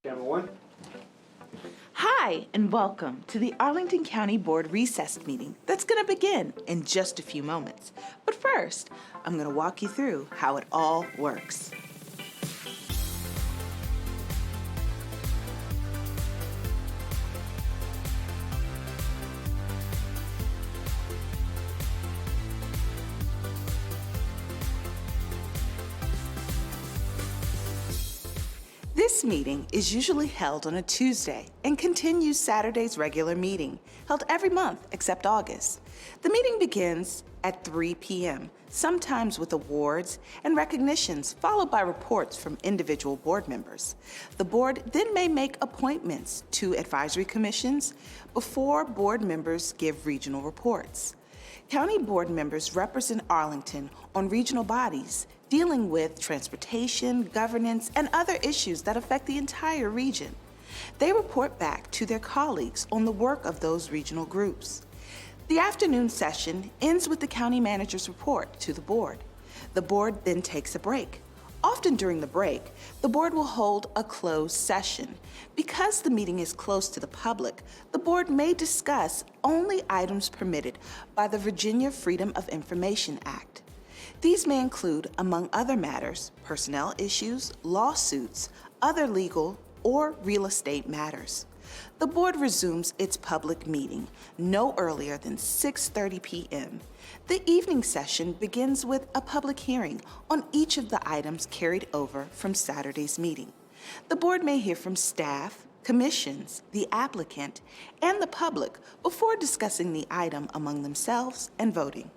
Camera one. Hi, and welcome to the Arlington County Board Recess meeting that's going to begin in just a few moments. But first, I'm going to walk you through how it all works. This meeting is usually held on a Tuesday and continues Saturday's regular meeting, held every month except August. The meeting begins at 3 p.m., sometimes with awards and recognitions, followed by reports from individual board members. The board then may make appointments to advisory commissions before board members give regional reports. County board members represent Arlington on regional bodies dealing with transportation, governance, and other issues that affect the entire region. They report back to their colleagues on the work of those regional groups. The afternoon session ends with the county manager's report to the board. The board then takes a break. Often during the break, the board will hold a closed session. Because the meeting is closed to the public, the board may discuss only items permitted by the Virginia Freedom of Information Act. These may include, among other matters, personnel issues, lawsuits, other legal or real estate matters. The board resumes its public meeting no earlier than 6:30 p.m. The evening session begins with a public hearing on each of the items carried over from Saturday's meeting. The board may hear from staff, commissions, the applicant, and the public before discussing the item among themselves and voting.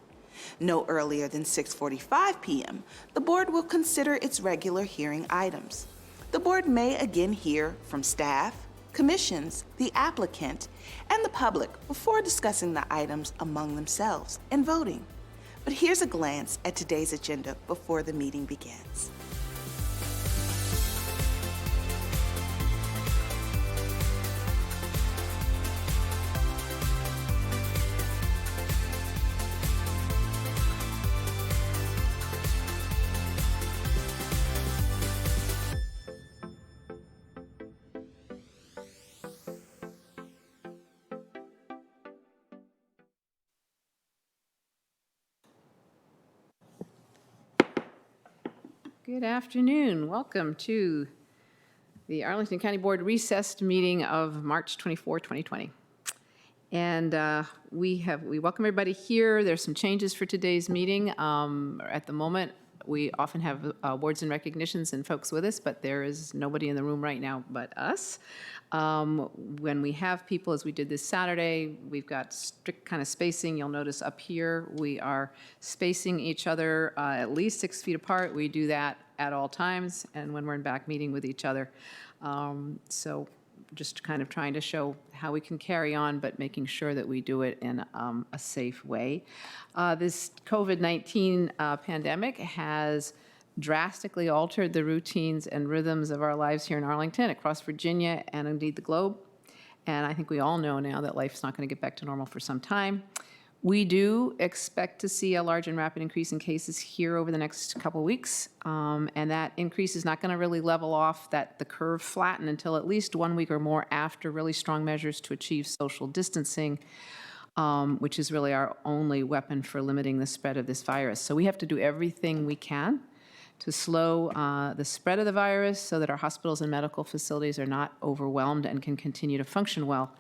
No earlier than 6:45 p.m., the board will consider its regular hearing items. The board may again hear from staff, commissions, the applicant, and the public before discussing the items among themselves and voting. But here's a glance at today's agenda before the meeting begins. Good afternoon. Welcome to the Arlington County Board recessed meeting of March 24, 2020. And we welcome everybody here. There's some changes for today's meeting. At the moment, we often have awards and recognitions and folks with us, but there is nobody in the room right now but us. When we have people, as we did this Saturday, we've got strict kind of spacing. You'll notice up here, we are spacing each other at least 6 feet apart. We do that at all times and when we're in back meeting with each other. So just kind of trying to show how we can carry on, but making sure that we do it in a safe way. This COVID-19 pandemic has drastically altered the routines and rhythms of our lives here in Arlington, across Virginia, and indeed the globe. And I think we all know now that life's not going to get back to normal for some time. We do expect to see a large and rapid increase in cases here over the next couple of weeks, and that increase is not going to really level off, that the curve flatten until at least 1 week or more after really strong measures to achieve social distancing, which is really our only weapon for limiting the spread of this virus. So we have to do everything we can to slow the spread of the virus so that our hospitals and medical facilities are not overwhelmed and can continue to function well,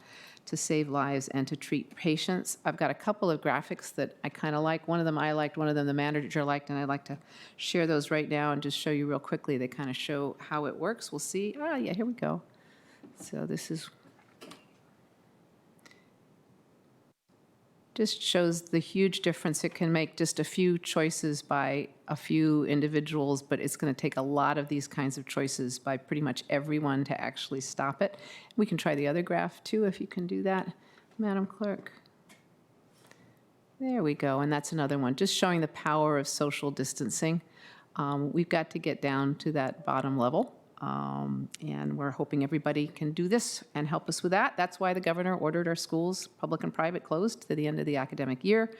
to save lives and to treat patients. I've got a couple of graphics that I kind of like. One of them I liked, one of them the manager liked, and I'd like to share those right now and just show you real quickly. They kind of show how it works. We'll see. Oh, yeah, here we go. So this is just shows the huge difference it can make, just a few choices by a few individuals, but it's going to take a lot of these kinds of choices by pretty much everyone to actually stop it. We can try the other graph too, if you can do that, Madam Clerk. There we go, and that's another one, just showing the power of social distancing. We've got to get down to that bottom level. And we're hoping everybody can do this and help us with that. That's why the governor ordered our schools, public and private, closed to the end of the academic year.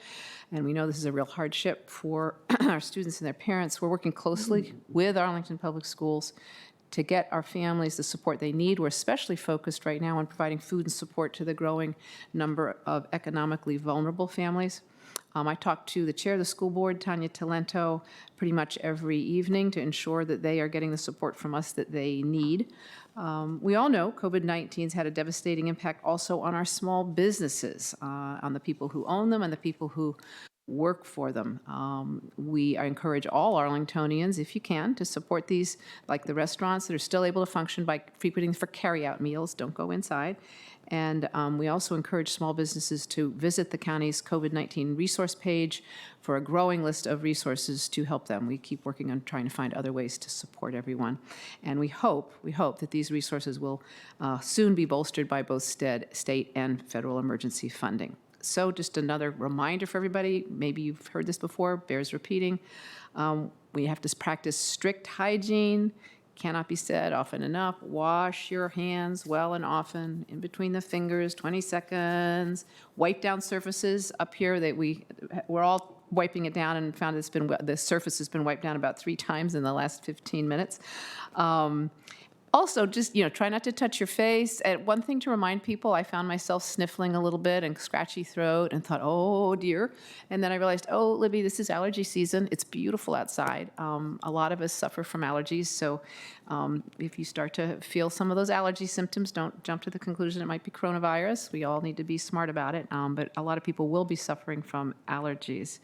And we know this is a real hardship for our students and their parents. We're working closely with Arlington Public Schools to get our families the support they need. We're especially focused right now on providing food and support to the growing number of economically vulnerable families. I talk to the chair of the school board, Tanya Talento, pretty much every evening to ensure that they are getting the support from us that they need. We all know COVID-19 has had a devastating impact also on our small businesses, on the people who own them and the people who work for them. We encourage all Arlingtonians, if you can, to support these, like the restaurants that are still able to function by frequenting for carry-out meals. Don't go inside. And we also encourage small businesses to visit the county's COVID-19 resource page for a growing list of resources to help them. We keep working on trying to find other ways to support everyone. And we hope that these resources will soon be bolstered by both state and federal emergency funding. So just another reminder for everybody, maybe you've heard this before, bears repeating. We have to practice strict hygiene. Cannot be said often enough. Wash your hands well and often, in between the fingers, 20 seconds. Wipe down surfaces up here that we're all wiping it down and found the surface has been wiped down about 3 times in the last 15 minutes. Also, just, try not to touch your face. And one thing to remind people, I found myself sniffling a little bit and scratchy throat and thought, oh dear. And then I realized, oh, Libby, this is allergy season. It's beautiful outside. A lot of us suffer from allergies. So if you start to feel some of those allergy symptoms, don't jump to the conclusion it might be coronavirus. We all need to be smart about it. But a lot of people will be suffering from allergies.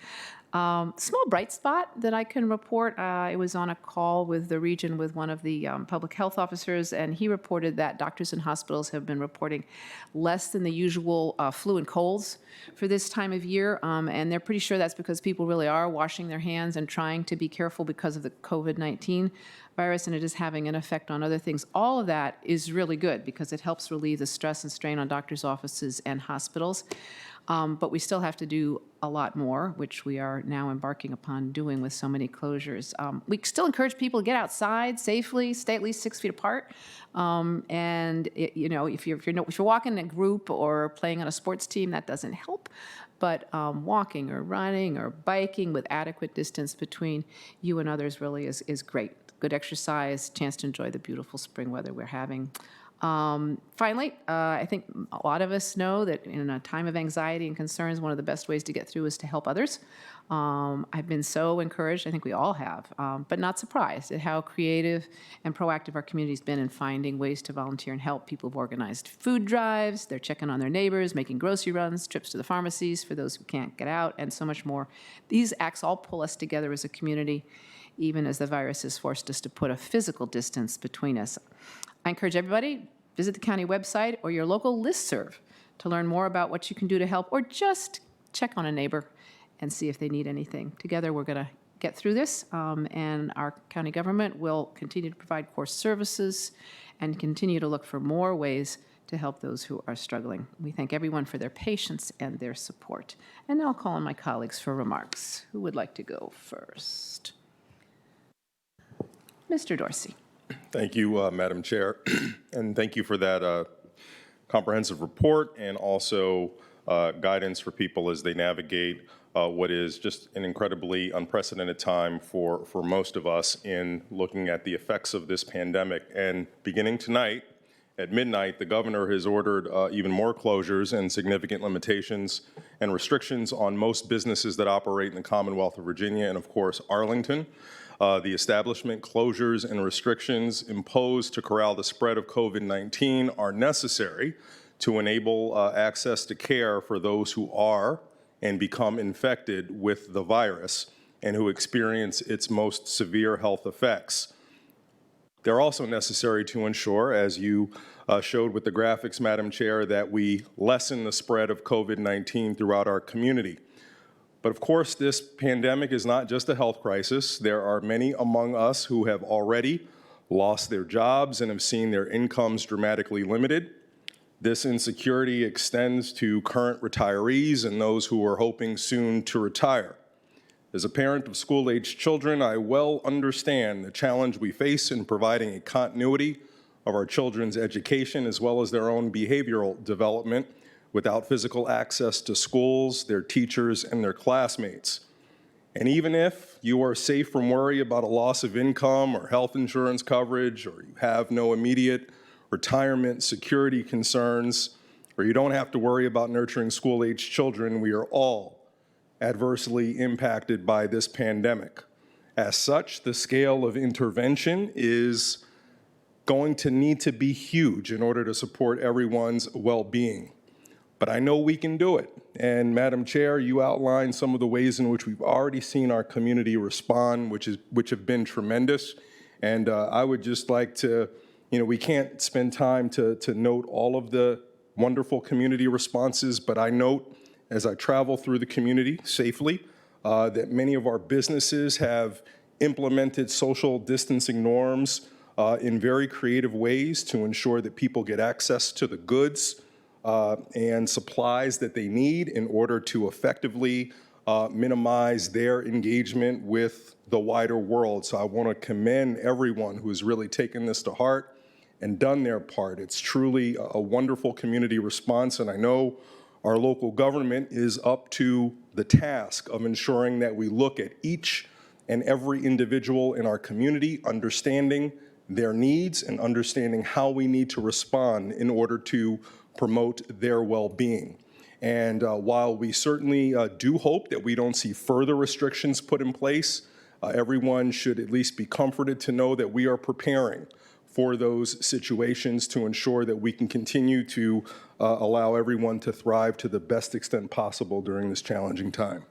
Small bright spot that I can report, I was on a call with the region with one of the public health officers, and he reported that doctors and hospitals have been reporting less than the usual flu and colds for this time of year, and they're pretty sure that's because people really are washing their hands and trying to be careful because of the COVID-19 virus, and it is having an effect on other things. All of that is really good because it helps relieve the stress and strain on doctors' offices and hospitals. But we still have to do a lot more, which we are now embarking upon doing with so many closures. We still encourage people to get outside safely, stay at least 6 feet apart. If you're walking in a group or playing on a sports team, that doesn't help. But walking or running or biking with adequate distance between you and others really is great. Good exercise, chance to enjoy the beautiful spring weather we're having. Finally, I think a lot of us know that in a time of anxiety and concerns, one of the best ways to get through is to help others. I've been so encouraged, I think we all have, but not surprised at how creative and proactive our community's been in finding ways to volunteer and help. People have organized food drives, they're checking on their neighbors, making grocery runs, trips to the pharmacies for those who can't get out, and so much more. These acts all pull us together as a community, even as the virus has forced us to put a physical distance between us. I encourage everybody, visit the county website or your local listserv to learn more about what you can do to help, or just check on a neighbor and see if they need anything. Together, we're going to get through this, and our county government will continue to provide core services and continue to look for more ways to help those who are struggling. We thank everyone for their patience and their support. And now I'll call on my colleagues for remarks. Who would like to go first? Mr. Dorsey. Thank you, Madam Chair, and thank you for that comprehensive report and also guidance for people as they navigate what is just an incredibly unprecedented time for most of us in looking at the effects of this pandemic. And beginning tonight at midnight, the governor has ordered even more closures and significant limitations and restrictions on most businesses that operate in the Commonwealth of Virginia and, of course, Arlington. The establishment closures and restrictions imposed to corral the spread of COVID-19 are necessary to enable access to care for those who are and become infected with the virus and who experience its most severe health effects. They're also necessary to ensure, as you showed with the graphics, Madam Chair, that we lessen the spread of COVID-19 throughout our community. But of course, this pandemic is not just a health crisis. There are many among us who have already lost their jobs and have seen their incomes dramatically limited. This insecurity extends to current retirees and those who are hoping soon to retire. As a parent of school-aged children, I well understand the challenge we face in providing a continuity of our children's education as well as their own behavioral development without physical access to schools, their teachers, and their classmates. And even if you are safe from worry about a loss of income or health insurance coverage, or you have no immediate retirement security concerns, or you don't have to worry about nurturing school-aged children, we are all adversely impacted by this pandemic. As such, the scale of intervention is going to need to be huge in order to support everyone's well-being. But I know we can do it. And Madam Chair, you outlined some of the ways in which we've already seen our community respond, which have been tremendous. And I would just like to, we can't spend time to note all of the wonderful community responses, but I note as I travel through the community safely that many of our businesses have implemented social distancing norms in very creative ways to ensure that people get access to the goods and supplies that they need in order to effectively minimize their engagement with the wider world. So I want to commend everyone who's really taken this to heart and done their part. It's truly a wonderful community response, and I know our local government is up to the task of ensuring that we look at each and every individual in our community, understanding their needs and understanding how we need to respond in order to promote their well-being. And while we certainly do hope that we don't see further restrictions put in place, everyone should at least be comforted to know that we are preparing for those situations to ensure that we can continue to allow everyone to thrive to the best extent possible during this challenging time.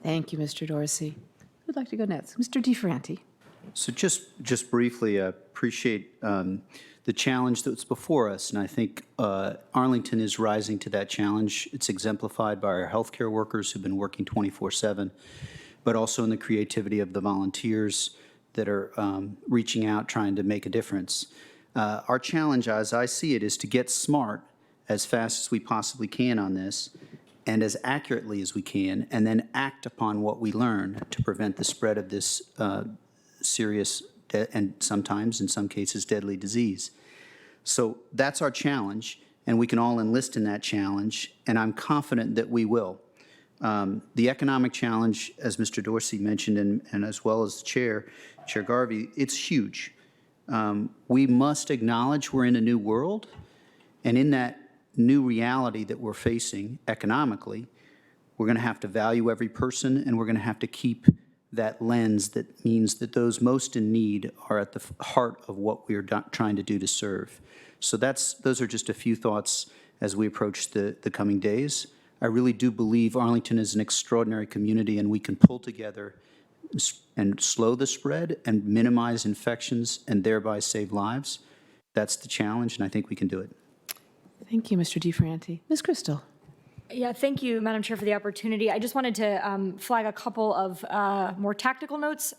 Thank you, Mr. Dorsey. Who'd like to go next? Mr. DiFerranti. So just briefly, I appreciate the challenge that's before us, and I think Arlington is rising to that challenge. It's exemplified by our healthcare workers who've been working 24/7, but also in the creativity of the volunteers that are reaching out, trying to make a difference. Our challenge, as I see it, is to get smart as fast as we possibly can on this and as accurately as we can, and then act upon what we learn to prevent the spread of this serious and sometimes, in some cases, deadly disease. So that's our challenge, and we can all enlist in that challenge, and I'm confident that we will. The economic challenge, as Mr. Dorsey mentioned, and as well as Chair Garvey, it's huge. We must acknowledge we're in a new world, and in that new reality that we're facing economically, we're going to have to value every person, and we're going to have to keep that lens that means that those most in need are at the heart of what we are trying to do to serve. So those are just a few thoughts as we approach the coming days. I really do believe Arlington is an extraordinary community, and we can pull together and slow the spread and minimize infections and thereby save lives. That's the challenge, and I think we can do it. Thank you, Mr. DiFerranti. Ms. Crystal. Yeah, thank you, Madam Chair, for the opportunity. I just wanted to flag a couple of more tactical notes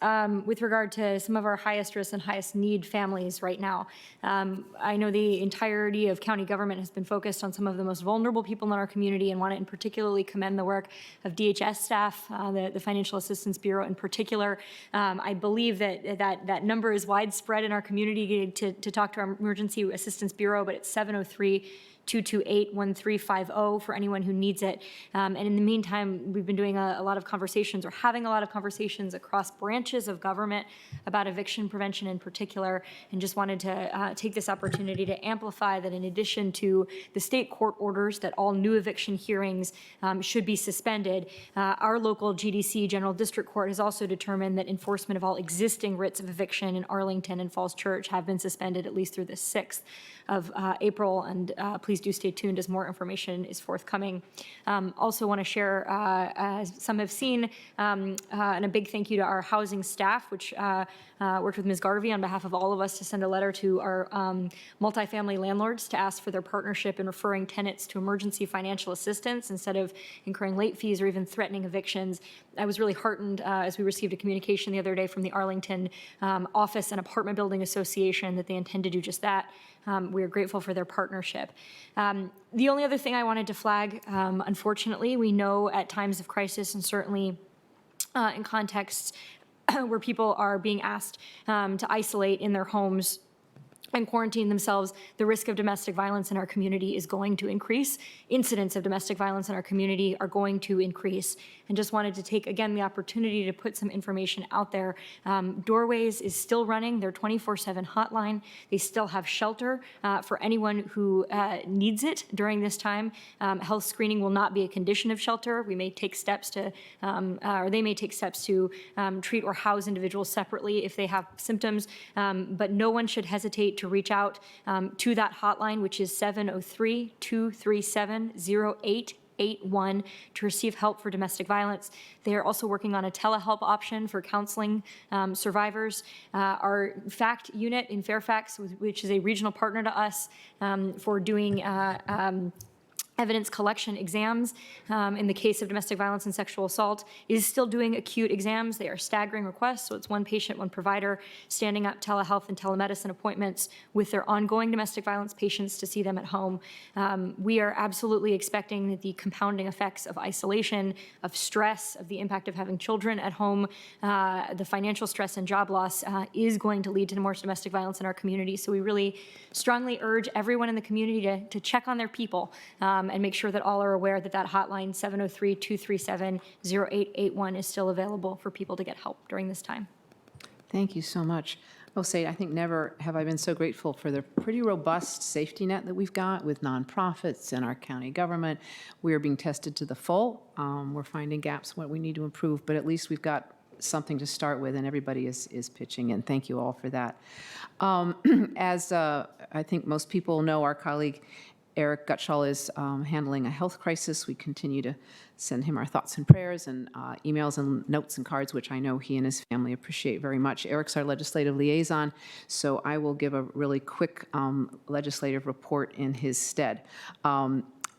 with regard to some of our highest risk and highest need families right now. I know the entirety of county government has been focused on some of the most vulnerable people in our community, and want to particularly commend the work of DHS staff, the Financial Assistance Bureau in particular. I believe that number is widespread in our community. To talk to our Emergency Assistance Bureau, but it's 703-228-1350 for anyone who needs it. And in the meantime, we've been doing a lot of conversations, or having a lot of conversations across branches of government about eviction prevention in particular, and just wanted to take this opportunity to amplify that in addition to the state court orders that all new eviction hearings should be suspended, our local GDC, General District Court, has also determined that enforcement of all existing writs of eviction in Arlington and Falls Church have been suspended at least through the 6th of April, and please do stay tuned as more information is forthcoming. Also want to share, as some have seen, and a big thank you to our housing staff, which worked with Ms. Garvey on behalf of all of us to send a letter to our multifamily landlords to ask for their partnership in referring tenants to emergency financial assistance instead of incurring late fees or even threatening evictions. I was really heartened as we received a communication the other day from the Arlington Office and Apartment Building Association that they intend to do just that. We are grateful for their partnership. The only other thing I wanted to flag, unfortunately, we know at times of crisis, and certainly in contexts where people are being asked to isolate in their homes, and quarantine themselves, the risk of domestic violence in our community is going to increase. Incidents of domestic violence in our community are going to increase. And just wanted to take, again, the opportunity to put some information out there. Doorways is still running their 24/7 hotline. They still have shelter for anyone who needs it during this time. Health screening will not be a condition of shelter. We may take steps to, or they may take steps to treat or house individuals separately if they have symptoms, but no one should hesitate to reach out to that hotline, which is 703-237-0881 to receive help for domestic violence. They are also working on a telehelp option for counseling survivors. Our FACT unit in Fairfax, which is a regional partner to us for doing evidence collection exams in the case of domestic violence and sexual assault, is still doing acute exams. They are staggering requests, so it's one patient, one provider, standing up telehealth and telemedicine appointments with their ongoing domestic violence patients to see them at home. We are absolutely expecting that the compounding effects of isolation, of stress, of the impact of having children at home, the financial stress and job loss is going to lead to more domestic violence in our community. So we really strongly urge everyone in the community to check on their people and make sure that all are aware that that hotline, 703-237-0881, is still available for people to get help during this time. Thank you so much. I'll say, I think never have I been so grateful for the pretty robust safety net that we've got with nonprofits and our county government. We are being tested to the full. We're finding gaps, what we need to improve, but at least we've got something to start with, and everybody is pitching in. Thank you all for that. As I think most people know, our colleague Eric Gutschall is handling a health crisis. We continue to send him our thoughts and prayers and emails and notes and cards, which I know he and his family appreciate very much. Eric's our legislative liaison, so I will give a really quick legislative report in his stead.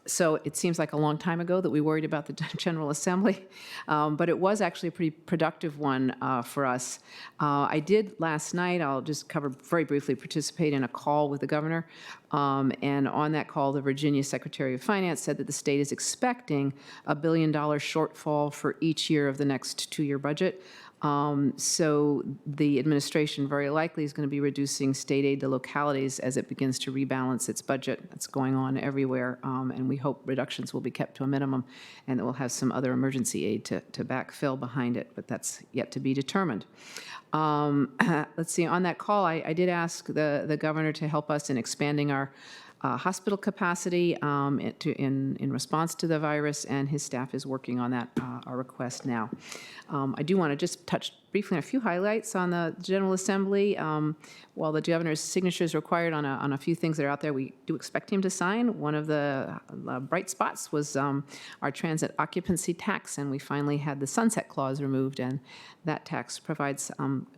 So it seems like a long time ago that we worried about the General Assembly, but it was actually a pretty productive one for us. I did last night, I'll just cover very briefly, participate in a call with the governor. And on that call, the Virginia Secretary of Finance said that the state is expecting a $1 billion shortfall for each year of the next 2-year budget. So the administration very likely is going to be reducing state aid to localities as it begins to rebalance its budget. That's going on everywhere, and we hope reductions will be kept to a minimum and that we'll have some other emergency aid to backfill behind it, but that's yet to be determined. Let's see, on that call, I did ask the governor to help us in expanding our hospital capacity in response to the virus, and his staff is working on that, our request now. I do want to just touch briefly on a few highlights on the General Assembly. While the governor's signature is required on a few things that are out there, we do expect him to sign. One of the bright spots was our transit occupancy tax, and we finally had the sunset clause removed, and that tax provides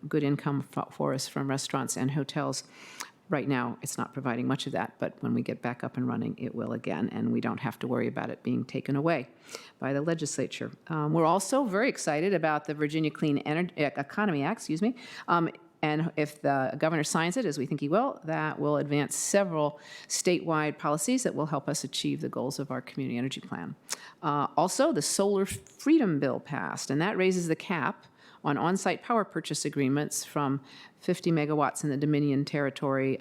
good income for us from restaurants and hotels. Right now, it's not providing much of that, but when we get back up and running, it will again, and we don't have to worry about it being taken away by the legislature. We're also very excited about the Virginia Clean Economy Act, and if the governor signs it, as we think he will, that will advance several statewide policies that will help us achieve the goals of our community energy plan. Also, the Solar Freedom Bill passed, and that raises the cap on on-site power purchase agreements from 50 megawatts in the Dominion territory,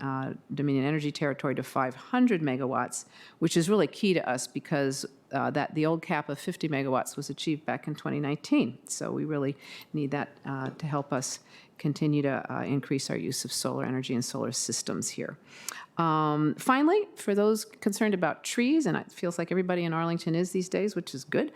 Dominion Energy territory, to 500 megawatts, which is really key to us because the old cap of 50 megawatts was achieved back in 2019. So we really need that to help us continue to increase our use of solar energy and solar systems here. Finally, for those concerned about trees, and it feels like everybody in Arlington is these days, which is good,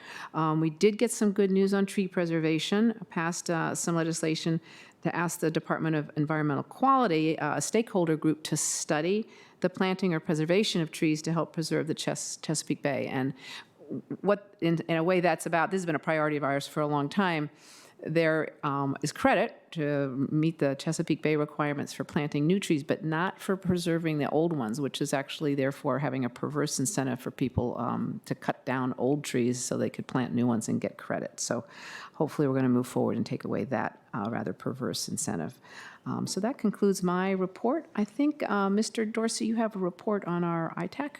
we did get some good news on tree preservation, passed some legislation to ask the Department of Environmental Quality, a stakeholder group, to study the planting or preservation of trees to help preserve the Chesapeake Bay. And what, in a way, that's about, this has been a priority of ours for a long time. There is credit to meet the Chesapeake Bay requirements for planting new trees, but not for preserving the old ones, which is actually therefore having a perverse incentive for people to cut down old trees so they could plant new ones and get credit. So hopefully we're going to move forward and take away that rather perverse incentive. So that concludes my report. I think, Mr. Dorsey, you have a report on our ITAC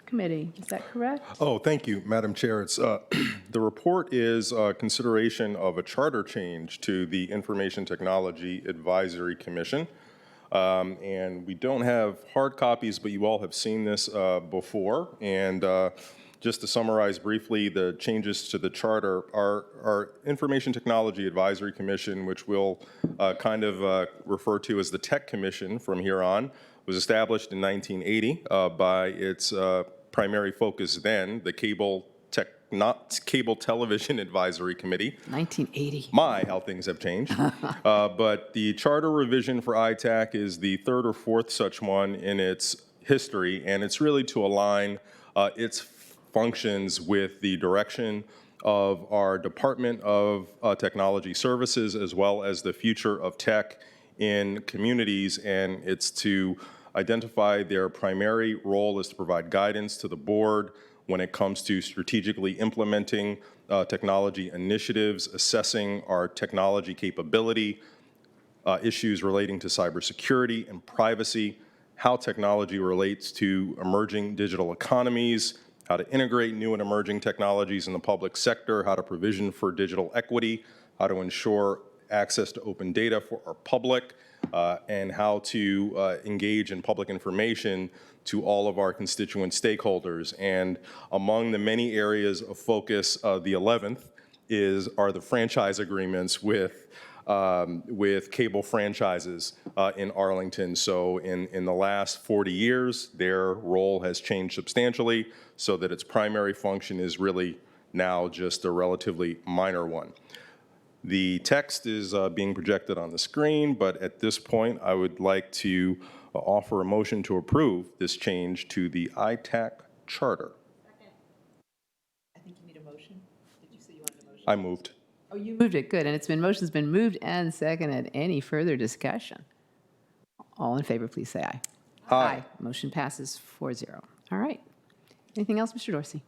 committee. Is that correct? Oh, thank you, Madam Chair. It's, the report is consideration of a charter change to the Information Technology Advisory Commission. And we don't have hard copies, but you all have seen this before. And just to summarize briefly, the changes to the charter are our Information Technology Advisory Commission, which we'll kind of refer to as the Tech Commission from here on, was established in 1980 by its primary focus then, the Cable Television Advisory Committee. 1980. My, how things have changed. But the charter revision for ITAC is the third or fourth such one in its history, and it's really to align its functions with the direction of our Department of Technology Services, as well as the future of tech in communities, and it's to identify their primary role is to provide guidance to the board when it comes to strategically implementing technology initiatives, assessing our technology capability, issues relating to cybersecurity and privacy, how technology relates to emerging digital economies, how to integrate new and emerging technologies in the public sector, how to provision for digital equity, how to ensure access to open data for our public, and how to engage in public information to all of our constituent stakeholders. And among the many areas of focus, the 11th are the franchise agreements with cable franchises in Arlington. So in the last 40 years, their role has changed substantially so that its primary function is really now just a relatively minor one. The text is being projected on the screen, but at this point, I would like to offer a motion to approve this change to the ITAC charter. I think you need a motion. Did you say you wanted a motion? I moved. Oh, you moved it. Good. And motion's been moved and seconded. Any further discussion? All in favor, please say aye. Aye. Motion passes 4-0. All right. Anything else, Mr. Dorsey?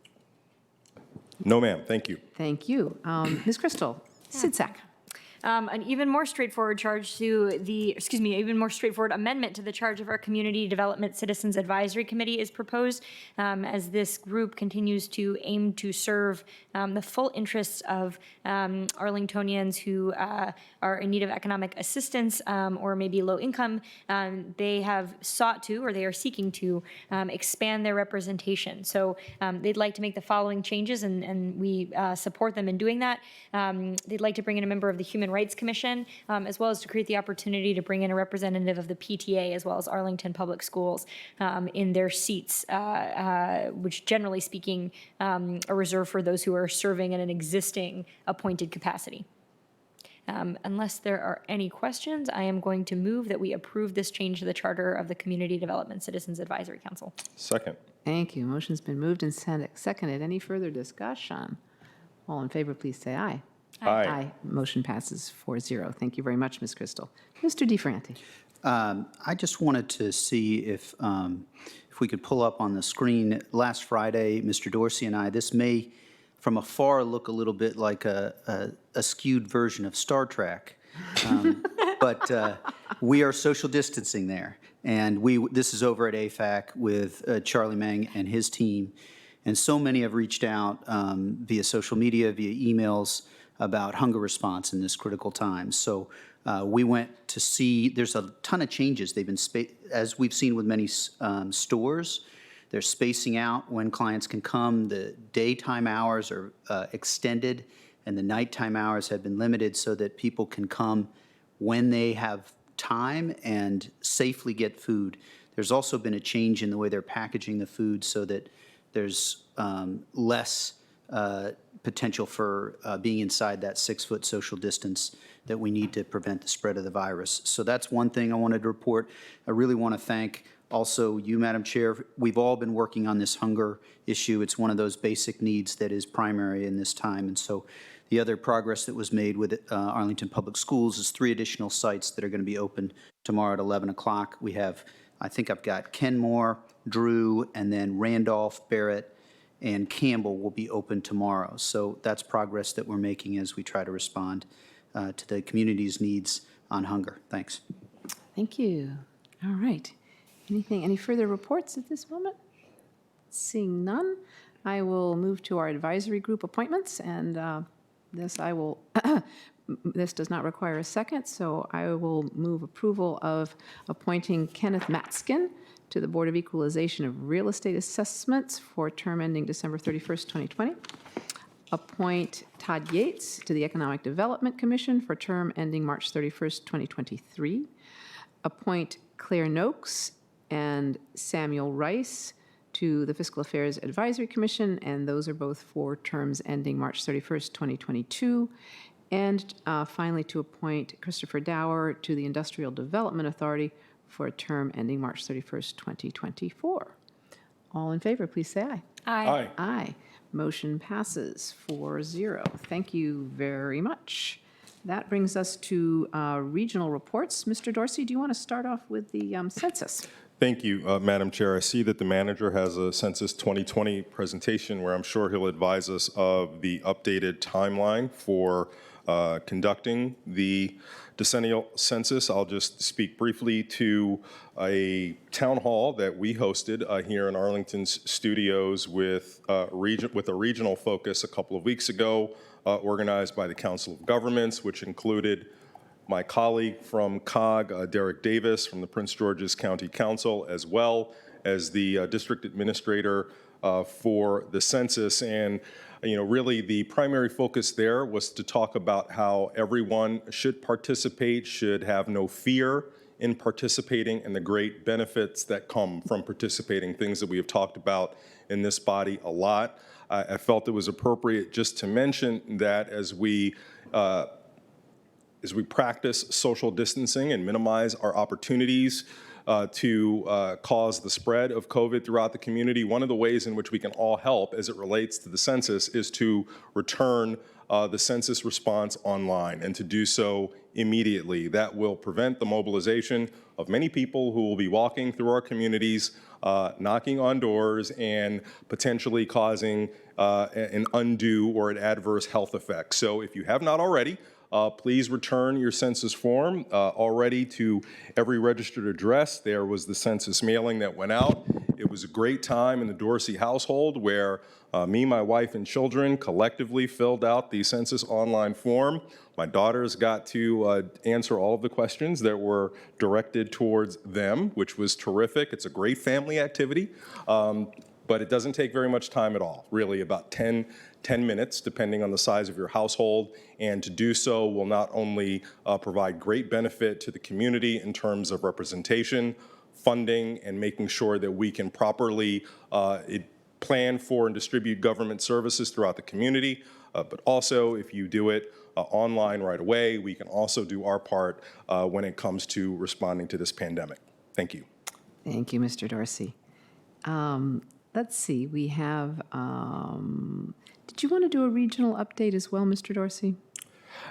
No, ma'am. Thank you. Thank you. Ms. Crystal, SIDSAC. An even more straightforward even more straightforward amendment to the charge of our Community Development Citizens Advisory Committee is proposed, as this group continues to aim to serve the full interests of Arlingtonians who are in need of economic assistance or maybe low income. They have sought to, or they are seeking to, expand their representation. So they'd like to make the following changes, and we support them in doing that. They'd like to bring in a member of the Human Rights Commission, as well as to create the opportunity to bring in a representative of the PTA, as well as Arlington Public Schools, in their seats, which generally speaking are reserved for those who are serving in an existing appointed capacity. Unless there are any questions, I am going to move that we approve this change to the charter of the Community Development Citizens Advisory Council. Second. Thank you. Motion's been moved and seconded. Any further discussion? All in favor, please say aye. Aye. Motion passes 4-0. Thank you very much, Ms. Crystal. Mr. DiFranti. I just wanted to see if we could pull up on the screen. Last Friday, Mr. Dorsey and I, this may from afar look a little bit like a skewed version of Star Trek, but we are social distancing there. And this is over at AFAC with Charlie Meng and his team. And so many have reached out via social media, via emails, about hunger response in this critical time. So we went to see, there's a ton of changes. They've been, as we've seen with many stores, they're spacing out when clients can come. The daytime hours are extended, and the nighttime hours have been limited so that people can come when they have time and safely get food. There's also been a change in the way they're packaging the food so that there's less potential for being inside that 6-foot social distance that we need to prevent the spread of the virus. So that's one thing I wanted to report. I really want to thank also you, Madam Chair. We've all been working on this hunger issue. It's one of those basic needs that is primary in this time. And so the other progress that was made with Arlington Public Schools is 3 additional sites that are going to be open tomorrow at 11 o'clock. We have, I think I've got Kenmore, Drew, and then Randolph, Barrett, and Campbell will be open tomorrow. So that's progress that we're making as we try to respond to the community's needs on hunger. Thanks. Thank you. All right. Any further reports at this moment? Seeing none, I will move to our advisory group appointments, and this I will This does not require a second, so I will move approval of appointing Kenneth Matskin to the Board of Equalization of Real Estate Assessments for term ending December 31st, 2020. Appoint Todd Yates to the Economic Development Commission for term ending March 31st, 2023. Appoint Claire Noakes and Samuel Rice to the Fiscal Affairs Advisory Commission, and those are both for terms ending March 31st, 2022. And finally, to appoint Christopher Dower to the Industrial Development Authority for a term ending March 31st, 2024. All in favor, please say aye. Aye. Aye. Motion passes 4-0. Thank you very much. That brings us to regional reports. Mr. Dorsey, do you want to start off with the census? Thank you, Madam Chair. I see that the manager has a Census 2020 presentation where I'm sure he'll advise us of the updated timeline for conducting the decennial census. I'll just speak briefly to a town hall that we hosted here in Arlington's studios with a regional focus a couple of weeks ago, organized by the Council of Governments, which included my colleague from COG, Derek Davis from the Prince George's County Council, as well as the district administrator for the census. And really the primary focus there was to talk about how everyone should participate, should have no fear in participating, and the great benefits that come from participating, things that we have talked about in this body a lot. I felt it was appropriate just to mention that as we practice social distancing and minimize our opportunities to cause the spread of COVID throughout the community, one of the ways in which we can all help as it relates to the census is to return the census response online, and to do so immediately. That will prevent the mobilization of many people who will be walking through our communities, knocking on doors, and potentially causing an undue or an adverse health effect. So if you have not already, please return your census form already to every registered address. There was the census mailing that went out. It was a great time in the Dorsey household where me, my wife, and children collectively filled out the census online form. My daughters got to answer all of the questions that were directed towards them, which was terrific. It's a great family activity, but it doesn't take very much time at all, really about 10 minutes, depending on the size of your household. And to do so will not only provide great benefit to the community in terms of representation, funding, and making sure that we can properly plan for and distribute government services throughout the community, but also if you do it online right away, we can also do our part when it comes to responding to this pandemic. Thank you. Thank you, Mr. Dorsey. Let's see, we have, did you want to do a regional update as well, Mr. Dorsey?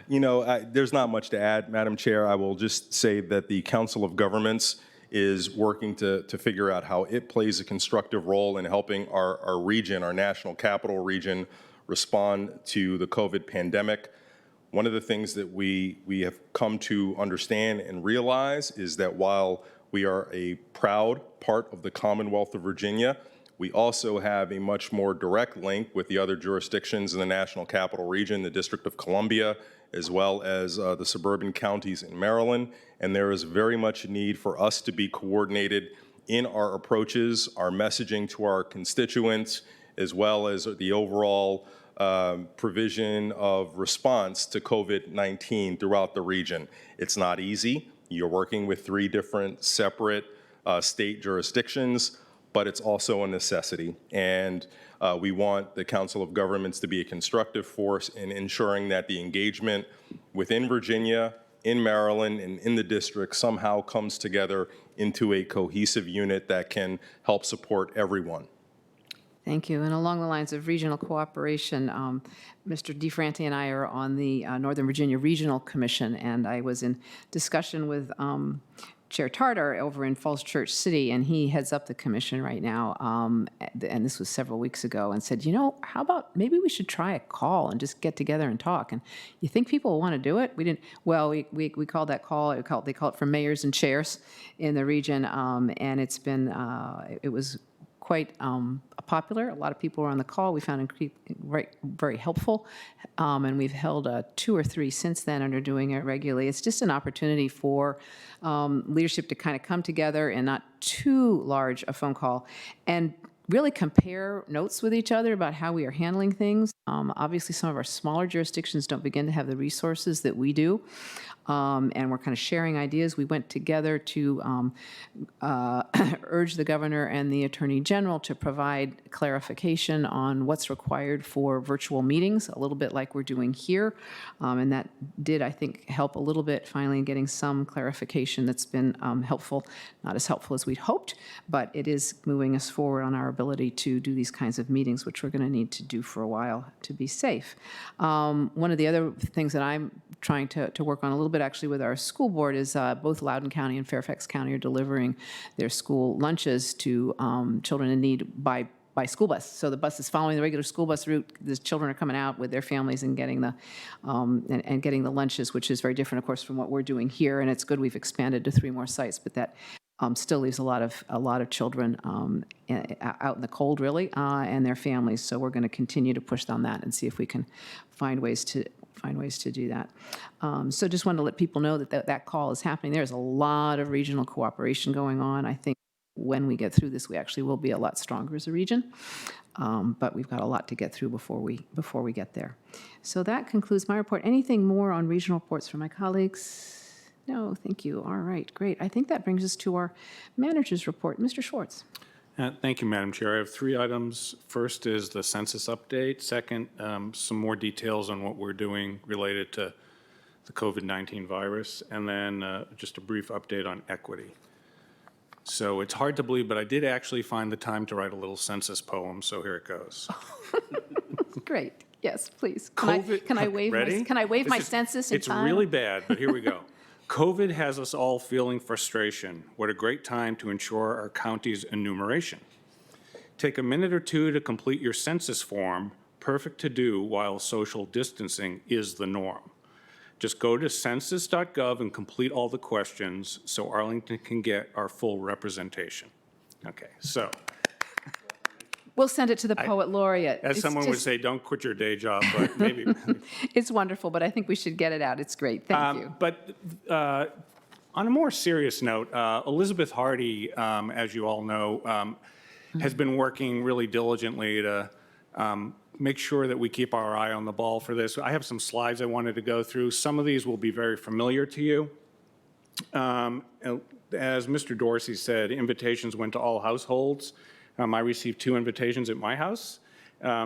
There's not much to add, Madam Chair. I will just say that the Council of Governments is working to figure out how it plays a constructive role in helping our region, our national capital region, respond to the COVID pandemic. One of the things that we have come to understand and realize is that while we are a proud part of the Commonwealth of Virginia, we also have a much more direct link with the other jurisdictions in the National Capital Region, the District of Columbia, as well as the suburban counties in Maryland. And there is very much a need for us to be coordinated in our approaches, our messaging to our constituents, as well as the overall provision of response to COVID-19 throughout the region. It's not easy. You're working with 3 different separate state jurisdictions, but it's also a necessity. And we want the Council of Governments to be a constructive force in ensuring that the engagement within Virginia, in Maryland, and in the district somehow comes together into a cohesive unit that can help support everyone. Thank you. And along the lines of regional cooperation, Mr. DeFranti and I are on the Northern Virginia Regional Commission, and I was in discussion with Chair Tartar over in Falls Church City, and he heads up the commission right now, and this was several weeks ago, and said, how about maybe we should try a call and just get together and talk. And you think people will want to do it? We didn't. Well, we called that call. They call it for mayors and chairs in the region, and it's been it was quite popular. A lot of people were on the call. We found it very, very helpful. And we've held 2 or 3 since then and are doing it regularly. It's just an opportunity for leadership to kind of come together and not too large a phone call and really compare notes with each other about how we are handling things. Obviously, some of our smaller jurisdictions don't begin to have the resources that we do, and we're kind of sharing ideas. We went together to urge the governor and the attorney general to provide clarification on what's required for virtual meetings, a little bit like we're doing here, and that did, I think, help a little bit finally in getting some clarification that's been helpful, not as helpful as we'd hoped, but it is moving us forward on our ability to do these kinds of meetings, which we're going to need to do for a while to be safe. One of the other things that I'm trying to work on a little bit actually with our school board is both Loudoun County and Fairfax County are delivering their school lunches to children in need by school bus. So the bus is following the regular school bus route. The children are coming out with their families and getting the getting the lunches, which is very different, of course, from what we're doing here. And it's good we've expanded to 3 more sites, but that still leaves a lot of children out in the cold, really, and their families. So we're going to continue to push on that and see if we can find ways to do that. So just wanted to let people know that call is happening. There's a lot of regional cooperation going on. I think when we get through this, we actually will be a lot stronger as a region. But we've got a lot to get through before we get there. So that concludes my report. Anything more on regional reports from my colleagues? No, thank you. All right, great. I think that brings us to our manager's report. Mr. Schwartz. Thank you, Madam Chair. I have 3 items. First is the census update. Second, some more details on what we're doing related to the COVID-19 virus. And then just a brief update on equity. So it's hard to believe, but I did actually find the time to write a little census poem, so here it goes. Great. Yes, please. Can I waive my census in time? It's really bad, but here we go. COVID has us all feeling frustration. What a great time to ensure our county's enumeration. Take a minute or 2 to complete your census form, perfect to do while social distancing is the norm. Just go to census.gov and complete all the questions so Arlington can get our full representation. Okay, so. We'll send it to the poet laureate. As someone would say, don't quit your day job, but maybe. It's wonderful, but I think we should get it out. It's great. Thank you. But on a more serious note, Elizabeth Hardy, as you all know, has been working really diligently to make sure that we keep our eye on the ball for this. I have some slides I wanted to go through. Some of these will be very familiar to you. As Mr. Dorsey said, invitations went to all households. I received 2 invitations at my house.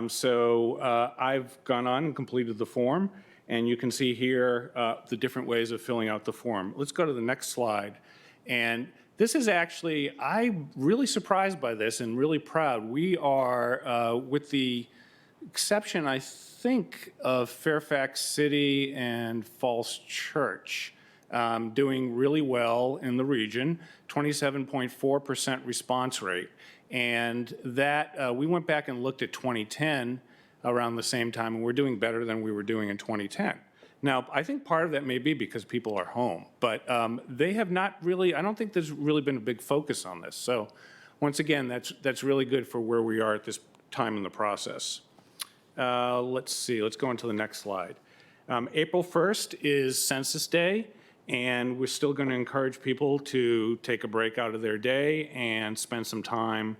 So I've gone on and completed the form, and you can see here the different ways of filling out the form. Let's go to the next slide. And this is actually, I'm really surprised by this and really proud. We are, with the exception, I think, of Fairfax City and Falls Church, doing really well in the region, 27.4% response rate. And that, we went back and looked at 2010 around the same time, and we're doing better than we were doing in 2010. Now, I think part of that may be because people are home, but they have not really, I don't think there's really been a big focus on this. So once again, that's really good for where we are at this time in the process. Let's see, let's go on to the next slide. April 1st is Census Day. And we're still going to encourage people to take a break out of their day and spend some time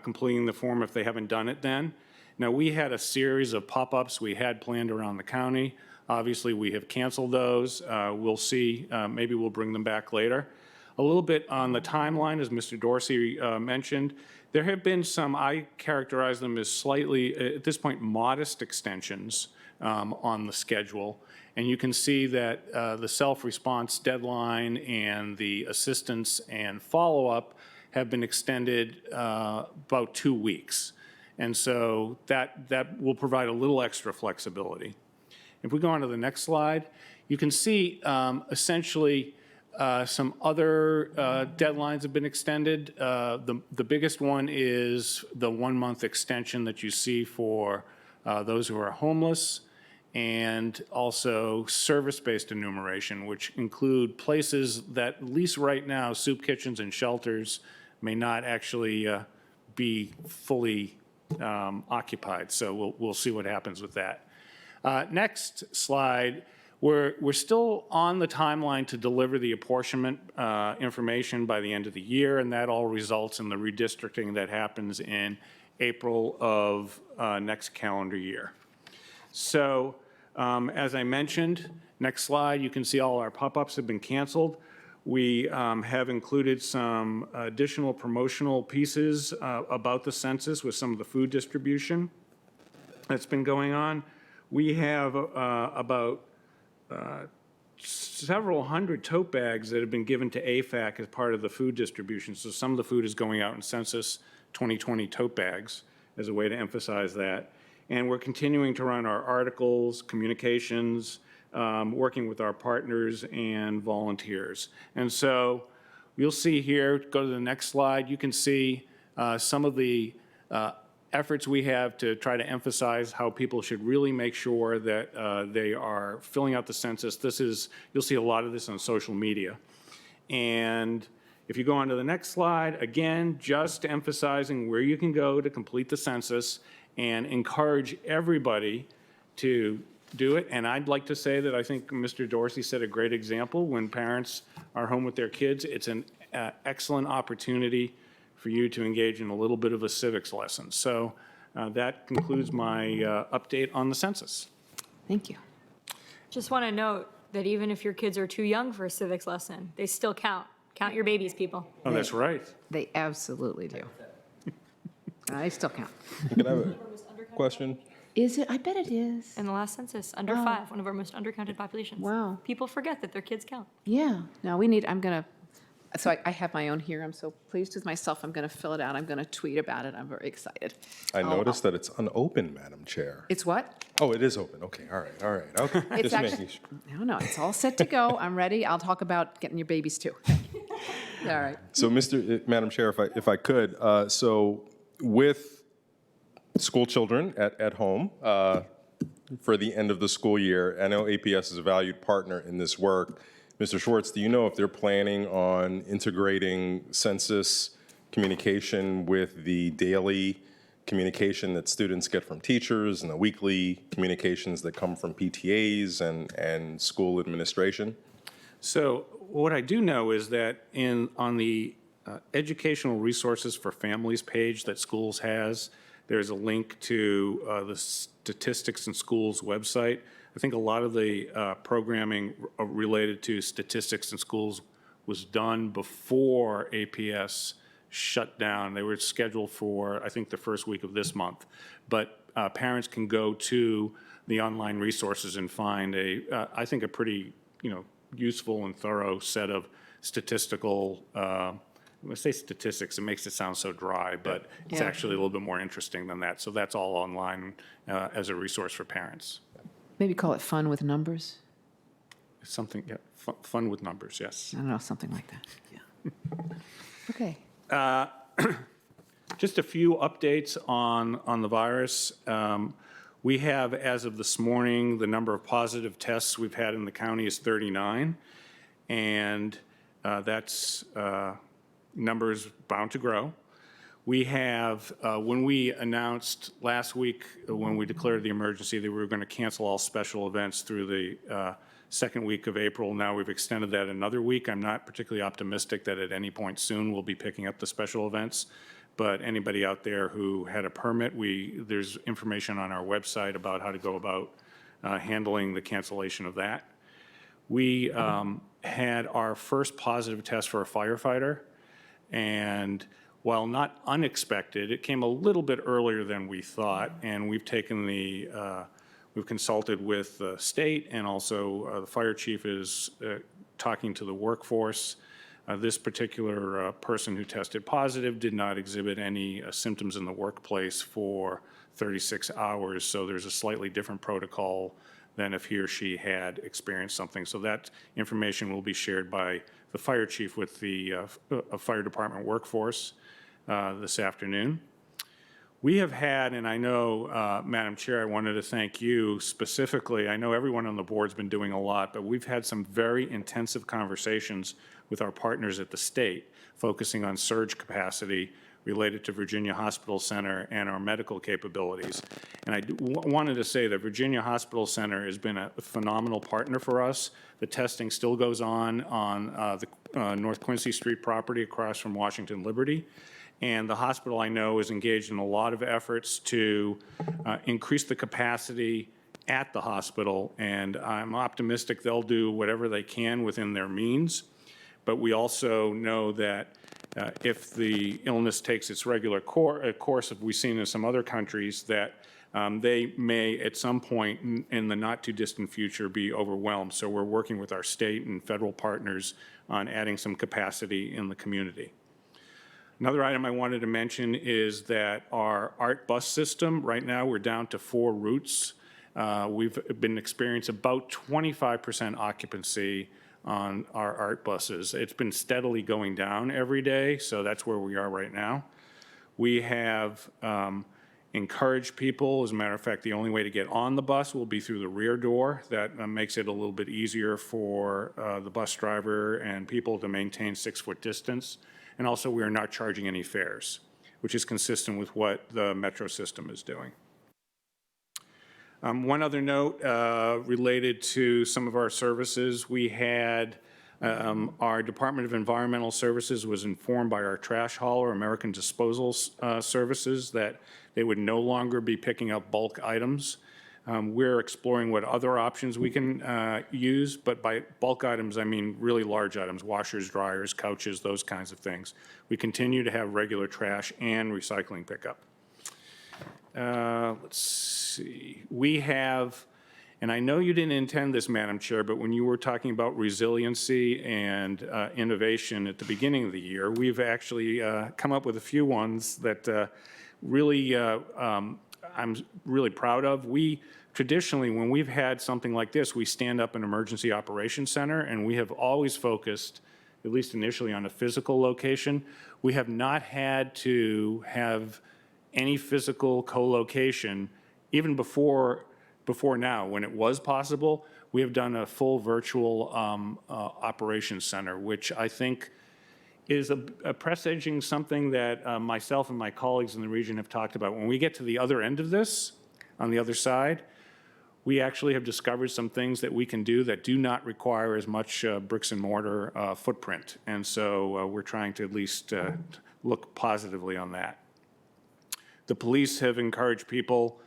completing the form if they haven't done it then. Now, we had a series of pop-ups we had planned around the county. Obviously, we have canceled those. We'll see. Maybe we'll bring them back later. A little bit on the timeline, as Mr. Dorsey mentioned, there have been some, I characterize them as slightly, at this point, modest extensions on the schedule. And you can see that the self-response deadline and the assistance and follow-up have been extended about 2 weeks. And so that will provide a little extra flexibility. If we go on to the next slide, you can see essentially some other deadlines have been extended. The biggest one is the 1-month extension that you see for those who are homeless, and also service-based enumeration, which include places that, at least right now, soup kitchens and shelters may not actually be fully occupied. So we'll see what happens with that. Next slide, we're still on the timeline to deliver the apportionment information by the end of the year, and that all results in the redistricting that happens in April of next calendar year. So as I mentioned, next slide, you can see all our pop-ups have been canceled. We have included some additional promotional pieces about the census with some of the food distribution that's been going on. We have about several hundred tote bags that have been given to AFAC as part of the food distribution. So some of the food is going out in Census 2020 tote bags as a way to emphasize that. And we're continuing to run our articles, communications, working with our partners and volunteers. And so you'll see here, go to the next slide, you can see some of the efforts we have to try to emphasize how people should really make sure that they are filling out the census. You'll see a lot of this on social media. And if you go on to the next slide, again, just emphasizing where you can go to complete the census and encourage everybody to do it. And I'd like to say that I think Mr. Dorsey set a great example. When parents are home with their kids, it's an excellent opportunity for you to engage in a little bit of a civics lesson. So that concludes my update on the census. Thank you. Just want to note that even if your kids are too young for a civics lesson, they still count. Count your babies, people. Oh, that's right. They absolutely do. I still count. Can I have a question? Is it? I bet it is. In the last census, under 5, one of our most undercounted populations. Wow. People forget that their kids count. Yeah. No, I'm going to, so I have my own here. I'm so pleased with myself. I'm going to fill it out. I'm going to tweet about it. I'm very excited. I noticed that it's unopened, Madam Chair. It's what? Oh, it is open. Okay, all right. Okay. It's Just actually, making sure. no, it's all set to go. I'm ready. I'll talk about getting your babies too. All right. So, Madam Chair, if I could, so with school children at home for the end of the school year, I know APS is a valued partner in this work. Mr. Schwartz, do you know if they're planning on integrating census communication with the daily communication that students get from teachers and the weekly communications that come from PTAs and school administration? So what I do know is that on the educational resources for families page that schools has, there's a link to the Statistics in Schools website. I think a lot of the programming related to statistics in schools was done before APS shut down. They were scheduled for, I think, the first week of this month. But parents can go to the online resources and find I think, a pretty, useful and thorough set of statistical, when I say statistics, it makes it sound so dry, but it's Yeah. actually a little bit more interesting than that. So that's all online as a resource for parents. Maybe call it fun with numbers. It's something, yeah, fun with numbers, yes. I don't know, something like that. Yeah. Okay. Just a few updates on the virus. We have, as of this morning, the number of positive tests we've had in the county is 39, and that's numbers bound to grow. We have, when we announced last week, when we declared the emergency, that we were going to cancel all special events through the second week of April. Now we've extended that another week. I'm not particularly optimistic that at any point soon we'll be picking up the special events. But anybody out there who had a permit, there's information on our website about how to go about handling the cancellation of that. We had our first positive test for a firefighter, and while not unexpected, it came a little bit earlier than we thought, and we've taken we've consulted with the state, and also the fire chief is talking to the workforce. This particular person who tested positive did not exhibit any symptoms in the workplace for 36 hours, so there's a slightly different protocol than if he or she had experienced something. So that information will be shared by the fire chief with the fire department workforce this afternoon. We have had, and I know, Madam Chair, I wanted to thank you specifically. I know everyone on the board's been doing a lot, but we've had some very intensive conversations with our partners at the state, focusing on surge capacity related to Virginia Hospital Center and our medical capabilities. And I wanted to say that Virginia Hospital Center has been a phenomenal partner for us. The testing still goes on the North Quincy Street property across from Washington Liberty. And the hospital, I know, is engaged in a lot of efforts to increase the capacity at the hospital, and I'm optimistic they'll do whatever they can within their means. But we also know that if the illness takes its regular course, as we've seen in some other countries, that they may at some point in the not too distant future be overwhelmed. So we're working with our state and federal partners on adding some capacity in the community. Another item I wanted to mention is that our ART bus system, right now we're down to 4 routes. We've been experiencing about 25% occupancy on our ART buses. It's been steadily going down every day, so that's where we are right now. We have encouraged people. As a matter of fact, the only way to get on the bus will be through the rear door. That makes it a little bit easier for the bus driver and people to maintain 6-foot distance. And also, we are not charging any fares, which is consistent with what the metro system is doing. One other note related to some of our services, we had our Department of Environmental Services was informed by our trash hauler, American Disposal Services, that they would no longer be picking up bulk items. We're exploring what other options we can use, but by bulk items, I mean really large items, washers, dryers, couches, those kinds of things. We continue to have regular trash and recycling pickup. Let's see. We have, and I know you didn't intend this, Madam Chair, but when you were talking about resiliency and innovation at the beginning of the year, we've actually come up with a few ones that really I'm really proud of. We traditionally, when we've had something like this, we stand up an emergency operations center, and we have always focused, at least initially, on a physical location. We have not had to have any physical co-location, even before now, when it was possible. We have done a full virtual operations center, which I think is a presaging something that myself and my colleagues in the region have talked about. When we get to the other end of this, on the other side, we actually have discovered some things that we can do that do not require as much bricks and mortar footprint. And so we're trying to at least look positively on that. The police have encouraged people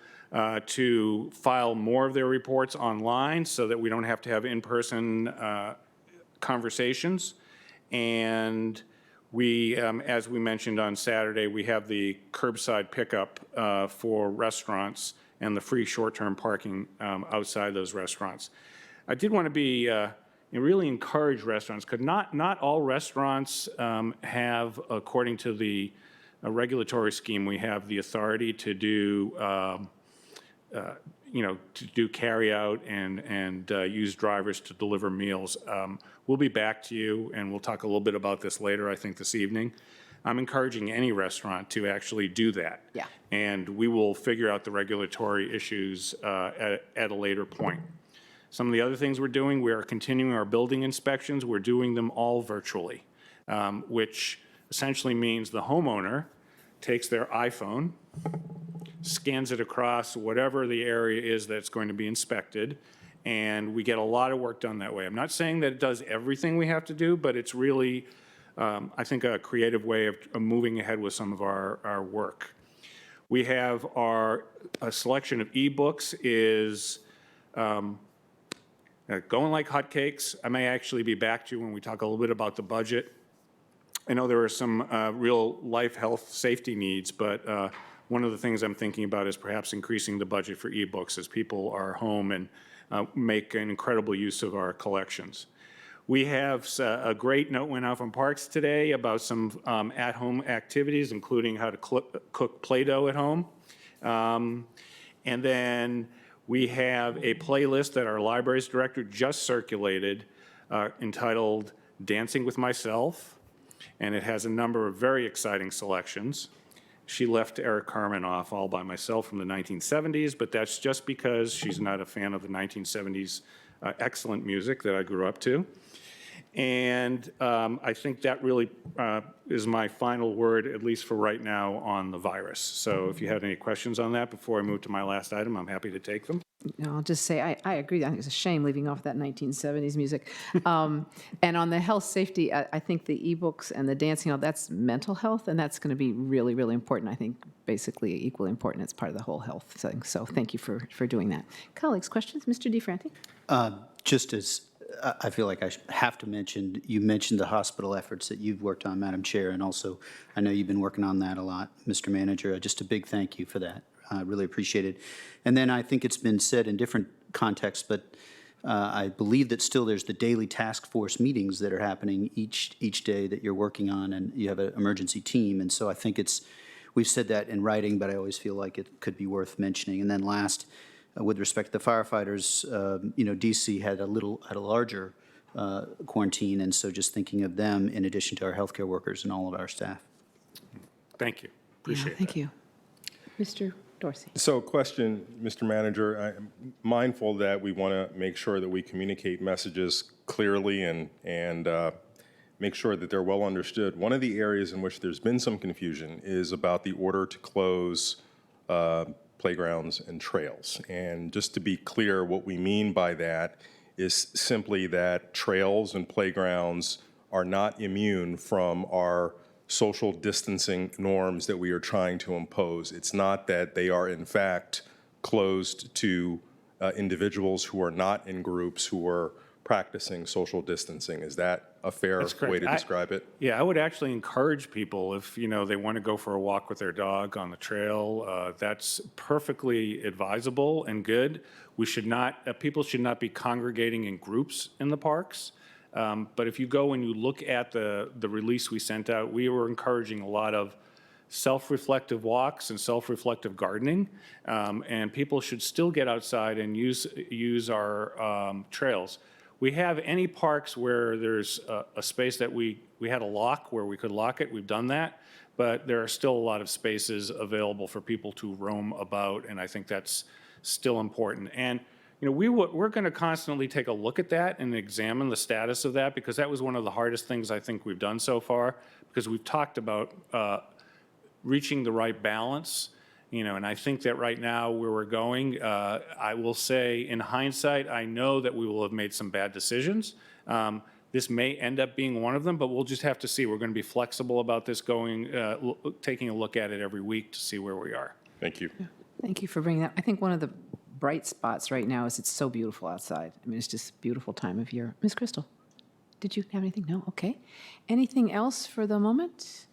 to file more of their reports online so that we don't have to have in-person conversations. And we, as we mentioned on Saturday, we have the curbside pickup for restaurants and the free short-term parking outside those restaurants. I did want to be really encourage restaurants, because not all restaurants have, according to the regulatory scheme, we have the authority to do to do carry out and use drivers to deliver meals. We'll be back to you, and we'll talk a little bit about this later, I think, this evening. I'm encouraging any restaurant to actually do that. Yeah. And we will figure out the regulatory issues at a later point. Some of the other things we're doing, we are continuing our building inspections. We're doing them all virtually, which essentially means the homeowner takes their iPhone, scans it across whatever the area is that's going to be inspected, and we get a lot of work done that way. I'm not saying that it does everything we have to do, but it's really, I think, a creative way of moving ahead with some of our work. We have a selection of ebooks is going like hotcakes. I may actually be back to you when we talk a little bit about the budget. I know there are some real life, health, safety needs, but one of the things I'm thinking about is perhaps increasing the budget for ebooks as people are home and make an incredible use of our collections. We have a great note went out from Parks today about some at-home activities, including how to cook Play-Doh at home. And then we have a playlist that our libraries director just circulated entitled Dancing with Myself, and it has a number of very exciting selections. She left Eric Carmen off all by myself from the 1970s, but that's just because she's not a fan of the 1970s excellent music that I grew up to. And I think that really is my final word, at least for right now, on the virus. So if you have any questions on that before I move to my last item, I'm happy to take them. I'll just say, I agree. I think it's a shame leaving off that 1970s music. And on the health safety, I think the ebooks and the dancing, that's mental health, and that's going to be really, really important. I think basically equally important. It's part of the whole health thing. So thank you for doing that. Colleagues, questions? Mr. DeFranti? Just as I feel like I have to mention, you mentioned the hospital efforts that you've worked on, Madam Chair, and also I know you've been working on that a lot, Mr. Manager. Just a big thank you for that. I really appreciate it. And then I think it's been said in different contexts, but I believe that still there's the daily task force meetings that are happening each day that you're working on, and you have an emergency team. And so I think we've said that in writing, but I always feel like it could be worth mentioning. And then last, with respect to the firefighters, DC had a larger quarantine, and so just thinking of them in addition to our healthcare workers and all of our staff. Thank you. Appreciate it. Thank you. Mr. Dorsey. So question, Mr. Manager, I'm mindful that we want to make sure that we communicate messages clearly and make sure that they're well understood. One of the areas in which there's been some confusion is about the order to close playgrounds and trails. And just to be clear, what we mean by that is simply that trails and playgrounds are not immune from our social distancing norms that we are trying to impose. It's not that they are in fact closed to individuals who are not in groups who are practicing social distancing. Is that a fair way to describe it? Yeah, I would actually encourage people if, they want to go for a walk with their dog on the trail, that's perfectly advisable and good. People should not be congregating in groups in the parks. But if you go and you look at the release we sent out, we were encouraging a lot of self-reflective walks and self-reflective gardening, and people should still get outside and use our trails. We have any parks where there's a space that we had a lock where we could lock it. We've done that, but there are still a lot of spaces available for people to roam about, and I think that's still important. And we're going to constantly take a look at that and examine the status of that, because that was one of the hardest things I think we've done so far, because we've talked about reaching the right balance, and I think that right now where we're going, I will say in hindsight, I know that we will have made some bad decisions. This may end up being one of them, but we'll just have to see. We're going to be flexible about this taking a look at it every week to see where we are. Thank you. Thank you for bringing that. I think one of the bright spots right now is it's so beautiful outside. I mean, it's just a beautiful time of year. Ms. Crystal, did you have anything? No? Okay. Anything else for the moment?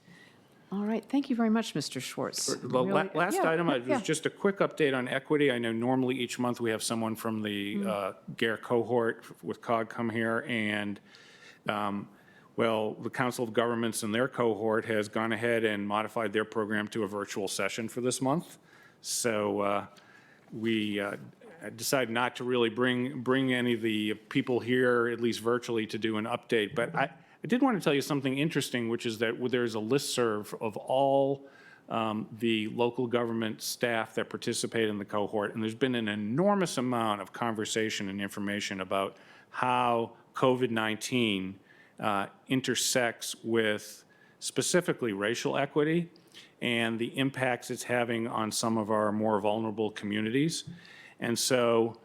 All right. Thank you very much, Mr. Schwartz. The last item was just a quick update on equity. I know normally each month we have someone from the GARE cohort with COG come here, and the Council of Governments and their cohort has gone ahead and modified their program to a virtual session for this month. So we decided not to really bring any of the people here, at least virtually, to do an update. But I did want to tell you something interesting, which is that there's a listserv of all the local government staff that participate in the cohort, and there's been an enormous amount of conversation and information about how COVID-19 intersects with specifically racial equity and the impacts it's having on some of our more vulnerable communities. And so,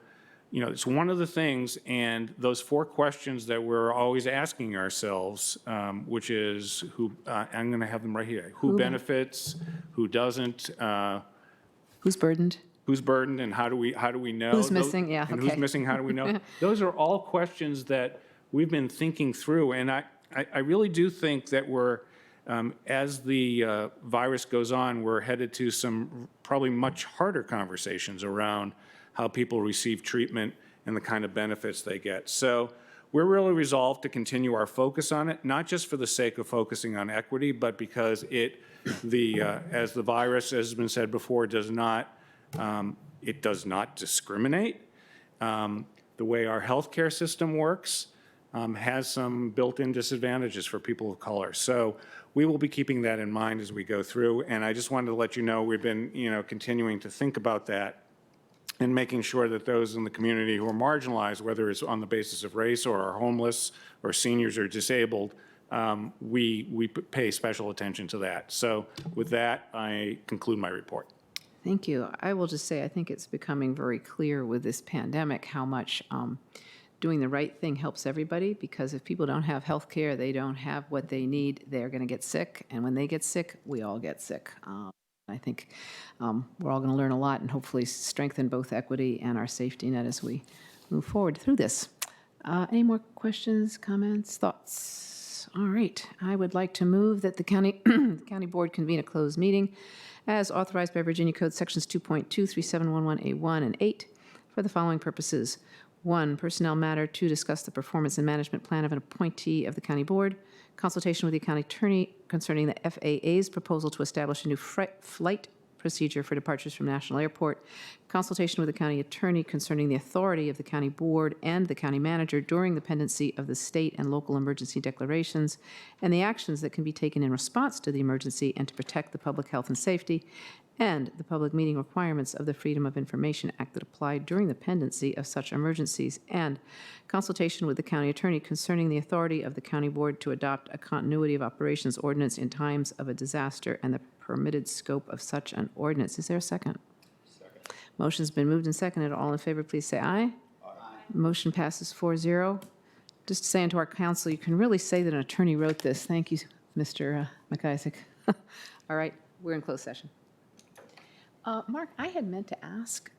it's one of the things, and those 4 questions that we're always asking ourselves, which is I'm going to have them right here. Who benefits, who doesn't? Who's burdened? Who's burdened, and how do we know? Who's missing? Yeah, and okay. Who's missing, how do we know? Those are all questions that we've been thinking through, and I really do think that we're, as the virus goes on, we're headed to some probably much harder conversations around how people receive treatment and the kind of benefits they get. So we're really resolved to continue our focus on it, not just for the sake of focusing on equity, but because as the virus, as has been said before, does not discriminate. The way our healthcare system works has some built-in disadvantages for people of color. So we will be keeping that in mind as we go through. And I just wanted to let you know we've been, continuing to think about that. and making sure that those in the community who are marginalized, whether it's on the basis of race or are homeless or seniors or disabled, we pay special attention to that. So with that, I conclude my report. Thank you. I will just say, I think it's becoming very clear with this pandemic how much doing the right thing helps everybody, because if people don't have health care, they don't have what they need, they're going to get sick. And when they get sick, we all get sick. I think we're all going to learn a lot and hopefully strengthen both equity and our safety net as we move forward through this. Any more questions, comments, thoughts? All right. I would like to move that the county board convene a closed meeting as authorized by Virginia Code Sections 2.23711A1 and 8 for the following purposes. 1, personnel matter. 2, discuss the performance and management plan of an appointee of the county board. Consultation with the county attorney concerning the FAA's proposal to establish a new flight procedure for departures from National Airport. Consultation with the county attorney concerning the authority of the county board and the county manager during the pendency of the state and local emergency declarations, and the actions that can be taken in response to the emergency and to protect the public health and safety, and the public meeting requirements of the Freedom of Information Act that apply during the pendency of such emergencies, and consultation with the county attorney concerning the authority of the county board to adopt a continuity of operations ordinance in times of a disaster and the permitted scope of such an ordinance. Is there a second? Second. Motion's been moved and seconded. All in favor, please say aye. Aye. Motion passes 4-0. Just to say unto our counsel, you can really say that an attorney wrote this. Thank you, Mr. McIsaac. All right, we're in closed session. Mark, I had meant to ask,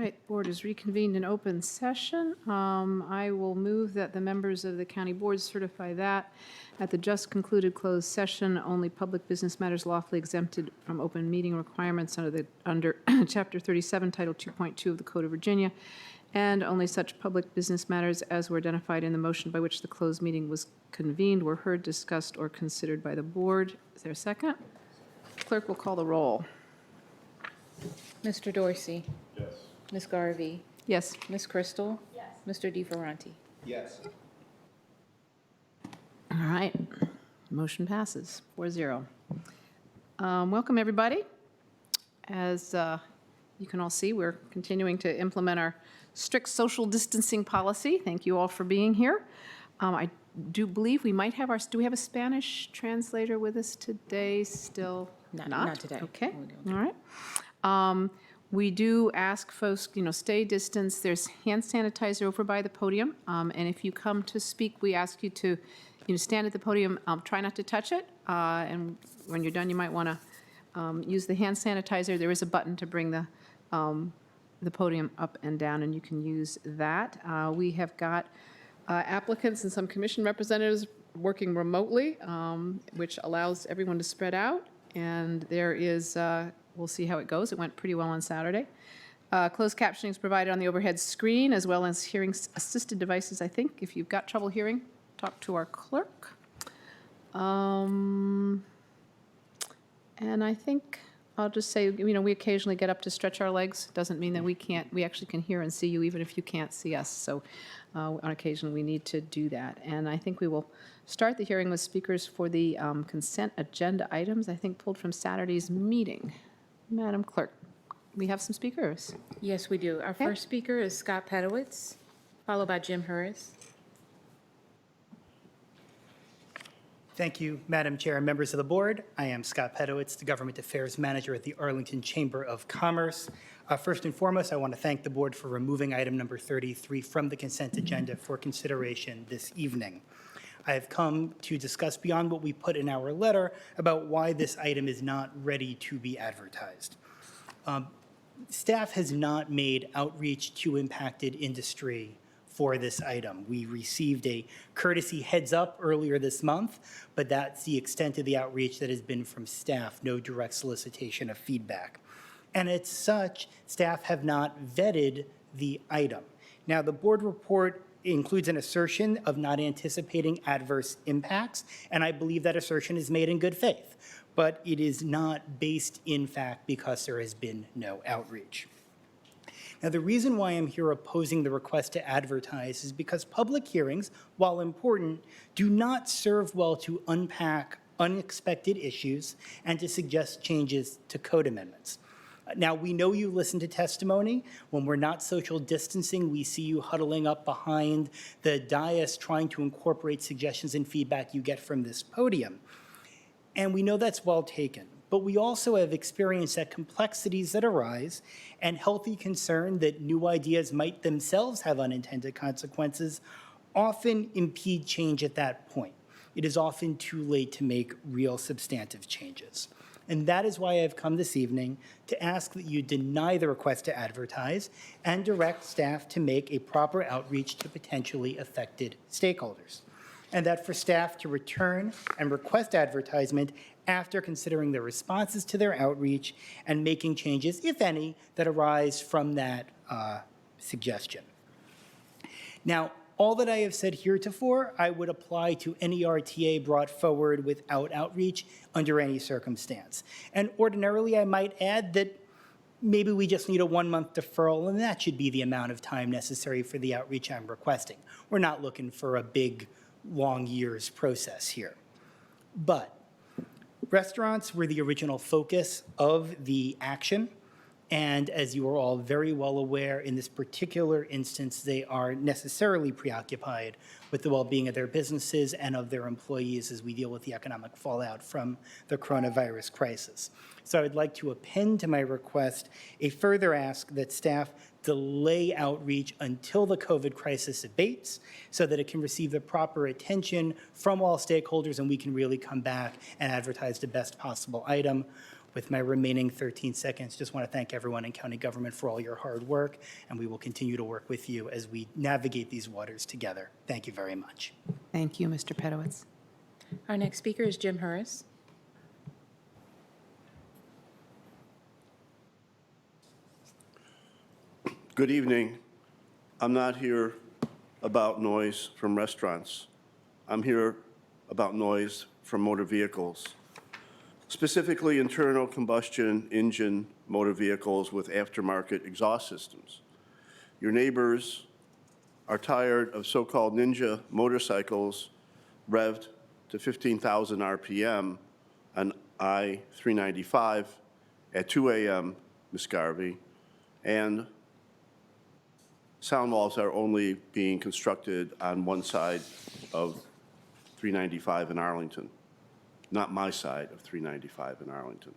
right, board is reconvened in open session. I will move that the members of the county board certify that at the just concluded closed session, only public business matters lawfully exempted from open meeting requirements under Chapter 37, Title 2.2 of the Code of Virginia, and only such public business matters as were identified in the motion by which the closed meeting was convened were heard, discussed, or considered by the board. Is there a second? Clerk will call the roll. Mr. Dorsey? Yes. Ms. Garvey? Yes. Ms. Crystal? Yes. Mr. DeFerranti? Yes. All right, motion passes 4-0. Welcome, everybody. As you can all see, we're continuing to implement our strict social distancing policy. Thank you all for being here. I do believe we might have do we have a Spanish translator with us today still? Not today. Okay, all right. We do ask folks, stay distance. There's hand sanitizer over by the podium. And if you come to speak, we ask you to, stand at the podium, try not to touch it. And when you're done, you might want to use the hand sanitizer. There is a button to bring the podium up and down, and you can use that. We have got applicants and some commission representatives working remotely, which allows everyone to spread out. And there is, we'll see how it goes. It went pretty well on Saturday. Closed captioning is provided on the overhead screen, as well as hearing assisted devices, I think. If you've got trouble hearing, talk to our clerk. And I think I'll just say, we occasionally get up to stretch our legs. Doesn't mean that we actually can hear and see you, even if you can't see us. So on occasion, we need to do that. And I think we will start the hearing with speakers for the consent agenda items, I think pulled from Saturday's meeting. Madam Clerk, we have some speakers. Yes, we do. Our first speaker is Scott Pedowitz, followed by Jim Harris. Thank you, Madam Chair and members of the board. I am Scott Pedowitz, the Government Affairs Manager at the Arlington Chamber of Commerce. First and foremost, I want to thank the board for removing item number 33 from the consent agenda for consideration this evening. I have come to discuss beyond what we put in our letter about why this item is not ready to be advertised. Staff has not made outreach to impacted industry for this item. We received a courtesy heads up earlier this month, but that's the extent of the outreach that has been from staff, no direct solicitation of feedback. And as such, staff have not vetted the item. Now, the board report includes an assertion of not anticipating adverse impacts, and I believe that assertion is made in good faith, but it is not based in fact because there has been no outreach. Now, the reason why I'm here opposing the request to advertise is because public hearings, while important, do not serve well to unpack unexpected issues and to suggest changes to code amendments. Now, we know you listen to testimony. When we're not social distancing, we see you huddling up behind the dais trying to incorporate suggestions and feedback you get from this podium. And we know that's well taken. But we also have experienced that complexities that arise and healthy concern that new ideas might themselves have unintended consequences often impede change at that point. It is often too late to make real substantive changes. And that is why I've come this evening to ask that you deny the request to advertise and direct staff to make a proper outreach to potentially affected stakeholders. And that for staff to return and request advertisement after considering the responses to their outreach and making changes, if any, that arise from that suggestion. Now, all that I have said heretofore, I would apply to any RTA brought forward without outreach under any circumstance. And ordinarily, I might add that maybe we just need a 1-month deferral, and that should be the amount of time necessary for the outreach I'm requesting. We're not looking for a big, long years process here. But restaurants were the original focus of the action. And as you are all very well aware, in this particular instance, they are necessarily preoccupied with the well-being of their businesses and of their employees as we deal with the economic fallout from the coronavirus crisis. So I would like to append to my request a further ask that staff delay outreach until the COVID crisis abates so that it can receive the proper attention from all stakeholders and we can really come back and advertise the best possible item. With my remaining 13 seconds, just want to thank everyone in county government for all your hard work, and we will continue to work with you as we navigate these waters together. Thank you very much. Thank you, Mr. Pedowitz. Our next speaker is Jim Harris. Good evening. I'm not here about noise from restaurants. I'm here about noise from motor vehicles, specifically internal combustion engine motor vehicles with aftermarket exhaust systems. Your neighbors are tired of so-called ninja motorcycles revved to 15,000 RPM on I-395 at 2 a.m., Ms. Garvey, and sound walls are only being constructed on one side of 395 in Arlington, not my side of 395 in Arlington.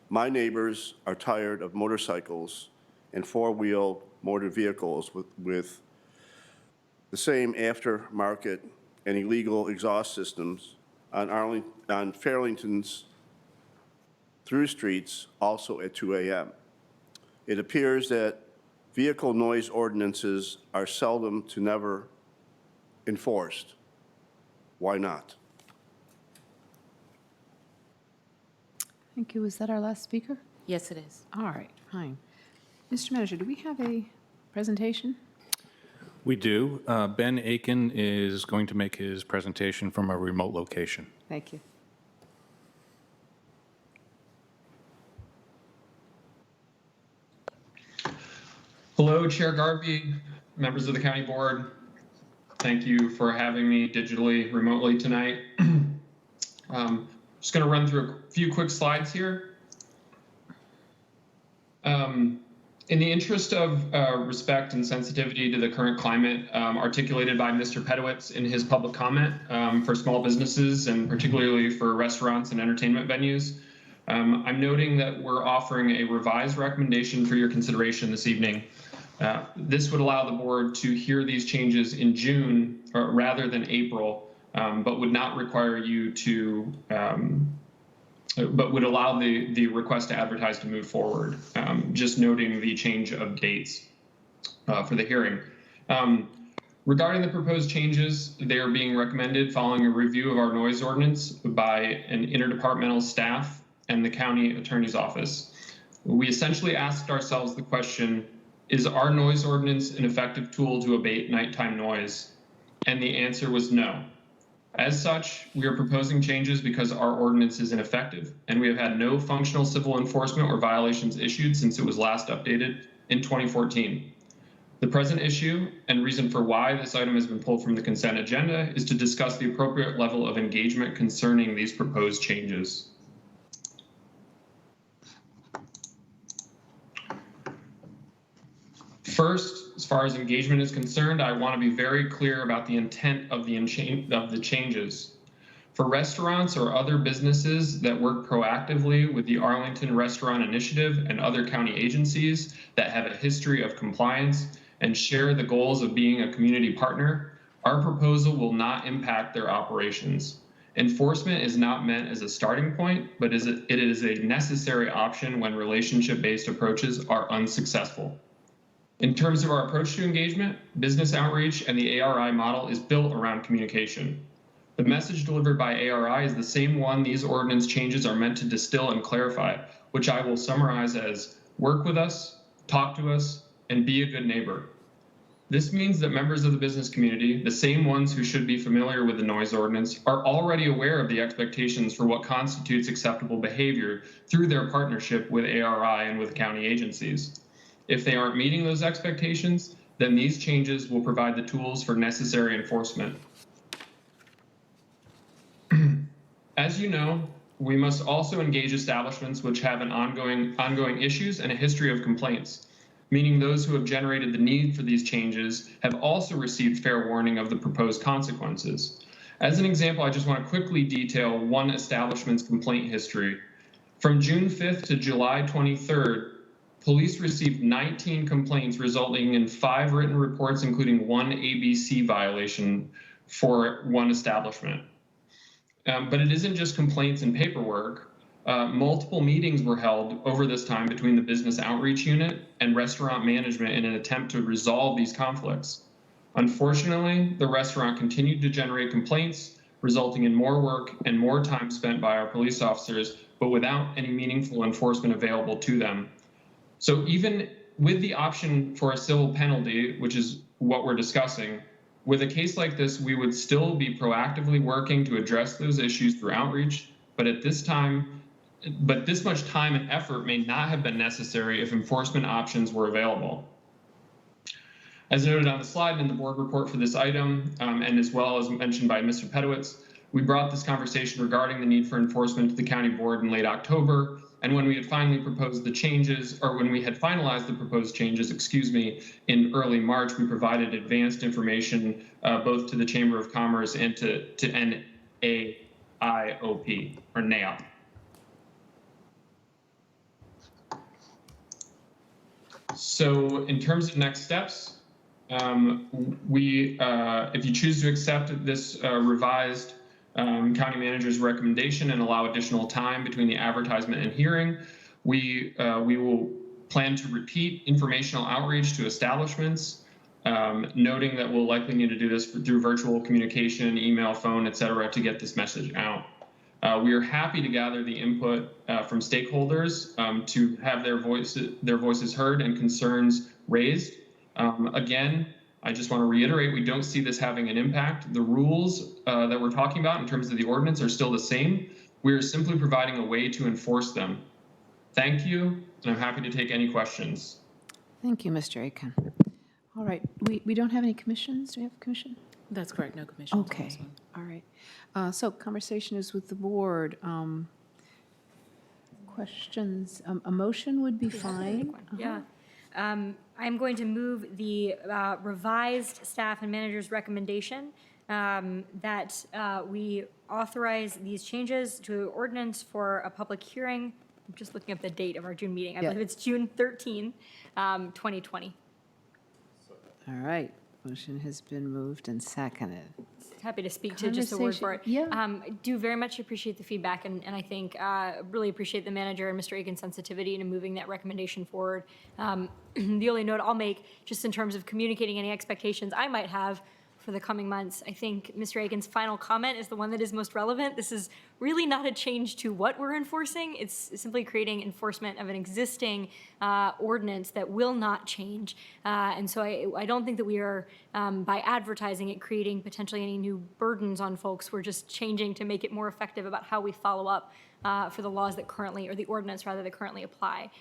My neighbors are tired of motorcycles and four-wheel motor vehicles with the same aftermarket and illegal exhaust systems on Fairlington's through streets also at 2 a.m. It appears that vehicle noise ordinances are seldom to never enforced. Why not? Thank you. Is that our last speaker? Yes, it is. All right, fine. Mr. Manager, do we have a presentation? We do. Ben Aiken is going to make his presentation from a remote location. Thank you. Hello, Chair Garvey, members of the County Board. Thank you for having me digitally, remotely tonight. Just going to run through a few quick slides here. In the interest of respect and sensitivity to the current climate articulated by Mr. Pedowitz in his public comment for small businesses and particularly for restaurants and entertainment venues, I'm noting that we're offering a revised recommendation for your consideration this evening. This would allow the board to hear these changes in June rather than April, but would not require you to, but would allow the request to advertise to move forward. Just noting the change of dates for the hearing. Regarding the proposed changes, they are being recommended following a review of our noise ordinance by an interdepartmental staff and the county attorney's office. We essentially asked ourselves the question, is our noise ordinance an effective tool to abate nighttime noise? And the answer was no. As such, we are proposing changes because our ordinance is ineffective, and we have had no functional civil enforcement or violations issued since it was last updated in 2014. The present issue and reason for why this item has been pulled from the consent agenda is to discuss the appropriate level of engagement concerning these proposed changes. First, as far as engagement is concerned, I want to be very clear about the intent of the changes. For restaurants or other businesses that work proactively with the Arlington Restaurant Initiative and other county agencies that have a history of compliance and share the goals of being a community partner, our proposal will not impact their operations. Enforcement is not meant as a starting point, but it is a necessary option when relationship-based approaches are unsuccessful. In terms of our approach to engagement, business outreach and the ARI model is built around communication. The message delivered by ARI is the same one these ordinance changes are meant to distill and clarify, which I will summarize as work with us, talk to us, and be a good neighbor. This means that members of the business community, the same ones who should be familiar with the noise ordinance, are already aware of the expectations for what constitutes acceptable behavior through their partnership with ARI and with county agencies. If they aren't meeting those expectations, then these changes will provide the tools for necessary enforcement. As you know, we must also engage establishments which have ongoing issues and a history of complaints, meaning those who have generated the need for these changes have also received fair warning of the proposed consequences. As an example, I just want to quickly detail one establishment's complaint history. From June 5th to July 23rd, police received 19 complaints resulting in 5 written reports, including 1 ABC violation for one establishment. But it isn't just complaints and paperwork. multiple meetings were held over this time between the business outreach unit and restaurant management in an attempt to resolve these conflicts. Unfortunately, the restaurant continued to generate complaints, resulting in more work and more time spent by our police officers, but without any meaningful enforcement available to them. So even with the option for a civil penalty, which is what we're discussing, with a case like this, we would still be proactively working to address those issues through outreach, but this much time and effort may not have been necessary if enforcement options were available. As noted on the slide in the board report for this item, and as well as mentioned by Mr. Pedowitz, we brought this conversation regarding the need for enforcement to the county board in late October. And when we had finally proposed the changes, or when we had finalized the proposed changes, in early March, we provided advanced information both to the Chamber of Commerce and to NAIOP, or NAIOP. So in terms of next steps, if you choose to accept this revised county manager's recommendation and allow additional time between the advertisement and hearing, we will plan to repeat informational outreach to establishments, noting that we'll likely need to do this through virtual communication, email, phone, et cetera, to get this message out. We are happy to gather the input from stakeholders to have their voices heard and concerns raised. Again, I just want to reiterate, we don't see this having an impact. The rules that we're talking about in terms of the ordinance are still the same. We are simply providing a way to enforce them. Thank you, and I'm happy to take any questions. Thank you, Mr. Aiken. All right, we don't have any commissions? Do we have a commission? That's correct, no commissions. on Okay, this one. all right. So conversation is with the board. Questions, a motion would be fine. Yeah. I'm going to move the revised staff and manager's recommendation that we authorize these changes to ordinance for a public hearing. I'm just looking up the date of our June meeting. I believe it's June 13, 2020. All right, motion has been moved and seconded. Happy to speak to just a word for it. Yeah. I do very much appreciate the feedback, and I think really appreciate the manager and Mr. Aiken's sensitivity in moving that recommendation forward. The only note I'll make, just in terms of communicating any expectations I might have for the coming months, I think Mr. Aiken's final comment is the one that is most relevant. This is really not a change to what we're enforcing. It's simply creating enforcement of an existing ordinance that will not change. And so I don't think that we are, by advertising it, creating potentially any new burdens on folks. We're just changing to make it more effective about how we follow up for the laws that currently, or the ordinance rather, that currently apply.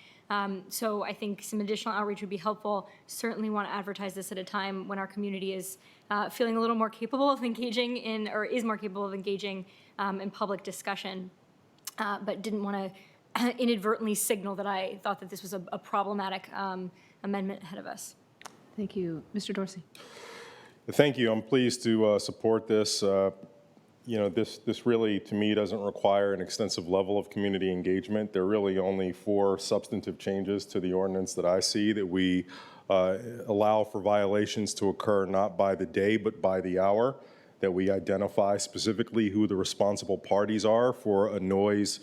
So I think some additional outreach would be helpful. Certainly want to advertise this at a time when our community is feeling a little more capable of engaging in, or is more capable of engaging in public discussion, but didn't want to inadvertently signal that I thought that this was a problematic amendment ahead of us. Thank you. Mr. Dorsey. Thank you. I'm pleased to support this. You know, this really, to me, doesn't require an extensive level of community engagement. There are really only 4 substantive changes to the ordinance that I see, that we allow for violations to occur not by the day but by the hour, that we identify specifically who the responsible parties are for a noise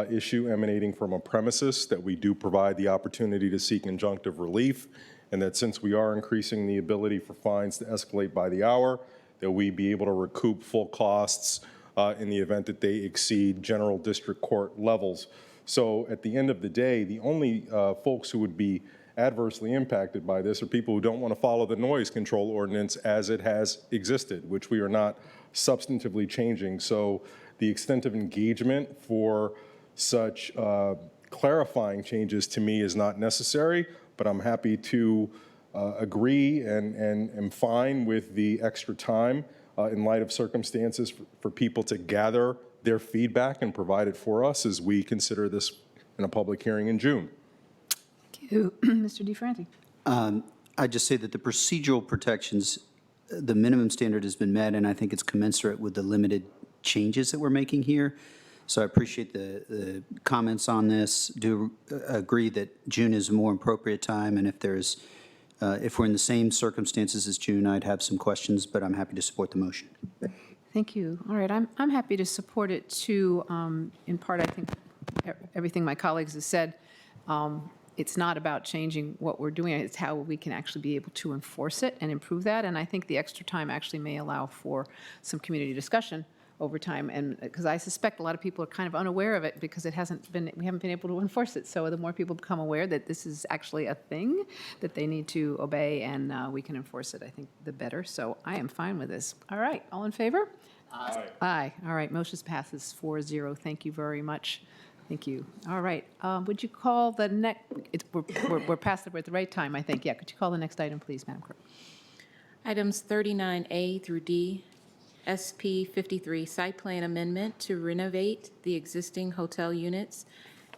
issue emanating from a premises, that we do provide the opportunity to seek injunctive relief, and that since we are increasing the ability for fines to escalate by the hour, that we be able to recoup full costs in the event that they exceed general district court levels. So at the end of the day, the only folks who would be adversely impacted by this are people who don't want to follow the noise control ordinance as it has existed, which we are not substantively changing. So the extent of engagement for such clarifying changes to me is not necessary, but I'm happy to agree and am fine with the extra time in light of circumstances for people to gather their feedback and provide it for us as we consider this in a public hearing in June. Thank you. Mr. DeFranti. I'd just say that the procedural protections, the minimum standard has been met, and I think it's commensurate with the limited changes that we're making here. So I appreciate the comments on this. Do agree that June is a more appropriate time, and if we're in the same circumstances as June, I'd have some questions, but I'm happy to support the motion. Thank you. All right, I'm happy to support it too. In part, I think everything my colleagues have said. It's not about changing what we're doing, it's how we can actually be able to enforce it and improve that. And I think the extra time actually may allow for some community discussion over time. And because I suspect a lot of people are kind of unaware of it because we haven't been able to enforce it. So the more people become aware that this is actually a thing that they need to obey and we can enforce it, I think the better. So I am fine with this. All right, all in favor? Aye. Aye. All right, motion passes 4-0. Thank you very much. Thank you. All right. Would you call the next, we're past the, we're at the right time, I think. Yeah, could you call the next item, please, Madam Clerk? Items 39A through D, SP 53, site plan amendment to renovate the existing hotel units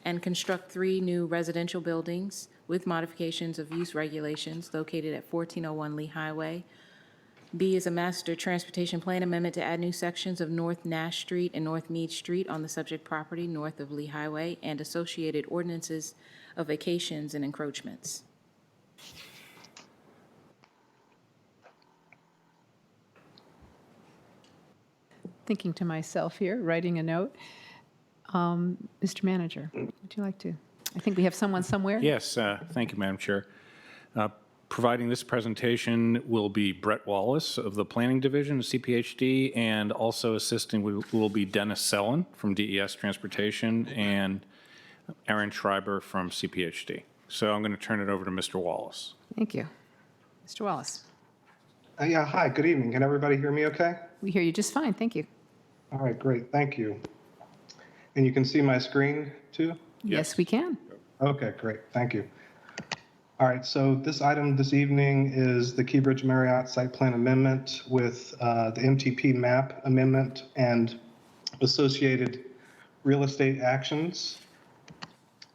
and construct 3 new residential buildings with modifications of use regulations located at 1401 Lee Highway. B is a master transportation plan amendment to add new sections of North Nash Street and North Meade Street on the subject property north of Lee Highway and associated ordinances of vacations and encroachments. Thinking to myself here, writing a note. Mr. Manager, would you like to? I think we have someone somewhere. Yes, thank you, Madam Chair. Providing this presentation will be Brett Wallace of the Planning Division of CPHD, and also assisting will be Dennis Sellen from DES Transportation and Aaron Schreiber from CPHD. So I'm going to turn it over to Mr. Wallace. Thank you. Mr. Wallace. Yeah, hi, good evening. Can everybody hear me okay? We hear you just fine. Thank you. All right, great, thank you. And you can see my screen too? Yes, we can. Okay, great, thank you. All right, so this item this evening is the Keybridge Marriott Site Plan Amendment with the MTP map amendment and associated real estate actions.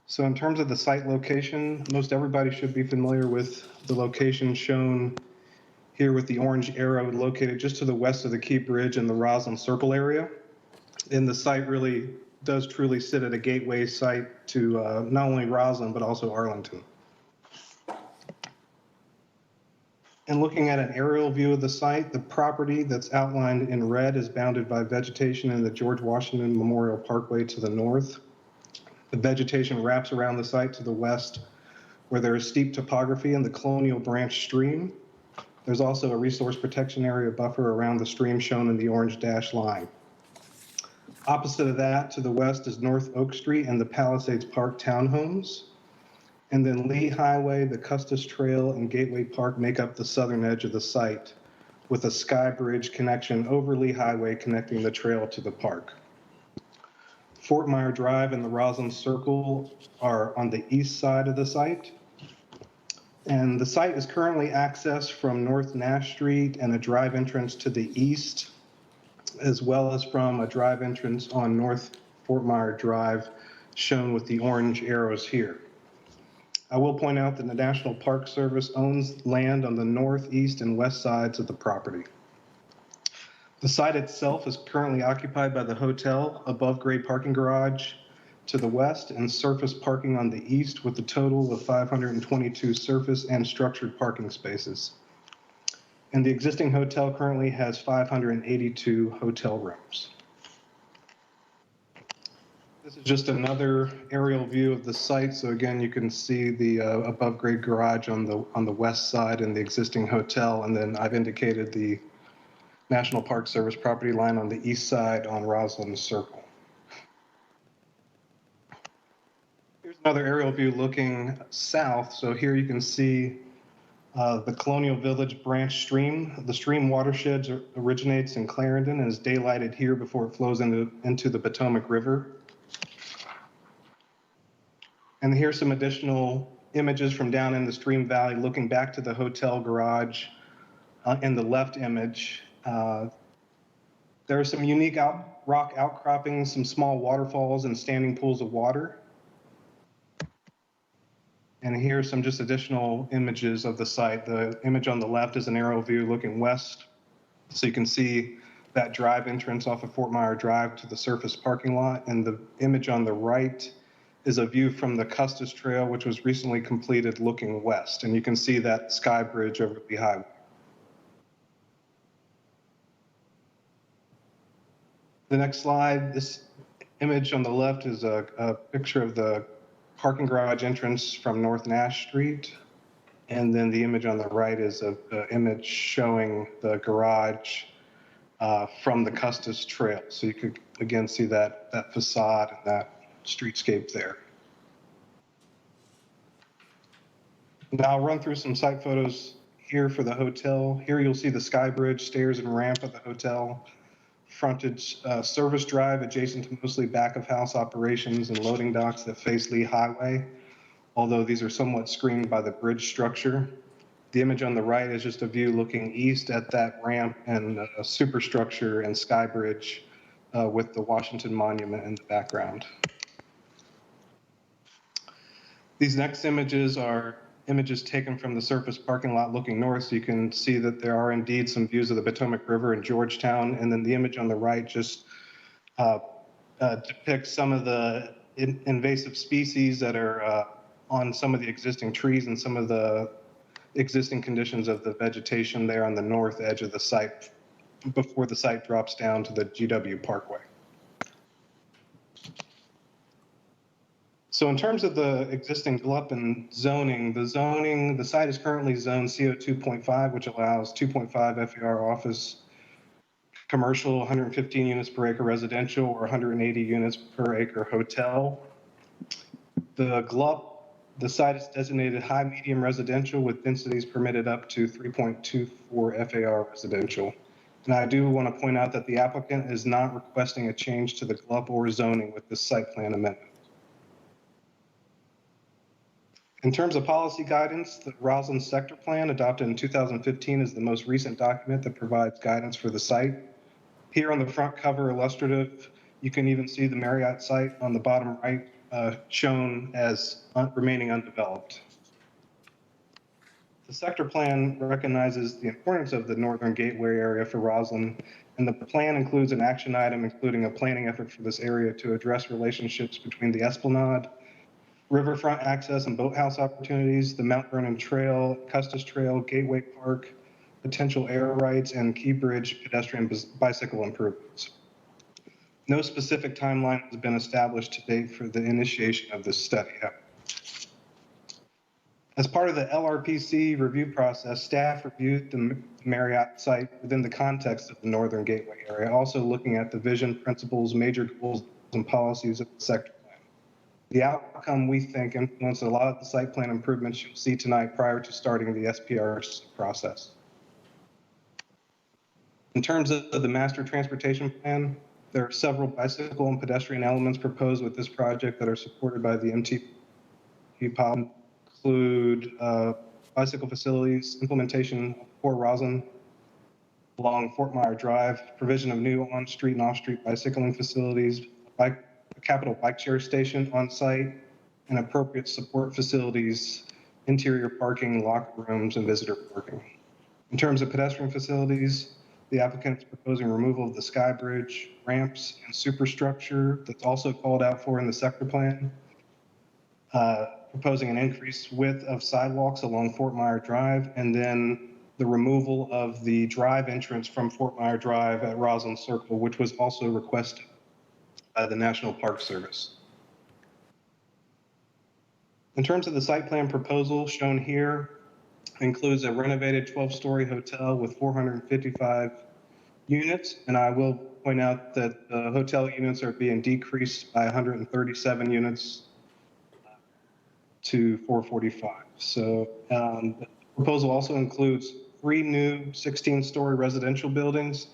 So in terms of the site location, most everybody should be familiar with the location shown here with the orange arrow located just to the west of the Key Bridge in the Roslyn Circle area. And the site really does truly sit at a gateway site to not only Roslyn, but also Arlington. And looking at an aerial view of the site, the property that's outlined in red is bounded by vegetation in the George Washington Memorial Parkway to the north. The vegetation wraps around the site to the west, where there is steep topography in the Colonial Branch stream. There's also a resource protection area buffer around the stream shown in the orange dashed line. Opposite of that, to the west, is North Oak Street and the Palisades Park townhomes. And then Lee Highway, the Custis Trail, and Gateway Park make up the southern edge of the site, with a sky bridge connection over Lee Highway connecting the trail to the park. Fort Myer Drive and the Roslyn Circle are on the east side of the site. And the site is currently accessed from North Nash Street and a drive entrance to the east, as well as from a drive entrance on North Fort Myer Drive, shown with the orange arrows here. I will point out that the National Park Service owns land on the north, east, and west sides of the property. The site itself is currently occupied by the hotel, above-grade parking garage to the west, and surface parking on the east, with a total of 522 surface and structured parking spaces. And the existing hotel currently has 582 hotel rooms. This is just another aerial view of the site. So again, you can see the above-grade garage on the west side and the existing hotel. And then I've indicated the National Park Service property line on the east side on Roslyn Circle. Here's another aerial view looking south. So here you can see the Colonial Village branch stream. The stream watershed originates in Clarendon and is daylighted here before it flows into the Potomac River. And here's some additional images from down in the stream valley looking back to the hotel garage in the left image. There are some unique rock outcroppings, some small waterfalls, and standing pools of water. And here's some just additional images of the site. The image on the left is an aerial view looking west. So you can see that drive entrance off of Fort Myer Drive to the surface parking lot. And the image on the right is a view from the Custis Trail, which was recently completed looking west. And you can see that sky bridge over the highway. The next slide, this image on the left is a picture of the parking garage entrance from North Nash Street. And then the image on the right is an image showing the garage from the Custis Trail. So you could, again, see that facade and that streetscape there. Now I'll run through some site photos here for the hotel. Here you'll see the Sky Bridge, stairs and ramp at the hotel. Frontage service drive adjacent to mostly back of house operations and loading docks that face Lee Highway, although these are somewhat screened by the bridge structure. The image on the right is just a view looking east at that ramp and superstructure and Sky Bridge with the Washington Monument in the background. These next images are images taken from the surface parking lot looking north, so you can see that there are indeed some views of the Potomac River in Georgetown. And then the image on the right just depicts some of the invasive species that are on some of the existing trees and some of the existing conditions of the vegetation there on the north edge of the site before the site drops down to the GW Parkway. So in terms of the existing GLUP and zoning, the site is currently zoned CO 2.5, which allows 2.5 FAR office, commercial, 115 units per acre residential, or 180 units per acre hotel. The GLUP, the site is designated high medium residential with densities permitted up to 3.24 FAR residential. And I do want to point out that the applicant is not requesting a change to the GLUP or zoning with this site plan amendment. In terms of policy guidance, the Roslyn Sector Plan adopted in 2015 is the most recent document that provides guidance for the site. Here on the front cover illustrative, you can even see the Marriott site on the bottom right shown as remaining undeveloped. The sector plan recognizes the importance of the Northern Gateway area for Roslyn, and the plan includes an action item including a planning effort for this area to address relationships between the Esplanade, riverfront access and boathouse opportunities, the Mount Vernon Trail, Custis Trail, Gateway Park, potential air rights, and Key Bridge pedestrian bicycle improvements. No specific timeline has been established to date for the initiation of this study. As part of the LRPC review process, staff reviewed the Marriott site within the context of the Northern Gateway area, also looking at the vision, principles, major goals, and policies of the sector. The outcome, we think, influenced a lot of the site plan improvements you'll see tonight prior to starting the SPR process. In terms of the master transportation plan, there are several bicycle and pedestrian elements proposed with this project that are supported by the MTP POB, include bicycle facilities, implementation of Port Roslyn along Fort Myer Drive, provision of new on-street and off-street bicycling facilities, a capital bike share station on site, and appropriate support facilities, interior parking, locker rooms, and visitor parking. In terms of pedestrian facilities, the applicant is proposing removal of the Sky Bridge, ramps, and superstructure that's also called out for in the sector plan, proposing an increased width of sidewalks along Fort Myer Drive, and then the removal of the drive entrance from Fort Myer Drive at Roslyn Circle, which was also requested by the National Park Service. In terms of the site plan proposal shown here, includes a renovated 12-story hotel with 455 units, and I will point out that the hotel units are being decreased by 137 units to 445. So the proposal also includes 3 new 16-story residential buildings,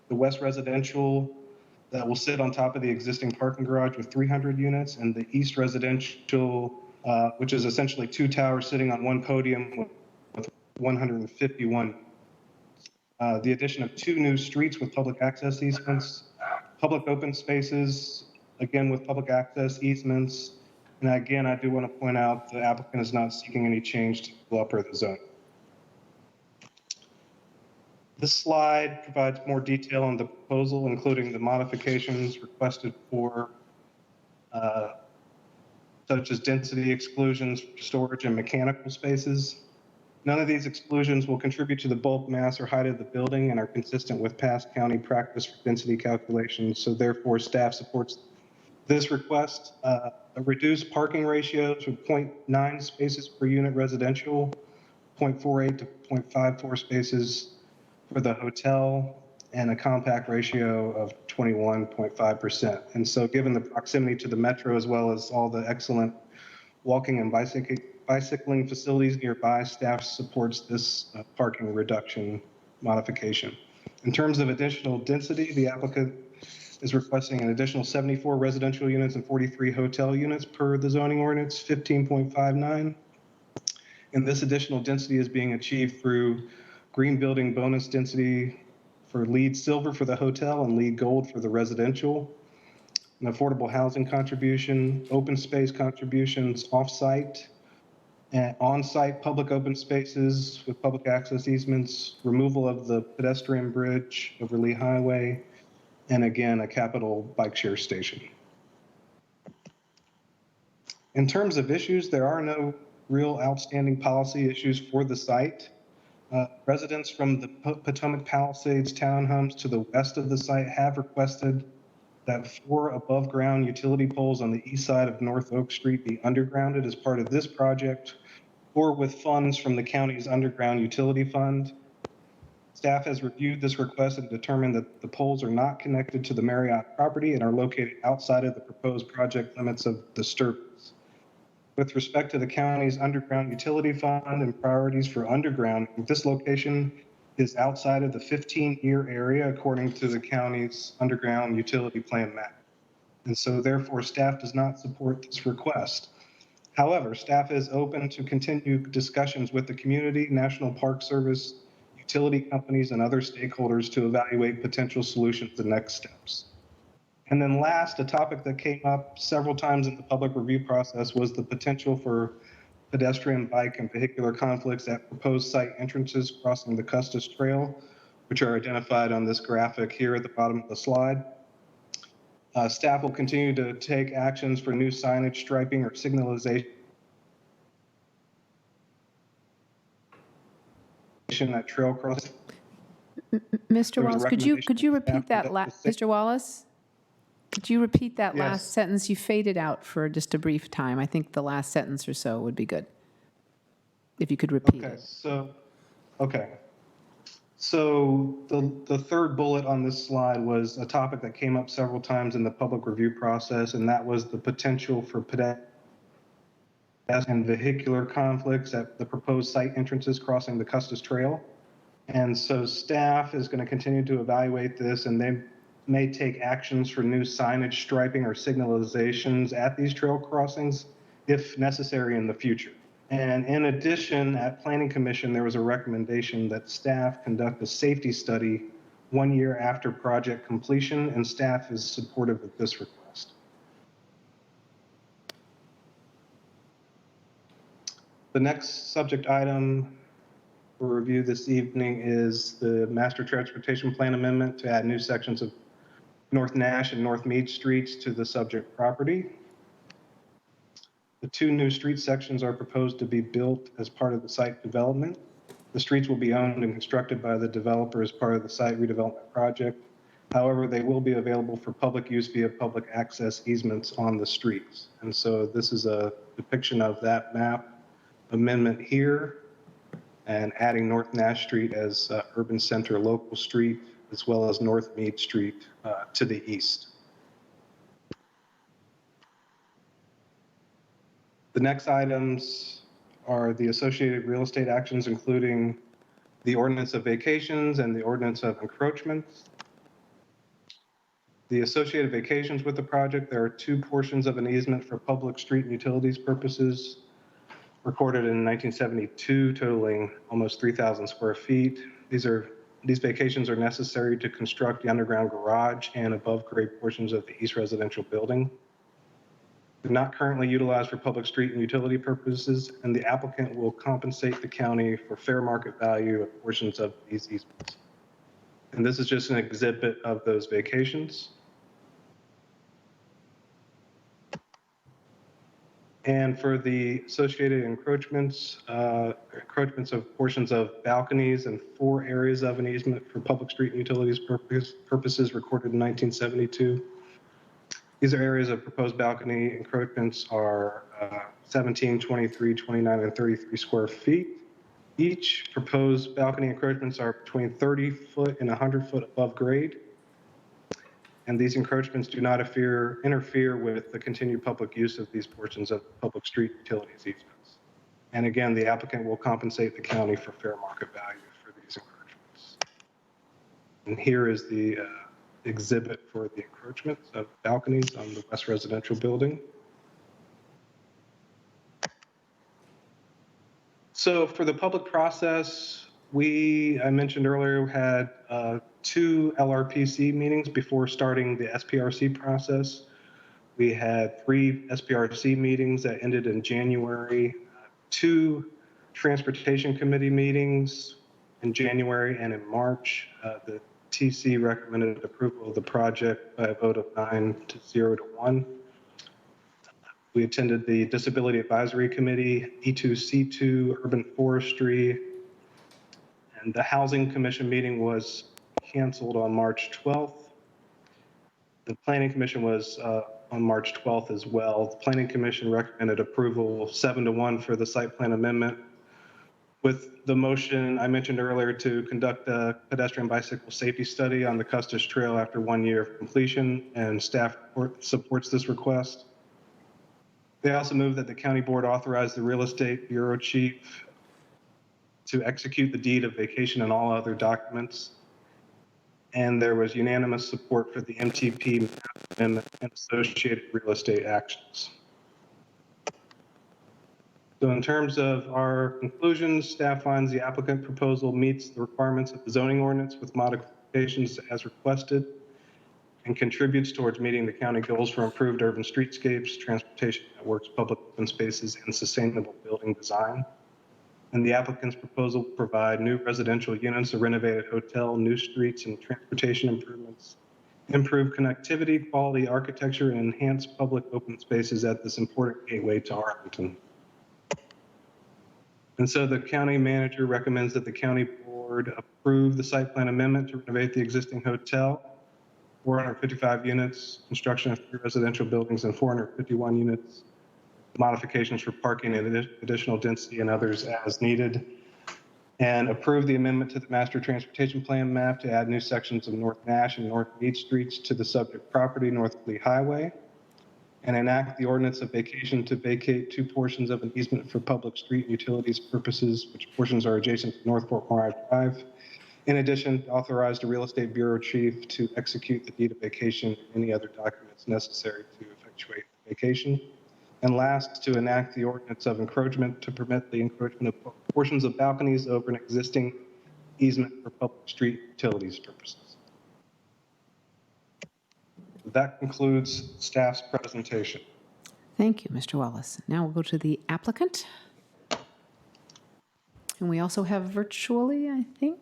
the West Residential that will sit on top of the existing parking garage with 300 units, and the East Residential, which is essentially 2 towers sitting on 1 podium with 151. The addition of 2 new streets with public access easements, public open spaces, again with public access easements. And again, I do want to point out the applicant is not seeking any change to the GLUP or the zone. This slide provides more detail on the proposal, including the modifications requested for such as density exclusions, storage, and mechanical spaces. None of these exclusions will contribute to the bulk mass or height of the building and are consistent with past county practice for density calculations. So therefore, staff supports This request reduced parking ratios from 0.9 spaces per unit residential, 0.48 to 0.54 spaces for the hotel, and a compact ratio of 21.5%. And so given the proximity to the metro as well as all the excellent walking and bicycling facilities nearby, staff supports this parking reduction modification. In terms of additional density, the applicant is requesting an additional 74 residential units and 43 hotel units per the zoning ordinance 15.59. And this additional density is being achieved through green building bonus density for LEED Silver for the hotel and LEED Gold for the residential, an affordable housing contribution, open space contributions off-site, and on-site public open spaces with public access easements, removal of the pedestrian bridge over Lee Highway, and again, a capital bike share station. In terms of issues, there are no real outstanding policy issues for the site. Residents from the Potomac Palisades townhomes to the west of the site have requested that 4 above-ground utility poles on the east side of North Oak Street be undergrounded as part of this project or with funds from the county's underground utility fund. Staff has reviewed this request and determined that the poles are not connected to the Marriott property and are located outside of the proposed project limits of disturbance. With respect to the county's underground utility fund and priorities for underground, this location is outside of the 15-year area according to the county's underground utility plan map. And so therefore staff does not support this request. However, staff is open to continue discussions with the community, National Park Service, utility companies, and other stakeholders to evaluate potential solutions and next steps. And then last, a topic that came up several times in the public review process was the potential for pedestrian, bike, and vehicular conflicts at proposed site entrances crossing the Custis Trail, which are identified on this graphic here at the bottom of the slide. Staff will continue to take actions for new signage, striping, or signalization at trail crossing. Mr. There was a Wallace, could you repeat that Mr. Wallace? Could you repeat that last Yes. sentence? You faded out for just a brief time. I think the last sentence or so would be good. If you could repeat Okay, it. So the third bullet on this slide was a topic that came up several times in the public review process, and that was the potential for pedestrian and vehicular conflicts at the proposed site entrances crossing the Custis Trail. And so staff is going to continue to evaluate this, and they may take actions for new signage, striping, or signalizations at these trail crossings if necessary in the future. And in addition, at Planning Commission, there was a recommendation that staff conduct a safety study 1 year after project completion, and staff is supportive of this request. The next subject item for review this evening is the Master Transportation Plan Amendment to add new sections of North Nash and North Meade Streets to the subject property. The 2 new street sections are proposed to be built as part of the site development. The streets will be owned and constructed by the developer as part of the site redevelopment project. However, they will be available for public use via public access easements on the streets. And so this is a depiction of that map amendment here and adding North Nash Street as urban center local street, as well as North Meade Street to the east. The next items are the associated real estate actions, including the ordinance of vacations and the ordinance of encroachments. The associated vacations with the project, there are 2 portions of an easement for public street and utilities purposes recorded in 1972, totaling almost 3,000 square feet. These vacations are necessary to construct the underground garage and above-grade portions of the east residential building. They're not currently utilized for public street and utility purposes, and the applicant will compensate the county for fair market value of portions of these easements. And this is just an exhibit of those vacations. And for the associated encroachments, encroachments of portions of balconies and 4 areas of an easement for public street and utilities purposes recorded in 1972. These are areas of proposed balcony encroachments are 17, 23, 29, and 33 square feet. Each proposed balcony encroachments are between 30 foot and 100 foot above grade. And these encroachments do not interfere with the continued public use of these portions of public street utilities easements. And again, the applicant will compensate the county for fair market value for these encroachments. And here is the exhibit for the encroachments of balconies on the west residential building. So for the public process, I mentioned earlier, had 2 LRPC meetings before starting the SPRC process. We had 3 SPRC meetings that ended in January, 2 Transportation Committee meetings in January and in March. The TC recommended approval of the project by a vote of 9-0 to 1. We attended the Disability Advisory Committee, E2C2, Urban Forestry, and the Housing Commission meeting was canceled on March 12th. The Planning Commission was on March 12th as well. The Planning Commission recommended approval 7-1 for the site plan amendment, with the motion I mentioned earlier to conduct a pedestrian bicycle safety study on the Custis Trail after 1 year of completion, and staff supports this request. They also move that the county board authorize the real estate bureau chief to execute the deed of vacation and all other documents. And there was unanimous support for the MTP amendment and associated real estate actions. So in terms of our conclusions, staff finds the applicant proposal meets the requirements of the zoning ordinance with modifications as requested, and contributes towards meeting the county goals for improved urban streetscapes, transportation networks, public open spaces, and sustainable building design. And the applicant's proposal will provide new residential units, a renovated hotel, new streets and transportation improvements, improve connectivity, quality architecture, and enhance public open spaces at this important gateway to Arlington. And so the county manager recommends that the county board approve the site plan amendment to renovate the existing hotel, 455 units, construction of 3 residential buildings and 451 units, modifications for parking and additional density and others as needed, and approve the amendment to the master transportation plan map to add new sections of North Nash and North Meade Streets to the subject property, North Lee Highway, and enact the ordinance of vacation to vacate 2 portions of an easement for public street utilities purposes, which portions are adjacent to North Fort Myers Drive. In addition, authorize the real estate bureau chief to execute the deed of vacation and any other documents necessary to effectuate the vacation. And last, to enact the ordinance of encroachment to permit the encroachment of portions of balconies over an existing easement for public street utilities purposes. That concludes staff's presentation. Thank you, Mr. Wallace. Now we'll go to the applicant. And we also have virtually, I think.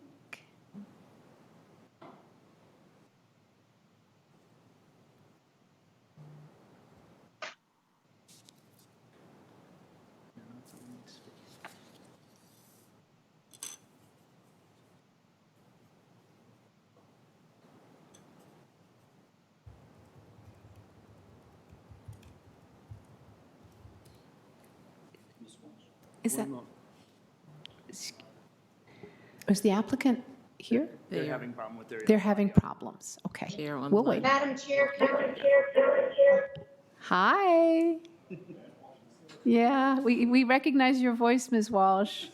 Is the applicant here? They're They're having problems. Okay. They're We'll online. wait. Madam Chair. Hi. Yeah, we recognize your voice, Ms. Walsh.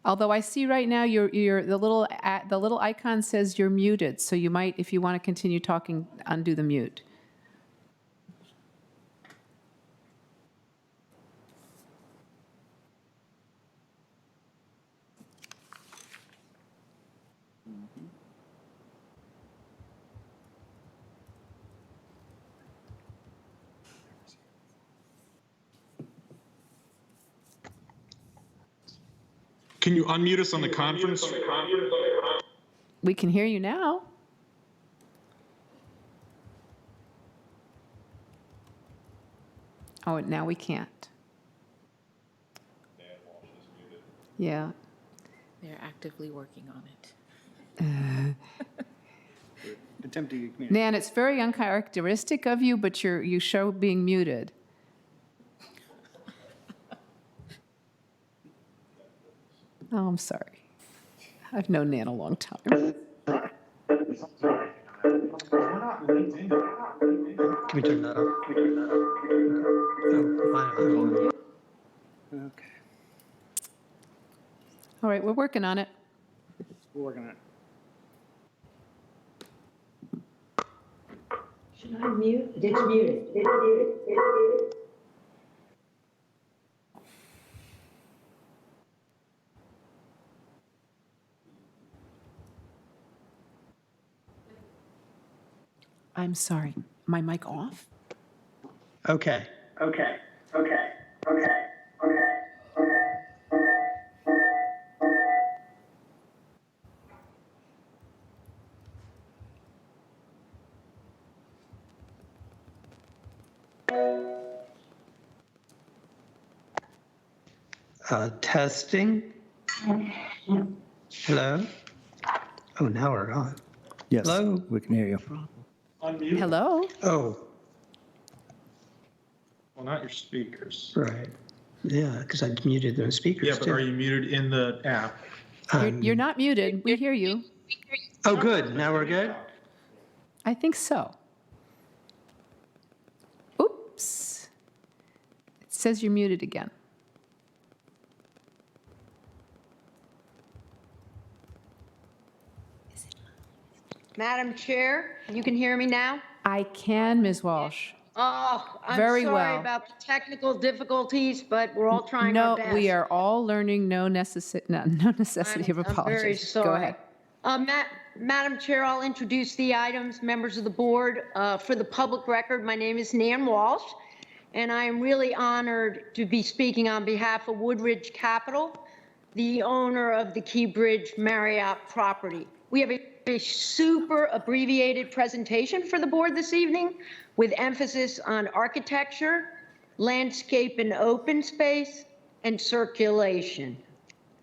Although I see right now the little icon says you're muted, so you might, if you want to continue talking, undo the mute. Can you unmute us on the conference? We can hear you now. Oh, now we can't. Yeah. They're actively working on it. attempting to communicate. Nan, it's very uncharacteristic of you, but you show being muted. Oh, I'm sorry. I've known Nan a long time. Can we turn that up? Okay, All right, we're working on it. we're working on it. Should I mute? It's muted. It's muted. It's muted. I'm sorry. My mic off? Okay. Okay. Okay. Okay. Okay. Testing. Hello? Oh, now we're on. Yes, Hello? we can hear you. Hello? Oh, Well, not your speakers. right. Yeah, because I muted those speakers Yeah, but too. are you muted in the app? You're not muted. We hear you. Oh, good. Now we're good? I think so. Oops. It says you're muted again. Madam Chair, you can hear me now? I can, Ms. Walsh. Oh, I'm Very sorry well. about the technical difficulties, but we're all trying our best. No, we are all learning. No necessity of I'm apologies. very Go sorry. ahead. Madam Chair, I'll introduce the items, members of the board. For the public record, my name is Nan Walsh, and I am really honored to be speaking on behalf of Woodridge Capital, the owner of the Key Bridge Marriott property. We have a super abbreviated presentation for the board this evening with emphasis on architecture, landscape and open space, and circulation.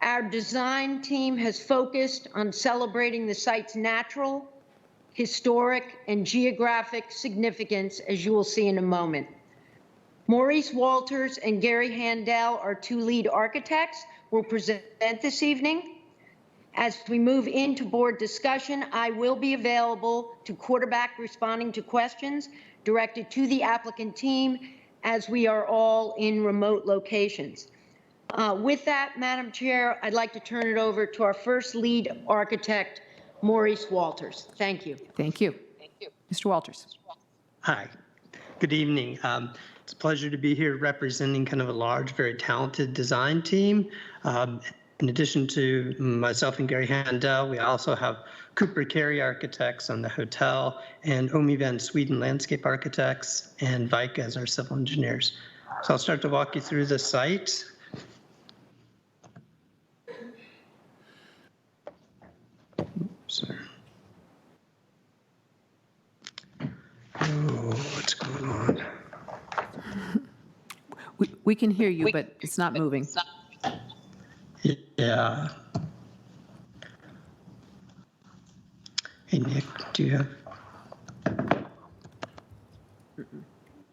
Our design team has focused on celebrating the site's natural, historic, and geographic significance, as you will see in a moment. Maurice Walters and Gary Handel, our two lead architects, will present this evening. As we move into board discussion, I will be available to quarterback responding to questions directed to the applicant team, as we are all in remote locations. With that, Madam Chair, I'd like to turn it over to our first lead architect, Maurice Walters. Thank you. Thank you. Mr. Walters. Hi, good evening. It's a pleasure to be here representing kind of a large, very talented design team. In addition to myself and Gary Handel, we also have Cooper Carey Architects on the hotel and Omi Van Sweden Landscape Architects and Vike as our civil engineers. So I'll start to walk you through the site. Sorry. Oh, what's going on? We can hear you, but it's not moving. Yeah. Hey, Nick, do you have?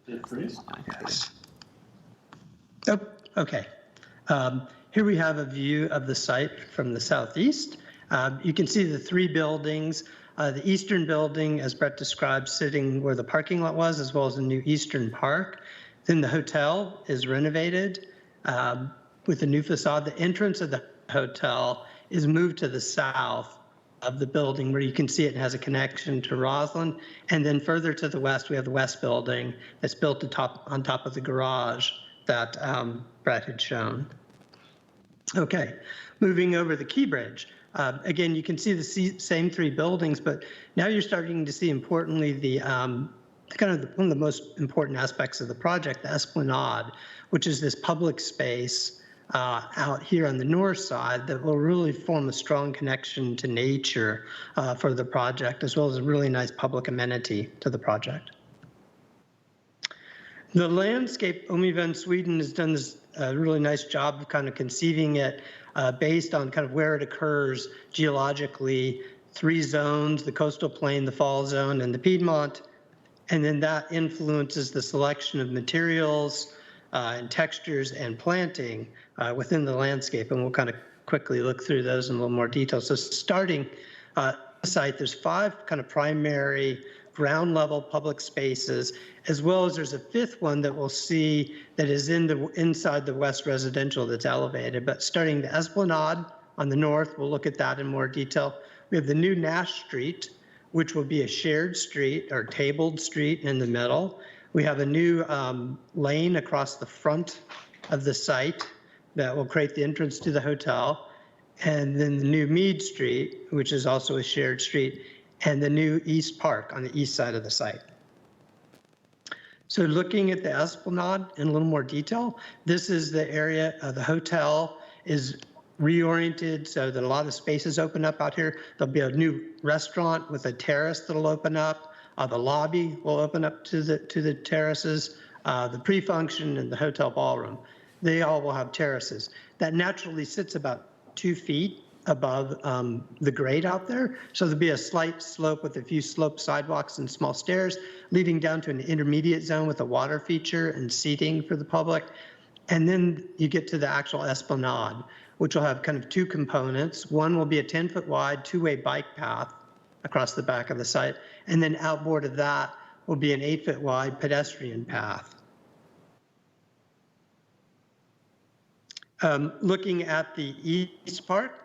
Yes. Oh, okay. Here we have a view of the site from the southeast. You can see the three buildings. The eastern building, as Brett described, sitting where the parking lot was, as well as the new Eastern Park. Then the hotel is renovated with a new facade. The entrance of the hotel is moved to the south of the building, where you can see it has a connection to Roslyn. And then further to the west, we have the west building that's built on top of the garage that Brett had shown. Okay, moving over the Key Bridge. Again, you can see the same three buildings, but now you're starting to see, importantly, the one of the most important aspects of the project, the Esplanade, which is this public space out here on the north side that will really form a strong connection to nature for the project, as well as a really nice public amenity to the project. The landscape, Omi Van Sweden has done this really nice job of kind of conceiving it based on kind of where it occurs geologically three zones, the coastal plain, the fall zone, and the Piedmont. And then that influences the selection of materials and textures and planting within the landscape. And we'll kind of quickly look through those in a little more detail. So starting the site, there's 5 kind of primary ground level public spaces, as well as there's a 5th one that we'll see that is inside the west residential that's elevated. But starting the Esplanade on the north, we'll look at that in more detail. We have the new Nash Street, which will be a shared street or tabled street in the middle. We have a new lane across the front of the site that will create the entrance to the hotel. And then the new Meade Street, which is also a shared street, and the new East Park on the east side of the site. So looking at the Esplanade in a little more detail, this is the area, the hotel is reoriented so that a lot of spaces open up out here. There'll be a new restaurant with a terrace that'll open up. The lobby will open up to the terraces, the pre-function and the hotel ballroom. They all will have terraces. That naturally sits about 2 feet above the grade out there. So there'll be a slight slope with a few sloped sidewalks and small stairs leading down to an intermediate zone with a water feature and seating for the public. And then you get to the actual Esplanade, which will have kind of 2 components. One will be a 10-foot wide 2-way bike path across the back of the site. And then outboard of that will be an 8-foot wide pedestrian path. Looking at the east part,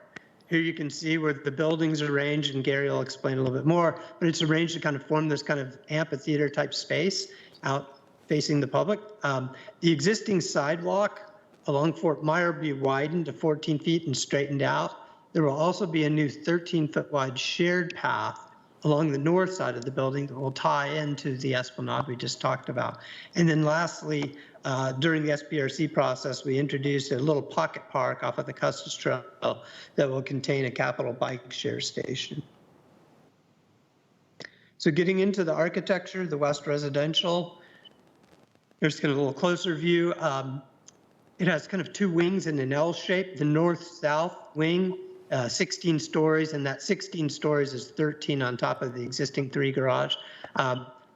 here you can see where the buildings are arranged, and Gary will explain a little bit more, but it's arranged to kind of form this kind of amphitheater type space out facing the public. The existing sidewalk along Fort Myer will be widened to 14 feet and straightened out. There will also be a new 13-foot wide shared path along the north side of the building that will tie into the Esplanade we just talked about. And then lastly, during the SPRC process, we introduced a little pocket park off of the Custis Trail that will contain a capital bike share station. So getting into the architecture, the West Residential, here's kind of a little closer view. It has kind of 2 wings in an L shape. The north-south wing, 16 stories, and that 16 stories is 13 on top of the existing 3 garage.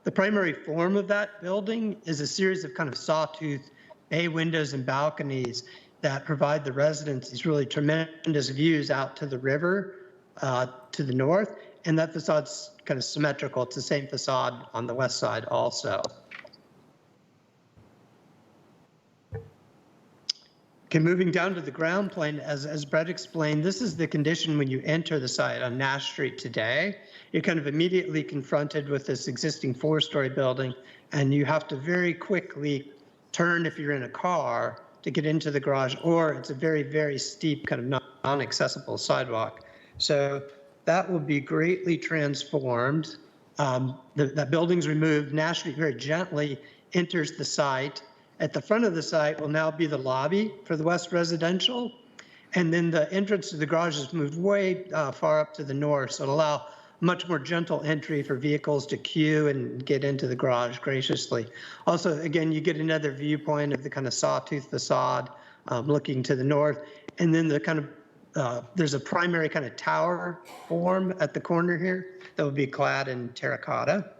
The primary form of that building is a series of kind of sawtooth bay windows and balconies that provide the residents these really tremendous views out to the river to the north. And that facade's kind of symmetrical. It's the same facade on the west side also. Okay, moving down to the ground plane, as Brett explained, this is the condition when you enter the site on Nash Street today. You're kind of immediately confronted with this existing 4-story building, and you have to very quickly turn if you're in a car to get into the garage, or it's a very, very steep kind of non-accessible sidewalk. So that will be greatly transformed. That building's removed. Nash Street very gently enters the site. At the front of the site will now be the lobby for the West Residential. And then the entrance to the garage is moved way far up to the north. So it'll allow much more gentle entry for vehicles to queue and get into the garage graciously. Also, again, you get another viewpoint of the kind of sawtooth facade looking to the north. And then the kind of, there's a primary kind of tower form at the corner here that will be clad in terracotta.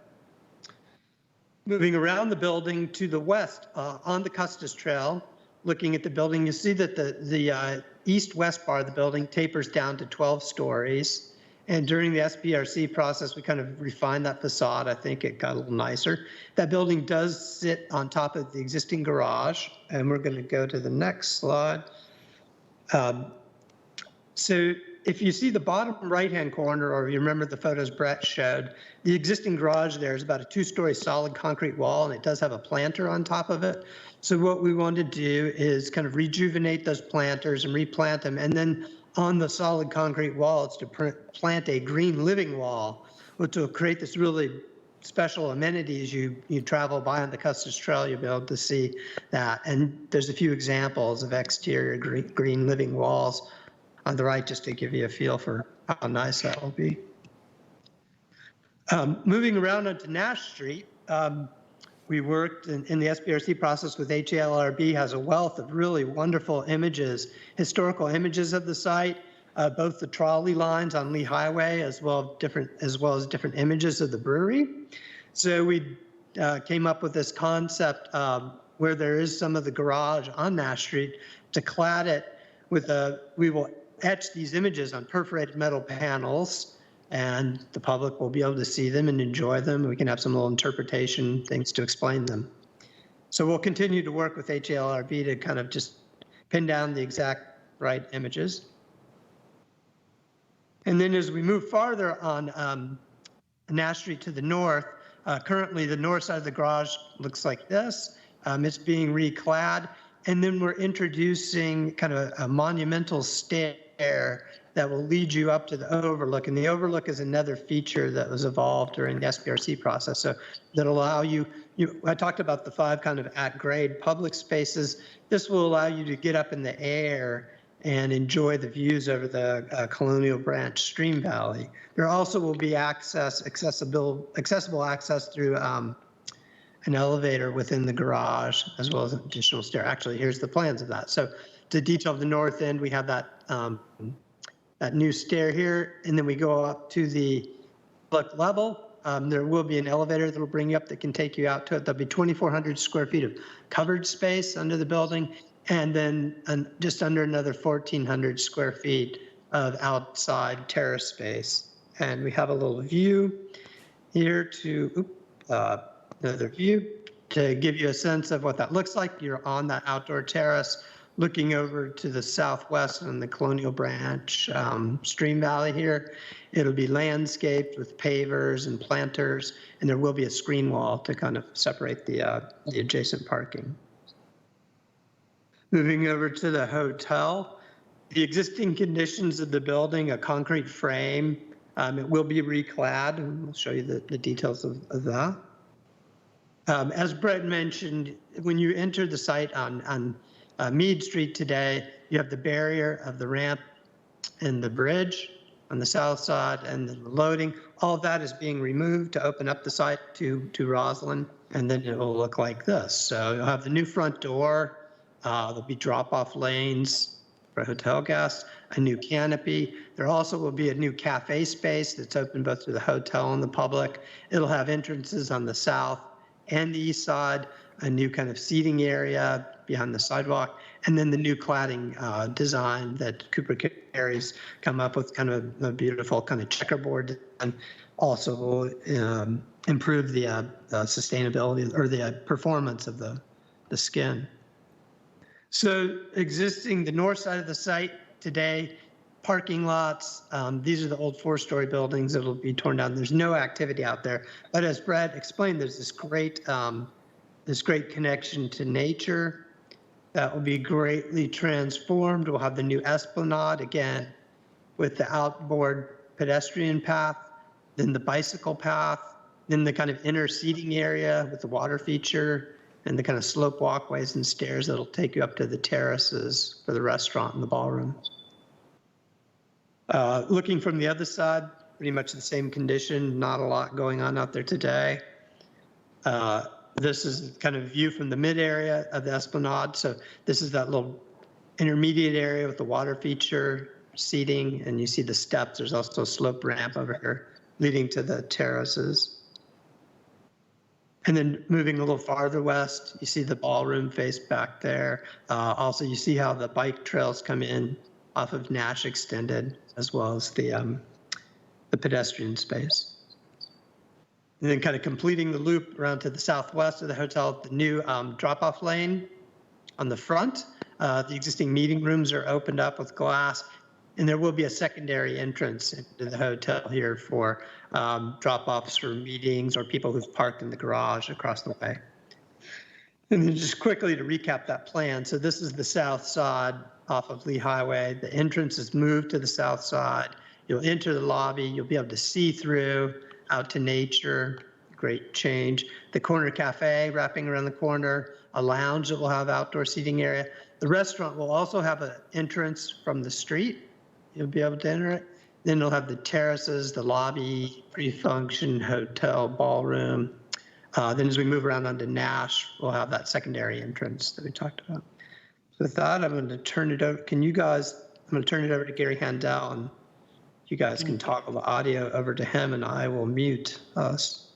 Moving around the building to the west on the Custis Trail, looking at the building, you see that the east-west part of the building tapers down to 12 stories. And during the SPRC process, we kind of refined that facade. I think it got a little nicer. That building does sit on top of the existing garage, and we're going to go to the next slide. So if you see the bottom right-hand corner, or you remember the photos Brett showed, the existing garage there is about a 2-story solid concrete wall, and it does have a planter on top of it. So what we want to do is kind of rejuvenate those planters and replant them. And then on the solid concrete wall, it's to plant a green living wall, which will create this really special amenities. You travel by on the Custis Trail, you'll be able to see that. And there's a few examples of exterior green living walls on the right, just to give you a feel for how nice that will be. Moving around onto Nash Street, we worked in the SPRC process with HALRB, has a wealth of really wonderful images, historical images of the site. both the trolley lines on Lee Highway as well as different images of the brewery. So we came up with this concept where there is some of the garage on Nash Street to clad it with we will etch these images on perforated metal panels, and the public will be able to see them and enjoy them. We can have some little interpretation things to explain them. So we'll continue to work with HALRB to kind of just pin down the exact right images. And then as we move farther on Nash Street to the north, currently the north side of the garage looks like this. It's being reclad. And then we're introducing kind of a monumental stair that will lead you up to the overlook. And the overlook is another feature that was evolved during the SBRC process. So that'll allow you, I talked about the 5 kind of at-grade public spaces. This will allow you to get up in the air and enjoy the views over the Colonial Branch Stream Valley. There also will be accessible access through an elevator within the garage, as well as an additional stair. Actually, here's the plans of that. So to detail the north end, we have that that new stair here, and then we go up to the public level. There will be an elevator that will bring you up that can take you out to it. There'll be 2,400 square feet of covered space under the building, and then just under another 1,400 square feet of outside terrace space. And we have a little view here to, another view to give you a sense of what that looks like. You're on that outdoor terrace looking over to the southwest on the Colonial Branch Stream Valley here. It'll be landscaped with pavers and planters, and there will be a screen wall to kind of separate the adjacent parking. Moving over to the hotel, the existing conditions of the building, a concrete frame, it will be reclad, and I'll show you the details of that. As Brett mentioned, when you enter the site on Meade Street today, you have the barrier of the ramp and the bridge on the south side and the loading. All of that is being removed to open up the site to Roslyn, and then it will look like this. So you'll have the new front door. There'll be drop-off lanes for hotel guests, a new canopy. There also will be a new cafe space that's open both to the hotel and the public. It'll have entrances on the south and the east side, a new kind of seating area behind the sidewalk, and then the new cladding design that Cooper Carey's come up with, kind of a beautiful kind of checkerboard, and also will improve the sustainability or the performance of the skin. So existing, the north side of the site today, parking lots, these are the old 4-story buildings that'll be torn down. There's no activity out there. But as Brad explained, there's this great connection to nature that will be greatly transformed. We'll have the new esplanade, again, with the outboard pedestrian path, then the bicycle path, then the kind of inner seating area with the water feature, and the kind of slope walkways and stairs that'll take you up to the terraces for the restaurant and the ballroom. Looking from the other side, pretty much the same condition, not a lot going on out there today. This is kind of view from the mid area of the esplanade. So this is that little intermediate area with the water feature, seating, and you see the steps. There's also a slope ramp over here leading to the terraces. And then moving a little farther west, you see the ballroom face back there. Also, you see how the bike trails come in off of Nash Extended, as well as the pedestrian space. And then kind of completing the loop around to the southwest of the hotel, the new drop-off lane on the front. The existing meeting rooms are opened up with glass, and there will be a secondary entrance into the hotel here for drop-offs for meetings or people who've parked in the garage across the way. And then just quickly to recap that plan. So this is the south side off of Lee Highway. The entrance is moved to the south side. You'll enter the lobby. You'll be able to see through out to nature. Great change. The corner cafe wrapping around the corner, a lounge that will have outdoor seating area. The restaurant will also have an entrance from the street. You'll be able to enter it. Then it'll have the terraces, the lobby, pre-function, hotel, ballroom. Then as we move around onto Nash, we'll have that secondary entrance that we talked about. So with that, I'm going to turn it over. Can you guys going to turn it over to Gary Handel, and you guys can toggle the audio over to him, and I will mute us.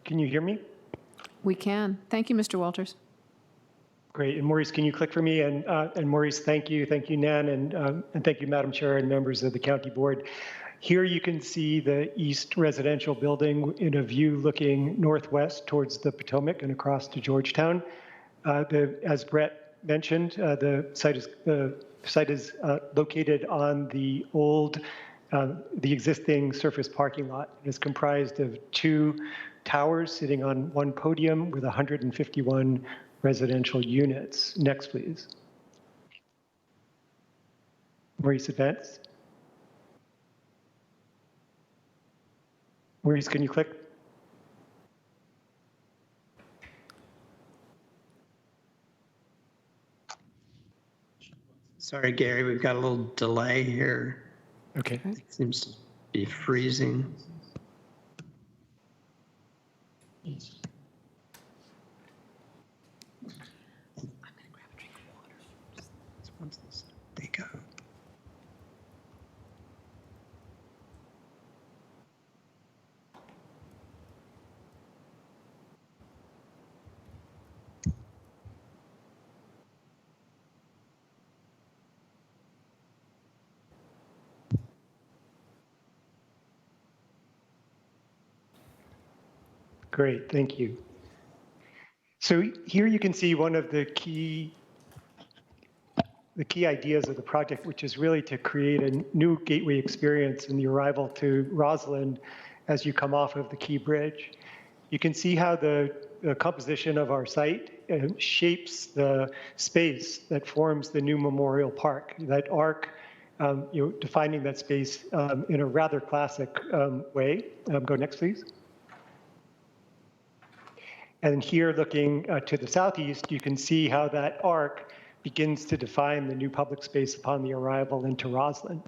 Can you hear me? We can. Thank you, Mr. Walters. Great. And Maurice, can you click for me? And Maurice, thank you, Nan, and thank you, Madam Chair and members of the County Board. Here you can see the East Residential Building in a view looking northwest towards the Potomac and across to Georgetown. As Brett mentioned, the site is located on the existing surface parking lot. It is comprised of 2 towers sitting on 1 podium with 151 residential units. Next, please. Maurice, advance. Maurice, can you click? Sorry, Gary, we've got a little delay here. Okay. It seems to be freezing. They go. Great, thank you. So here you can see one of the key ideas of the project, which is really to create a new gateway experience in the arrival to Roslyn as you come off of the Key Bridge. You can see how the composition of our site shapes the space that forms the new Memorial Park. That arc, defining that space in a rather classic way. Go next, please. And here, looking to the southeast, you can see how that arc begins to define the new public space upon the arrival into Roslyn.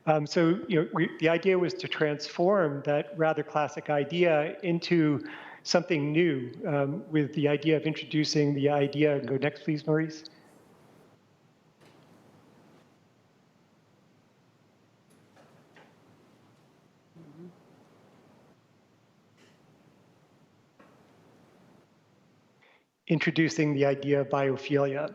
The idea was to transform that rather classic idea into something new, with the idea of introducing the idea. Go next, please, Maurice. Introducing the idea of biophilia,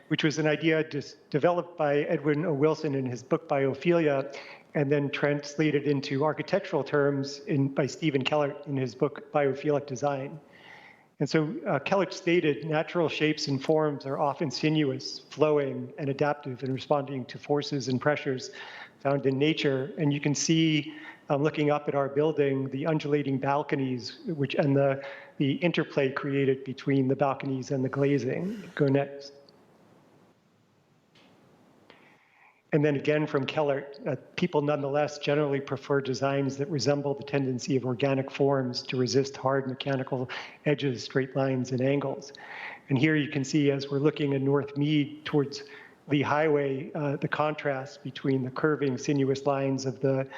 which was an idea developed by Edwin O. Wilson in his book Biophilia, and then translated into architectural terms by Stephen Kellert in his book Biophilic Design. And so Kellert stated, natural shapes and forms are often sinuous, flowing, and adaptive in responding to forces and pressures found in nature. And you can see, looking up at our building, the undulating balconies, and the interplay created between the balconies and the glazing. Go next. And then again from Kellert, people nonetheless generally prefer designs that resemble the tendency of organic forms to resist hard mechanical edges, straight lines, and angles. And here you can see, as we're looking in North Mead towards the highway, the contrast between the curving, sinuous lines of the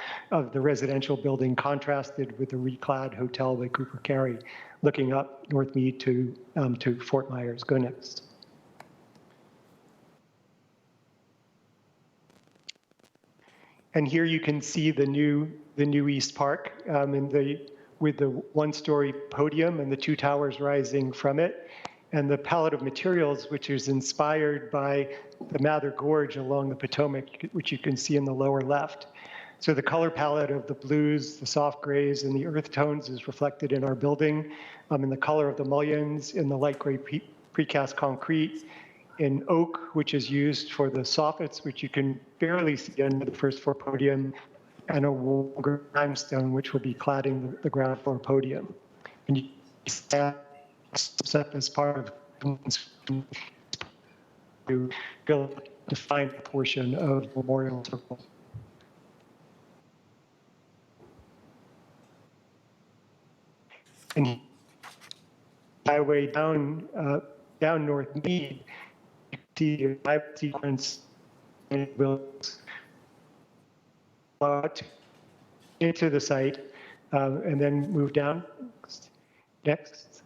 residential building contrasted with the reclad hotel by Cooper Carry, looking up North Mead to Fort Myers. Go next. And here you can see the new East Park with the one-story podium and the 2 towers rising from it, and the palette of materials, which is inspired by the Mather Gorge along the Potomac, which you can see in the lower left. So the color palette of the blues, the soft grays, and the earth tones is reflected in our building, in the color of the mullions, in the light gray precast concrete, in oak, which is used for the soffits, which you can barely see under the first floor podium, and a limestone, which will be cladding the ground floor podium. And you see that as part of to define a portion of Memorial Circle. And highway down North Mead, you see your live sequence will into the site and then move down. Next.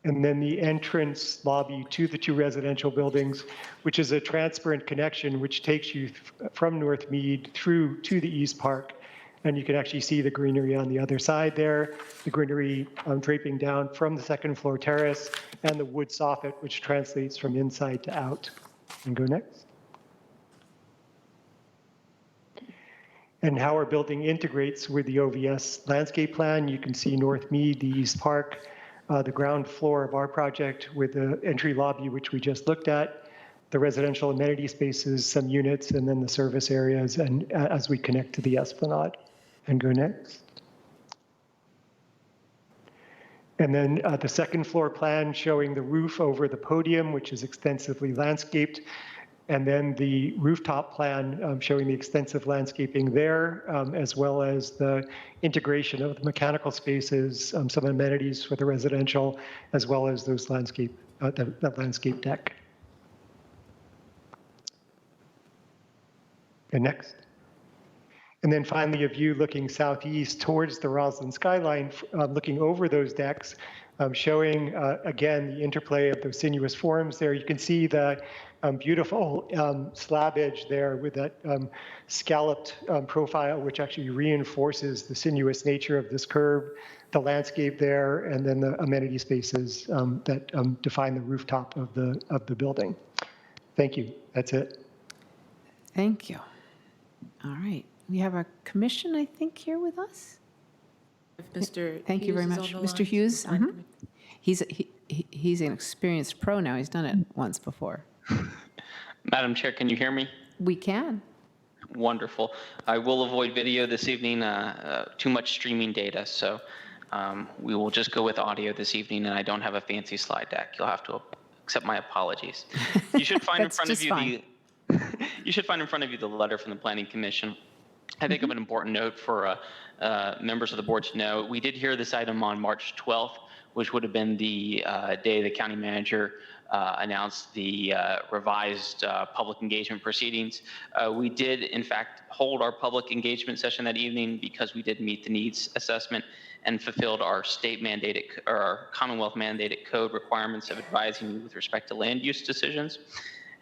and then the entrance lobby to the two residential buildings, which is a transparent connection which takes you from North Mead through to the East Park. And you can actually see the greenery on the other side there, the greenery draping down from the second floor terrace, and the wood soffit, which translates from inside to out. And go next. And how our building integrates with the OVS landscape plan. You can see North Mead, the East Park, the ground floor of our project with the entry lobby, which we just looked at, the residential amenity spaces, some units, and then the service areas, and as we connect to the Esplanade. And go next. And then the second floor plan showing the roof over the podium, which is extensively landscaped. And then the rooftop plan showing the extensive landscaping there, as well as the integration of the mechanical spaces, some amenities for the residential, as well as those landscape, that landscape deck. And next. And then finally, a view looking southeast towards the Roslyn skyline, looking over those decks, showing, again, the interplay of those sinuous forms there. You can see the beautiful slab edge there with that scalloped profile, which actually reinforces the sinuous nature of this curve, the landscape there, and then the amenity spaces that define the rooftop of the building. Thank you. That's it. Thank you. All right. We have our commission, I think, here with us. If Mr. Thank you very Hughes is much. on the Mr. line, Hughes? Planning Commission. He's an experienced pro now. He's done it once before. Madam Chair, can you hear me? We can. Wonderful. I will avoid video this evening, too much streaming data, so we will just go with audio this evening, and I don't have a fancy slide deck. You'll have to accept my apologies. You should find in front of you you should find in front of you the letter from the Planning Commission. I think of an important note for members of the board to know. We did hear this item on March 12th, which would have been the day the county manager announced the revised public engagement proceedings. We did, in fact, hold our public engagement session that evening because we did meet the needs assessment and fulfilled our state mandated or our Commonwealth mandated code requirements of advising you with respect to land use decisions.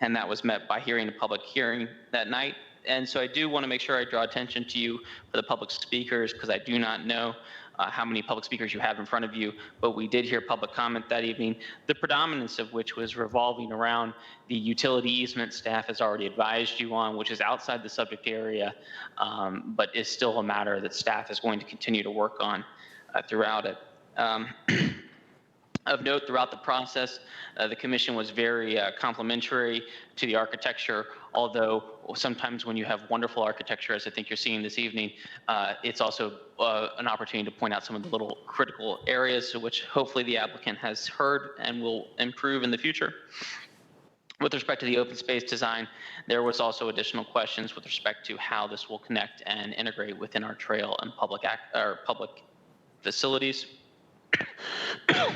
And that was met by hearing a public hearing that night. And so I do want to make sure I draw attention to you for the public speakers, because I do not know how many public speakers you have in front of you, but we did hear public comment that evening, the predominance of which was revolving around the utility easement staff has already advised you on, which is outside the subject area, but is still a matter that staff is going to continue to work on throughout it. Of note, throughout the process, the commission was very complimentary to the architecture, although sometimes when you have wonderful architecture, as I think you're seeing this evening, it's also an opportunity to point out some of the little critical areas, which hopefully the applicant has heard and will improve in the future. With respect to the open space design, there was also additional questions with respect to how this will connect and integrate within our trail and public facilities.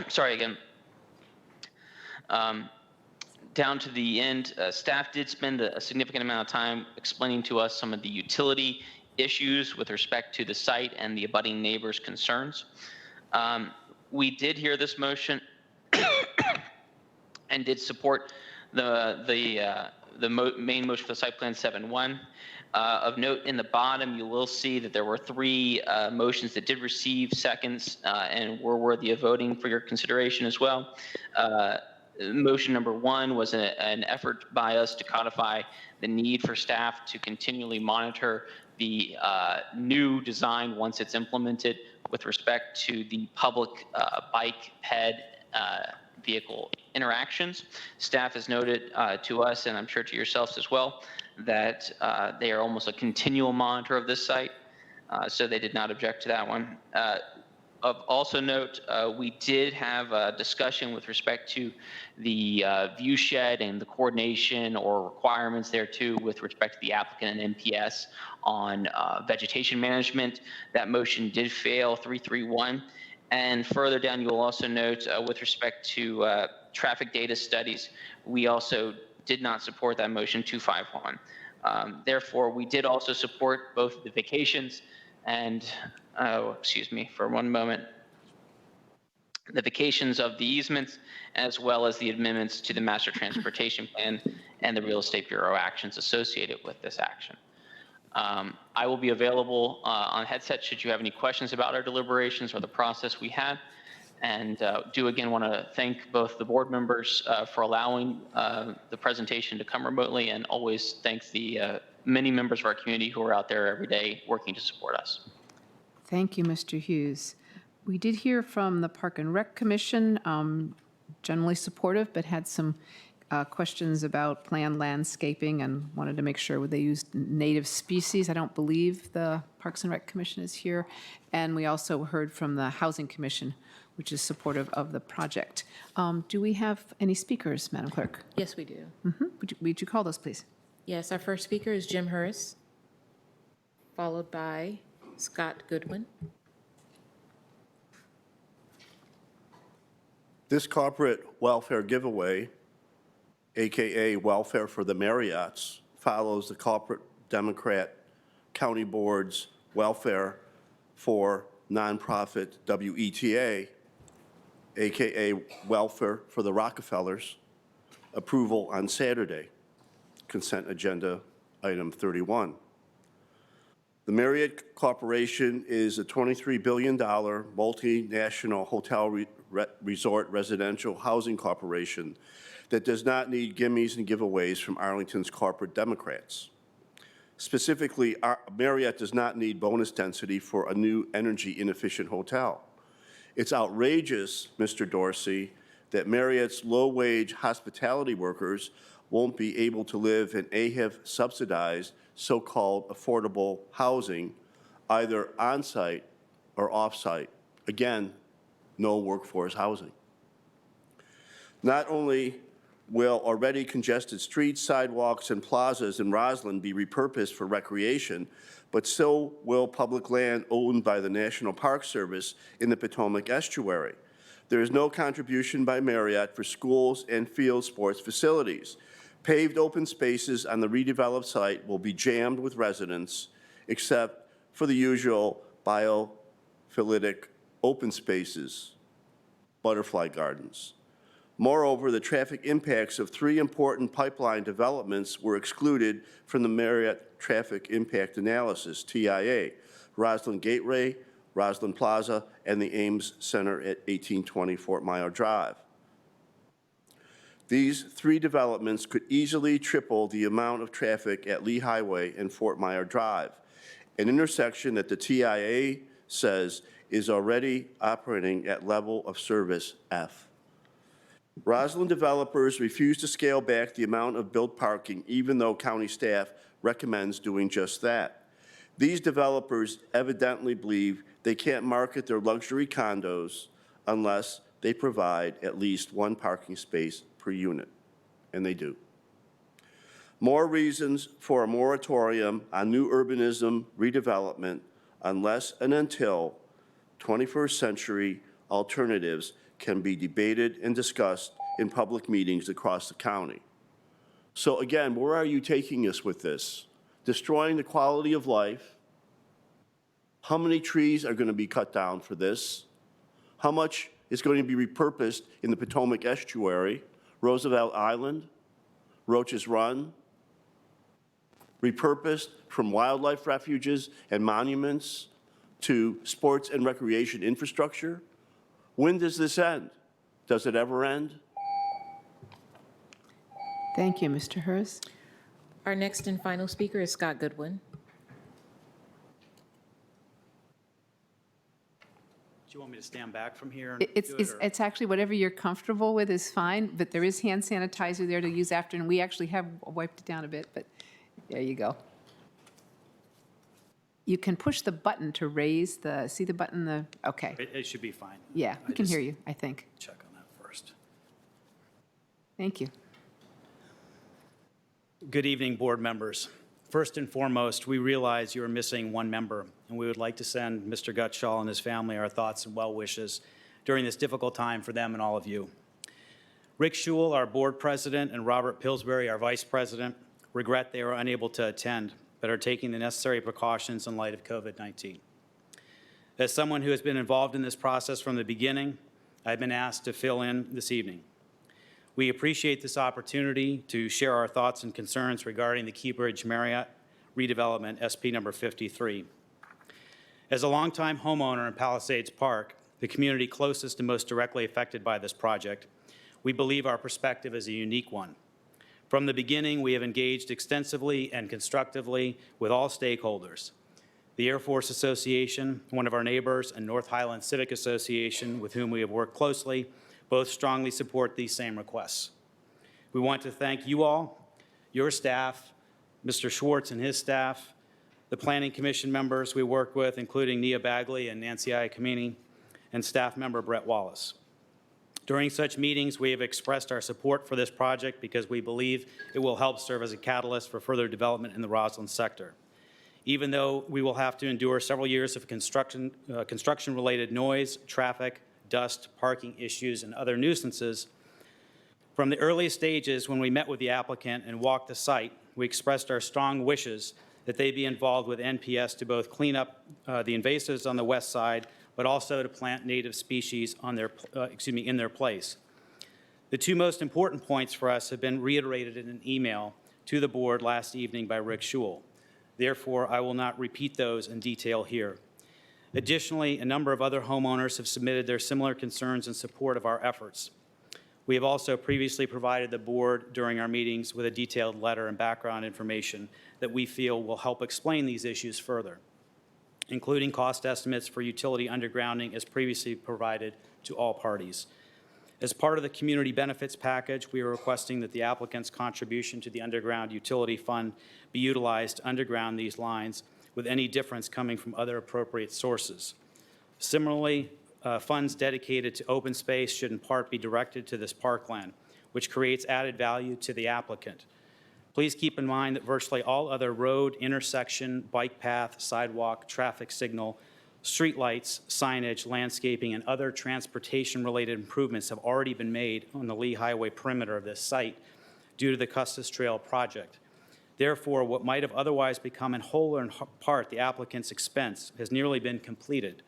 Sorry again. Down to the end, staff did spend a significant amount of time explaining to us some of the utility issues with respect to the site and the abutting neighbors' concerns. We did hear this motion and did support the main motion for the site plan 7-1. Of note, in the bottom, you will see that there were 3 motions that did receive seconds and were worthy of voting for your consideration as well. Motion number 1 was an effort by us to codify the need for staff to continually monitor the new design once it's implemented with respect to the public bike ped vehicle interactions. Staff has noted to us, and I'm sure to yourselves as well, that they are almost a continual monitor of this site, so they did not object to that one. Of also note, we did have a discussion with respect to the view shed and the coordination or requirements there too with respect to the applicant and NPS on vegetation management. That motion did fail 331. And further down, you will also note with respect to traffic data studies, we also did not support that motion 251. Therefore, we did also support both the vacations and, excuse me for one moment, the vacations of the easements, as well as the amendments to the master transportation plan and the real estate bureau actions associated with this action. I will be available on headset should you have any questions about our deliberations or the process we had. And do again want to thank both the board members for allowing the presentation to come remotely, and always thanks the many members of our community who are out there every day working to support us. Thank you, Mr. Hughes. We did hear from the Park and Rec Commission, generally supportive, but had some questions about planned landscaping and wanted to make sure they used native species. I don't believe the Parks and Rec Commission is here. And we also heard from the Housing Commission, which is supportive of the project. Do we have any speakers, Madam Clerk? Yes, we do. Would you call those, please? Yes, our first speaker is Jim Hurst, followed by Scott Goodwin. This corporate welfare giveaway, AKA Welfare for the Marriotts, follows the corporate Democrat County Board's Welfare for Nonprofit WETA, AKA Welfare for the Rockefellers, approval on Saturday, consent agenda item 31. The Marriott Corporation is a $23 billion multinational hotel resort residential housing corporation that does not need gimmies and giveaways from Arlington's corporate Democrats. Specifically, Marriott does not need bonus density for a new energy inefficient hotel. It's outrageous, Mr. Dorsey, that Marriott's low-wage hospitality workers won't be able to live in AHIV subsidized so-called affordable housing, either on-site or off-site. Again, no workforce housing. Not only will already congested streets, sidewalks, and plazas in Roslyn be repurposed for recreation, but so will public land owned by the National Park Service in the Potomac Estuary. There is no contribution by Marriott for schools and field sports facilities. Paved open spaces on the redeveloped site will be jammed with residents, except for the usual biophylitic open spaces, butterfly gardens. Moreover, the traffic impacts of 3 important pipeline developments were excluded from the Marriott Traffic Impact Analysis, TIA, Roslyn Gateway, Roslyn Plaza, and the Ames Center at 1820 Fort Myer Drive. These 3 developments could easily triple the amount of traffic at Lee Highway and Fort Myer Drive, an intersection that the TIA says is already operating at level of service F. Roslyn developers refuse to scale back the amount of built parking, even though county staff recommends doing just that. These developers evidently believe they can't market their luxury condos unless they provide at least 1 parking space per unit, and they do. More reasons for a moratorium on new urbanism redevelopment unless and until 21st century alternatives can be debated and discussed in public meetings across the county. So again, where are you taking us with this? Destroying the quality of life? How many trees are going to be cut down for this? How much is going to be repurposed in the Potomac Estuary, Roosevelt Island, Roach's Run, repurposed from wildlife refuges and monuments to sports and recreation infrastructure? When does this end? Does it ever end? Thank you, Mr. Hurst. Our next and final speaker is Scott Goodwin. Do you want me to stand back from here? It's actually whatever you're comfortable with is fine, but there is hand sanitizer there to use after, and we actually have wiped it down a bit, but there you go. You can push the button to raise the, see the button, okay. It should be fine. Yeah, we can hear you, I think. Check on that first. Thank you. Good evening, board members. First and foremost, we realize you are missing 1 member, and we would like to send Mr. Gutschall and his family our thoughts and well wishes during this difficult time for them and all of you. Rick Schul, our board president, and Robert Pillsbury, our vice president, regret they are unable to attend, but are taking the necessary precautions in light of COVID-19. As someone who has been involved in this process from the beginning, I've been asked to fill in this evening. We appreciate this opportunity to share our thoughts and concerns regarding the Key Bridge Marriott redevelopment, SP number 53. As a longtime homeowner in Palisades Park, the community closest and most directly affected by this project, we believe our perspective is a unique one. From the beginning, we have engaged extensively and constructively with all stakeholders. The Air Force Association, one of our neighbors, and North Highland Civic Association, with whom we have worked closely, both strongly support these same requests. We want to thank you all, your staff, Mr. Schwartz and his staff, the Planning Commission members we worked with, including Nia Bagley and Nancy Iacommini, and staff member Brett Wallace. During such meetings, we have expressed our support for this project because we believe it will help serve as a catalyst for further development in the Roslyn sector. Even though we will have to endure several years of construction-related noise, traffic, dust, parking issues, and other nuisances, from the earliest stages when we met with the applicant and walked the site, we expressed our strong wishes that they be involved with NPS to both clean up the invasives on the west side, but also to plant native species on their, in their place. The two most important points for us have been reiterated in an email to the board last evening by Rick Schul. Therefore, I will not repeat those in detail here. Additionally, a number of other homeowners have submitted their similar concerns in support of our efforts. We have also previously provided the board during our meetings with a detailed letter and background information that we feel will help explain these issues further, including cost estimates for utility undergrounding as previously provided to all parties. As part of the community benefits package, we are requesting that the applicant's contribution to the underground utility fund be utilized to underground these lines, with any difference coming from other appropriate sources. Similarly, funds dedicated to open space should in part be directed to this parkland, which creates added value to the applicant. Please keep in mind that virtually all other road, intersection, bike path, sidewalk, traffic signal, street lights, signage, landscaping, and other transportation-related improvements have already been made on the Lee Highway perimeter of this site due to the Custis Trail project. Therefore, what might have otherwise become in whole or in part the applicant's expense has nearly been completed.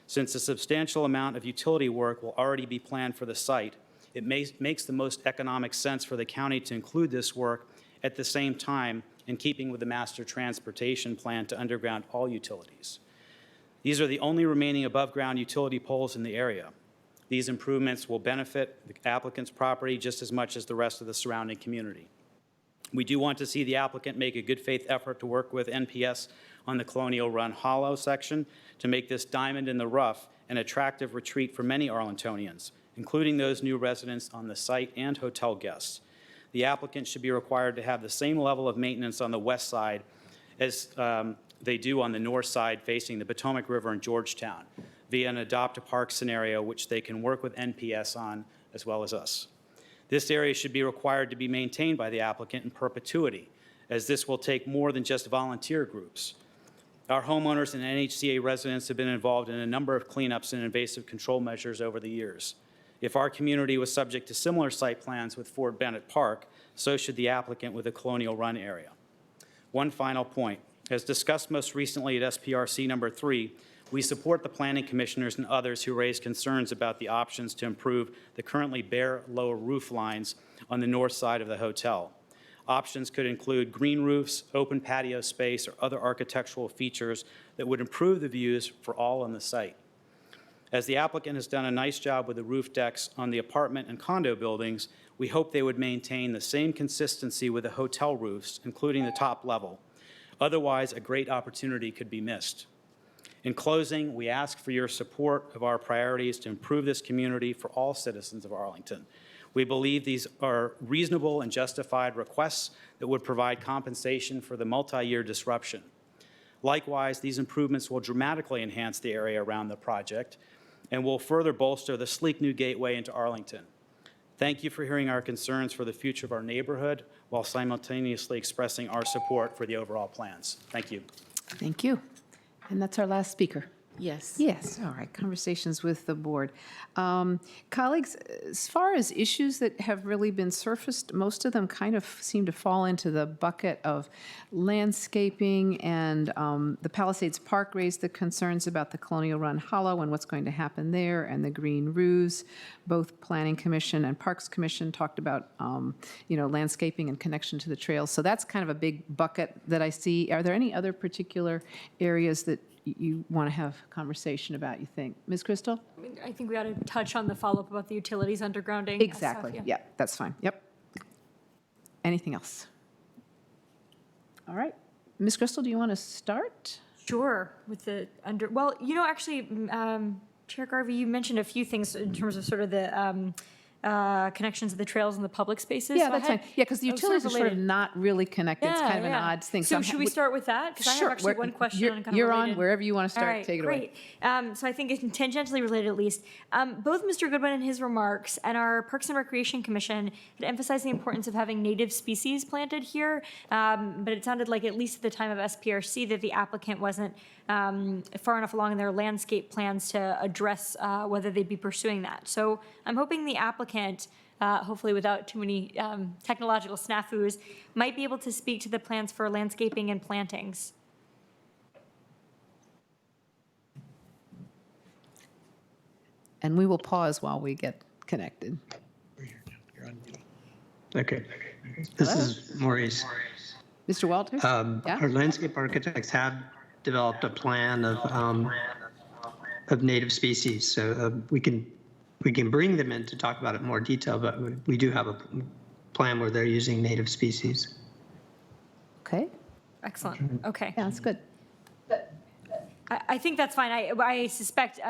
Since a substantial amount of utility work will already be planned for the site, it makes the most economic sense for the county to include this work at the same time in keeping with the master transportation plan to underground all utilities. These are the only remaining above-ground utility poles in the area. These improvements will benefit the applicant's property just as much as the rest of the surrounding community. We do want to see the applicant make a good faith effort to work with NPS on the Colonial Run Hollow section to make this diamond in the rough an attractive retreat for many Arlingtonians, including those new residents on the site and hotel guests. The applicant should be required to have the same level of maintenance on the west side as they do on the north side facing the Potomac River in Georgetown via an adopt-a-park scenario which they can work with NPS on as well as us. This area should be required to be maintained by the applicant in perpetuity, as this will take more than just volunteer groups. Our homeowners and NHCA residents have been involved in a number of cleanups and invasive control measures over the years. If our community was subject to similar site plans with Fort Bennett Park, so should the applicant with the Colonial Run area. One final point. As discussed most recently at SPRC number 3, we support the planning commissioners and others who raised concerns about the options to improve the currently bare lower roof lines on the north side of the hotel. Options could include green roofs, open patio space, or other architectural features that would improve the views for all on the site. As the applicant has done a nice job with the roof decks on the apartment and condo buildings, we hope they would maintain the same consistency with the hotel roofs, including the top level. Otherwise, a great opportunity could be missed. In closing, we ask for your support of our priorities to improve this community for all citizens of Arlington. We believe these are reasonable and justified requests that would provide compensation for the multi-year disruption. Likewise, these improvements will dramatically enhance the area around the project and will further bolster the sleek new gateway into Arlington. Thank you for hearing our concerns for the future of our neighborhood while simultaneously expressing our support for the overall plans. Thank you. Thank you. And that's our last speaker. Yes. Yes, all right, conversations with the board. Colleagues, as far as issues that have really been surfaced, most of them kind of seem to fall into the bucket of landscaping, and the Palisades Park raised the concerns about the Colonial Run Hollow and what's going to happen there, and the Green Roofs. Both Planning Commission and Parks Commission talked about, landscaping and connection to the trails. So that's kind of a big bucket that I see. Are there any other particular areas that you want to have conversation about, you think? Ms. Crystal? I think we ought to touch on the follow-up about the utilities undergrounding. Exactly, stuff, yeah, that's fine, yep. Anything else? All right. Ms. Crystal, do you want to start? Sure, with the actually, Chair Garvey, you mentioned a few things in terms of sort of the connections of the trails and the public spaces. Yeah, So that's I had- fine. Yeah, because the I was utilities are sort of related. not really connected. It's kind of an Yeah. odd thing. So I'm- should we start with that? Because I Sure, have actually we're- one question you're- on kind of you're related. on wherever you want to start. All right, Take it away. great. So I think it's tangentially related at least. Both Mr. Goodwin in his remarks and our Parks and Recreation Commission had emphasized the importance of having native species planted here. But it sounded like, at least at the time of SPRC, that the applicant wasn't far enough along in their landscape plans to address whether they'd be pursuing that. So I'm hoping the applicant, hopefully without too many technological snafus, might be able to speak to the plans for landscaping and plantings. And we will pause while we get connected. Okay. This is Maurice. Mr. Walters? Yeah? Our landscape architects have developed a plan of native species, so we can bring them in to talk about it in more detail, but we do have a plan where they're using native species. Okay. Excellent. Okay. Yeah, that's good. I think that's fine. I suspect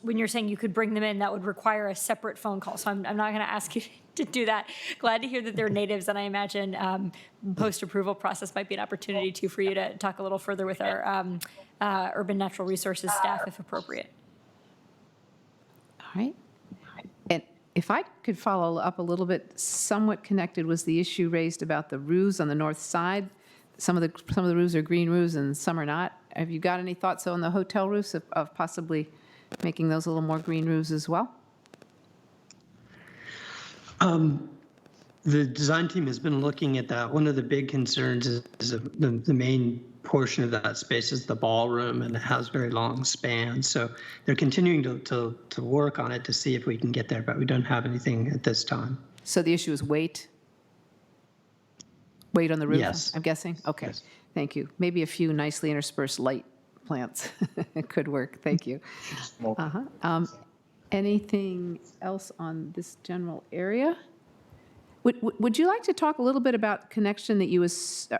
when you're saying you could bring them in, that would require a separate phone call. So I'm not going to ask you to do that. Glad to hear that they're natives, and I imagine post-approval process might be an opportunity too for you to talk a little further with our urban natural resources staff, if appropriate. All right. And if I could follow up a little bit, somewhat connected was the issue raised about the roofs on the north side. Some of the roofs are green roofs and some are not. Have you got any thoughts on the hotel roofs of possibly making those a little more green roofs as well? The design team has been looking at that. One of the big concerns is the main portion of that space is the ballroom, and it has very long spans. So they're continuing to work on it to see if we can get there, but we don't have anything at this time. So the issue is weight? Weight on the roof? Yes. I'm guessing? Okay, Yes. thank you. Maybe a few nicely interspersed light plants could work, thank you. Anything else on this general area? Would you like to talk a little bit about connection that you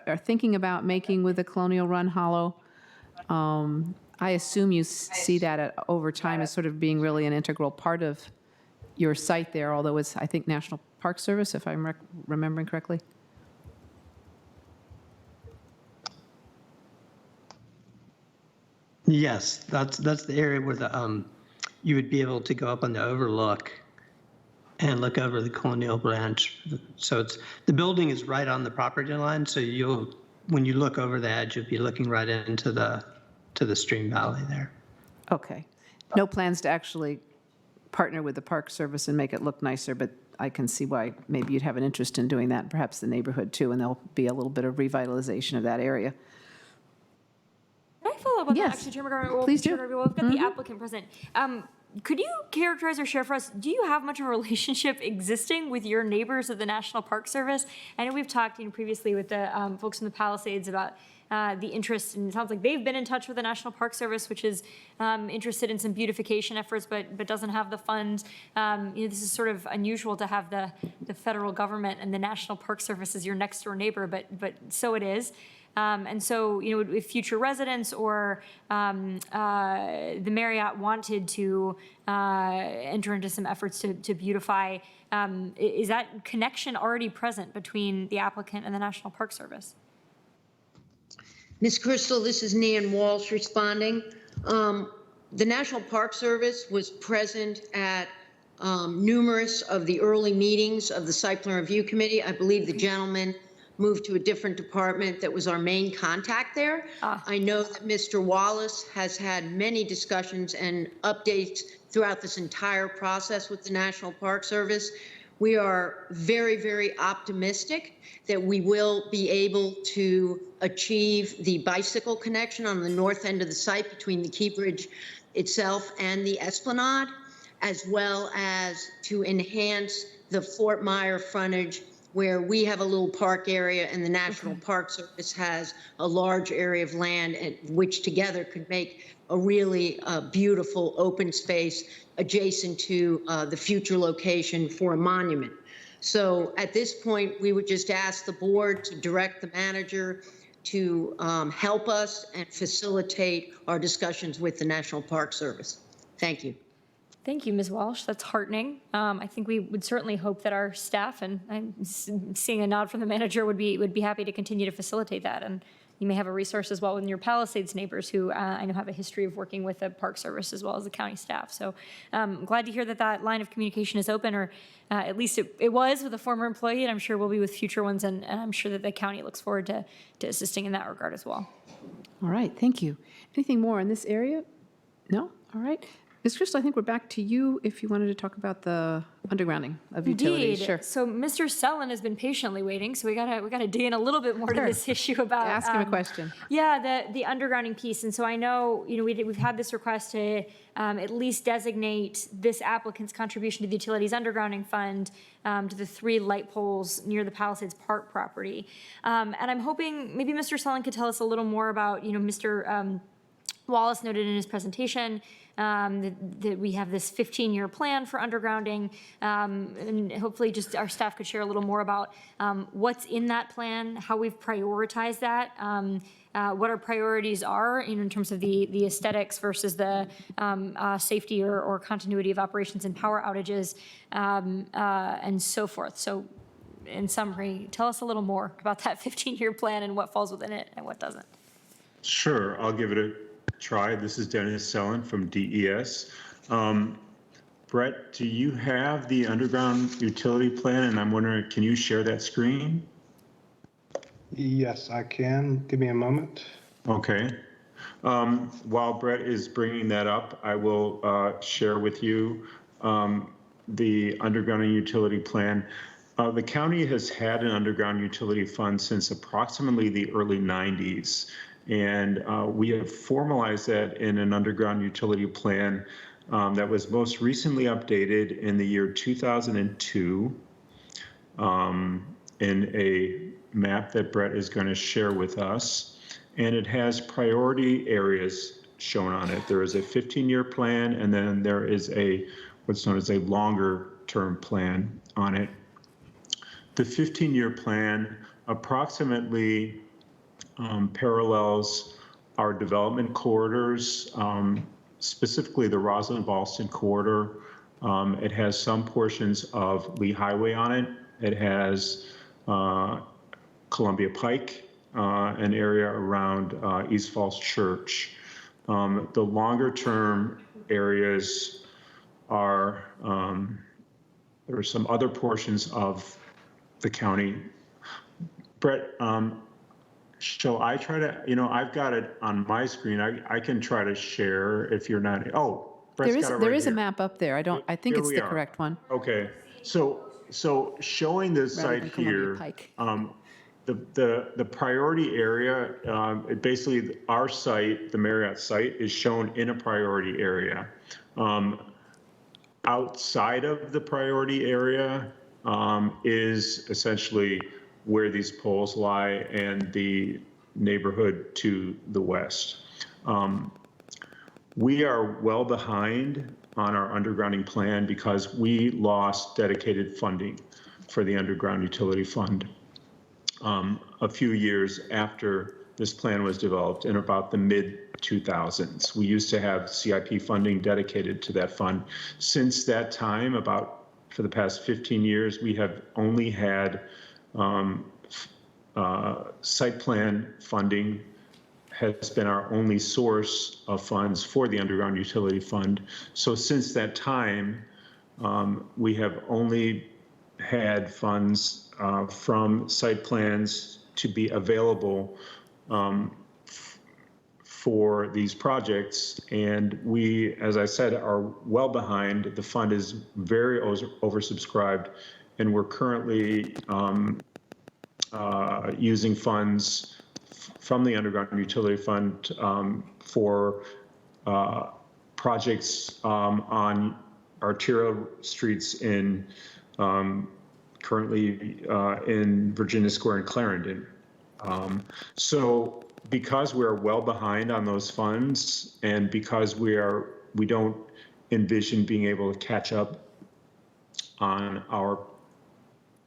are thinking about making with the Colonial Run Hollow? I assume you see that over time as sort of being really an integral part of your site there, although it's, I think, National Park Service, if I'm remembering correctly. Yes, that's the area where you would be able to go up on the overlook and look over the Colonial Branch. So the building is right on the property line, so when you look over the edge, you'll be looking right into the stream valley there. Okay. No plans to actually partner with the Park Service and make it look nicer, but I can see why maybe you'd have an interest in doing that, perhaps the neighborhood too, and there'll be a little bit of revitalization of that area. Can I follow up on Yes. that, actually, Chairman Garvey? Well, Please do. Chair Garvey, well, we've got the applicant present. Could you characterize or share for us, do you have much of a relationship existing with your neighbors of the National Park Service? I know we've talked previously with the folks in the Palisades about the interest, and it sounds like they've been in touch with the National Park Service, which is interested in some beautification efforts, but doesn't have the funds. This is sort of unusual to have the federal government and the National Park Service as your next door neighbor, but so it is. And so, if future residents or the Marriott wanted to enter into some efforts to beautify, is that connection already present between the applicant and the National Park Service? Ms. Crystal, this is Nan Walsh responding. The National Park Service was present at numerous of the early meetings of the Site Plan Review Committee. I believe the gentleman moved to a different department that was our main contact there. I know that Mr. Wallace has had many discussions and updates throughout this entire process with the National Park Service. We are very, very optimistic that we will be able to achieve the bicycle connection on the north end of the site between the Key Bridge itself and the Esplanade, as well as to enhance the Fort Myer frontage where we have a little park area and the National Park Service has a large area of land, which together could make a really beautiful open space adjacent to the future location for a monument. So at this point, we would just ask the board to direct the manager to help us and facilitate our discussions with the National Park Service. Thank you. Thank you, Ms. Walsh. That's heartening. I think we would certainly hope that our staff, and I'm seeing a nod from the manager, would be happy to continue to facilitate that. And you may have a resource as well in your Palisades neighbors who I know have a history of working with the Park Service as well as the county staff. So I'm glad to hear that that line of communication is open, or at least it was with a former employee, and I'm sure will be with future ones. And I'm sure that the county looks forward to assisting in that regard as well. All right, thank you. Anything more in this area? No? All right. Ms. Crystal, I think we're back to you if you wanted to talk about the undergrounding of utilities. Indeed. Sure. So Mr. Sellon has been patiently waiting, so we gotta dig in a little bit more to this issue about Ask him a question. Yeah, the undergrounding piece. And so I know we've had this request to at least designate this applicant's contribution to the utilities undergrounding fund to the 3 light poles near the Palisades Park property. And I'm hoping maybe Mr. Sellon could tell us a little more about Mr. Wallace noted in his presentation that we have this 15-year plan for undergrounding, and hopefully just our staff could share a little more about what's in that plan, how we've prioritized that, what our priorities are in terms of the aesthetics versus the safety or continuity of operations and power outages, and so forth. So in summary, tell us a little more about that 15-year plan and what falls within it and what doesn't. Sure, I'll give it a try. This is Dennis Sellon from DES. Brett, do you have the underground utility plan? And I'm wondering, can you share that screen? Yes, I can. Give me a moment. Okay. While Brett is bringing that up, I will share with you the underground utility plan. The county has had an underground utility fund since approximately the early 90s. And we have formalized that in an underground utility plan that was most recently updated in the year 2002 in a map that Brett is going to share with us. And it has priority areas shown on it. There is a 15-year plan, and then there is what's known as a longer-term plan on it. The 15-year plan approximately parallels our development corridors, specifically the Roslyn-Ballston corridor. It has some portions of Lee Highway on it. It has Columbia Pike, an area around East Falls Church. The longer-term areas are, there are some other portions of the county. Brett, shall I try to, I've got it on my screen. I can try to share if you're not, Brett's got it right there is here. a map up there. I think it's the correct one. Okay, so showing the site here, the priority area, basically our site, the Marriott site, is shown in a priority area. Outside of the priority area is essentially where these poles lie and the neighborhood to the west. We are well behind on our undergrounding plan because we lost dedicated funding for the underground utility fund a few years after this plan was developed in about the mid-2000s. We used to have CIP funding dedicated to that fund. Since that time, for the past 15 years, we have only had site plan funding has been our only source of funds for the underground utility fund. So since that time, we have only had funds from site plans to be available for these projects. And we, as I said, are well behind. The fund is very oversubscribed, and we're currently using funds from the Underground Utility Fund for projects on arterial streets in currently in Virginia Square and Clarendon. So because we're well behind on those funds, and because we don't envision being able to catch up on our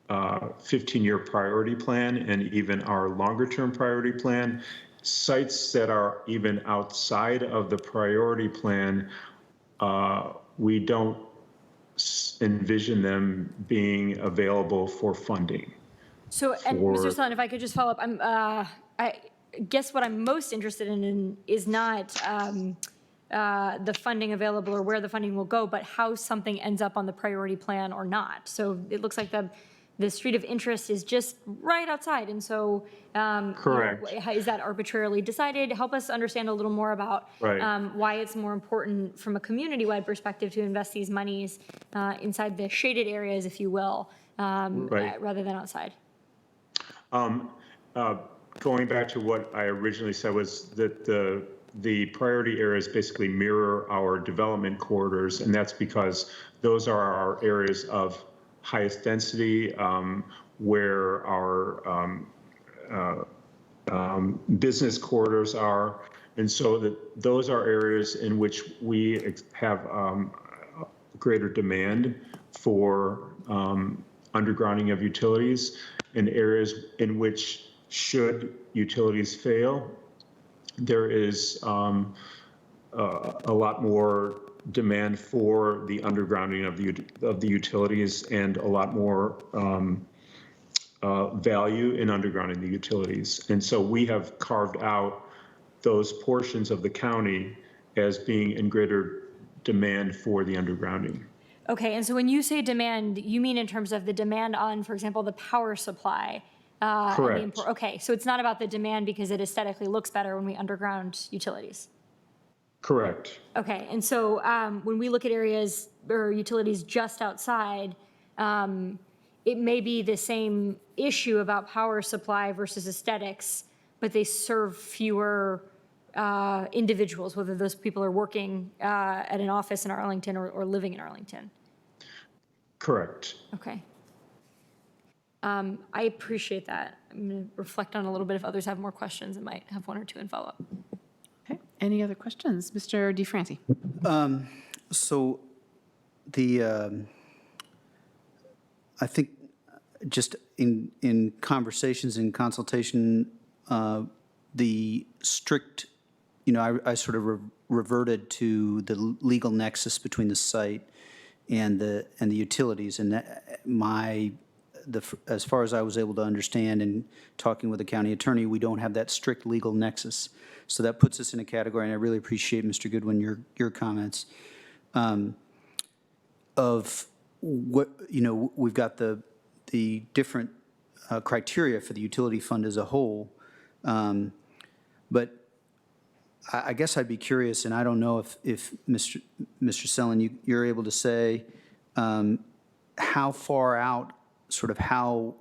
15-year priority plan and even our longer-term priority plan, sites that are even outside of the priority plan, we don't envision them being available for funding. So, and Mr. Sullivan, if I could just follow up, I guess what I'm most interested in is not the funding available or where the funding will go, but how something ends up on the priority plan or not. So it looks like the street of interest is just right outside, and so correct. You know, is that arbitrarily decided? Help us understand a little more about why it's more important from a community-wide perspective to invest these monies inside the shaded areas, if you will, rather than outside. Going back to what I originally said was that the priority areas basically mirror our development corridors, and that's because those are our areas of highest density, where our business corridors are. And so those are areas in which we have greater demand for undergrounding of utilities, and areas in which, should utilities fail, there is a lot more demand for the undergrounding of the utilities, and a lot more value in undergrounding the utilities. And so we have carved out those portions of the county as being in greater demand for the undergrounding. Okay, and so when you say demand, you mean in terms of the demand on, for example, the power supply? Correct. Okay, so it's not about the demand because it aesthetically looks better when we underground utilities? Correct. Okay, and so when we look at areas or utilities just outside, it may be the same issue about power supply versus aesthetics, but they serve fewer individuals, whether those people are working at an office in Arlington or living in Arlington. Correct. Okay. I appreciate that. I'm going to reflect on a little bit. If others have more questions, I might have one or two in follow-up. Okay. Any other questions? Mr. DeFranci. So I think just in conversations and consultation, the strict, I sort of reverted to the legal nexus between the site and the utilities, and as far as I was able to understand and talking with the county attorney, we don't have that strict legal nexus. So that puts us in a category, and I really appreciate, Mr. Goodwin, your comments of what, we've got the different criteria for the utility fund as a whole. But I guess I'd be curious, and I don't know if Mr. Sellon, you're able to say how far out, sort of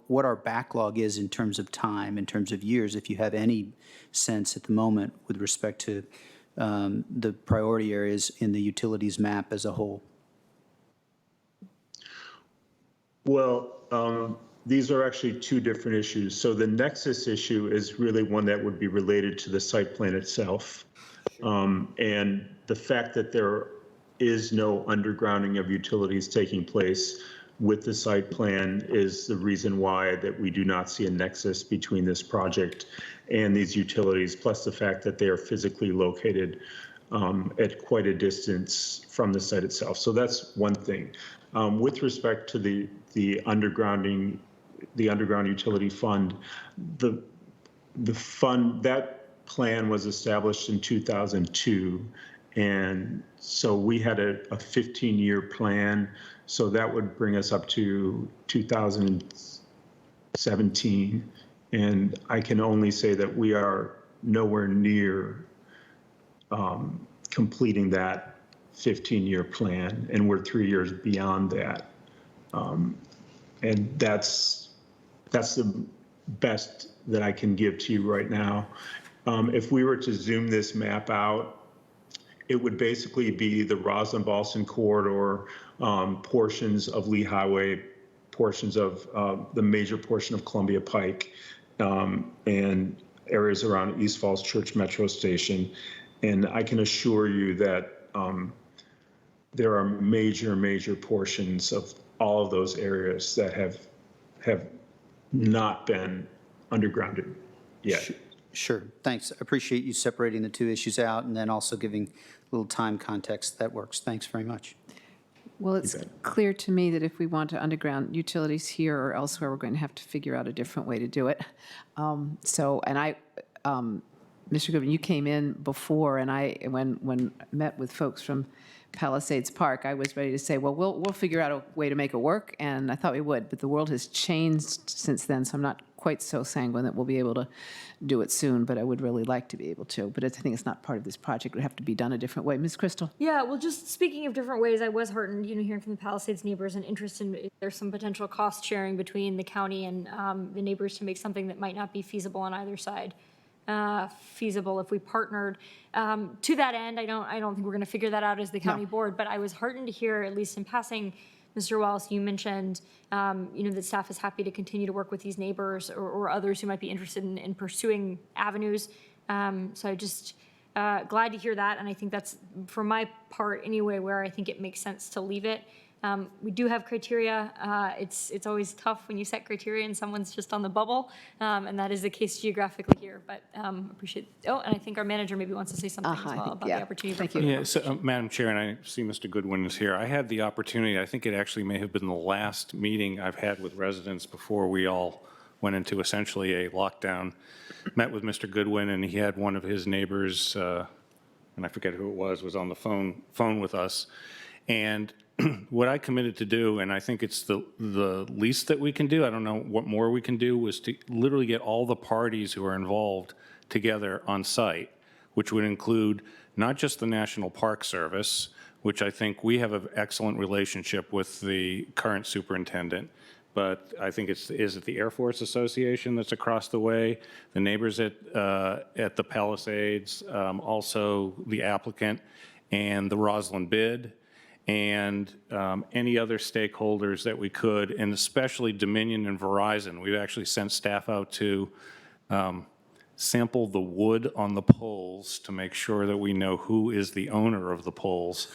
what our backlog is in terms of time, in terms of years, if you have any sense at the moment with respect to the priority areas in the utilities map as a whole. Well, these are actually two different issues. So the nexus issue is really one that would be related to the site plan itself. And the fact that there is no undergrounding of utilities taking place with the site plan is the reason why that we do not see a nexus between this project and these utilities, plus the fact that they are physically located at quite a distance from the site itself. So that's one thing. With respect to the underground utility fund, the fund, that plan was established in 2002. And so we had a 15-year plan. So that would bring us up to 17. And I can only say that we are nowhere near completing that 15-year plan, and we're 3 years beyond that. And that's the best that I can give to you right now. If we were to zoom this map out, it would basically be the Roslyn-Ballston corridor, portions of Lee Highway, portions of the major portion of Columbia Pike, and areas around East Falls Church Metro Station. And I can assure you that there are major portions of all of those areas that have not been undergrounded yet. Sure, thanks. I appreciate you separating the two issues out and then also giving a little time context. That works. Thanks very much. Well, it's clear to me that if we want to underground utilities here or elsewhere, we're going to have to figure out a different way to do it. Mr. Goodwin, you came in before, and when I met with folks from Palisades Park, I was ready to say, well, we'll figure out a way to make it work, and I thought we would, but the world has changed since then, so I'm not quite so sanguine that we'll be able to do it soon, but I would really like to be able to. But I think it's not part of this project. It would have to be done a different way. Ms. Crystal? Yeah, well, just speaking of different ways, I was heartened, hearing from the Palisades neighbors and interest in if there's some potential cost sharing between the county and the neighbors to make something that might not be feasible on either side feasible if we partnered. To that end, I don't think we're going to figure that out as the county board, but I was heartened to hear, at least in passing, Mr. Wallace, you mentioned, that staff is happy to continue to work with these neighbors or others who might be interested in pursuing avenues. So I just glad to hear that, and I think that's, for my part anyway, where I think it makes sense to leave it. We do have criteria. It's always tough when you set criteria and someone's just on the bubble, and that is the case geographically here. But appreciate. Oh, and I think our manager maybe wants to say something as well about the opportunity. Thank you. Yeah, so, Madam Chair, and I see Mr. Goodwin is here. I had the opportunity, I think it actually may have been the last meeting I've had with residents before we all went into essentially a lockdown. Met with Mr. Goodwin, and he had one of his neighbors, and I forget who it was on the phone with us. And what I committed to do, and I think it's the least that we can do, I don't know what more we can do, was to literally get all the parties who are involved together on site, which would include not just the National Park Service, which I think we have an excellent relationship with the current superintendent, but I think is it the Air Force Association that's across the way, the neighbors at the Palisades, also the applicant, and the Roslyn bid, and any other stakeholders that we could, and especially Dominion and Verizon. We've actually sent staff out to sample the wood on the poles to make sure that we know who is the owner of the poles.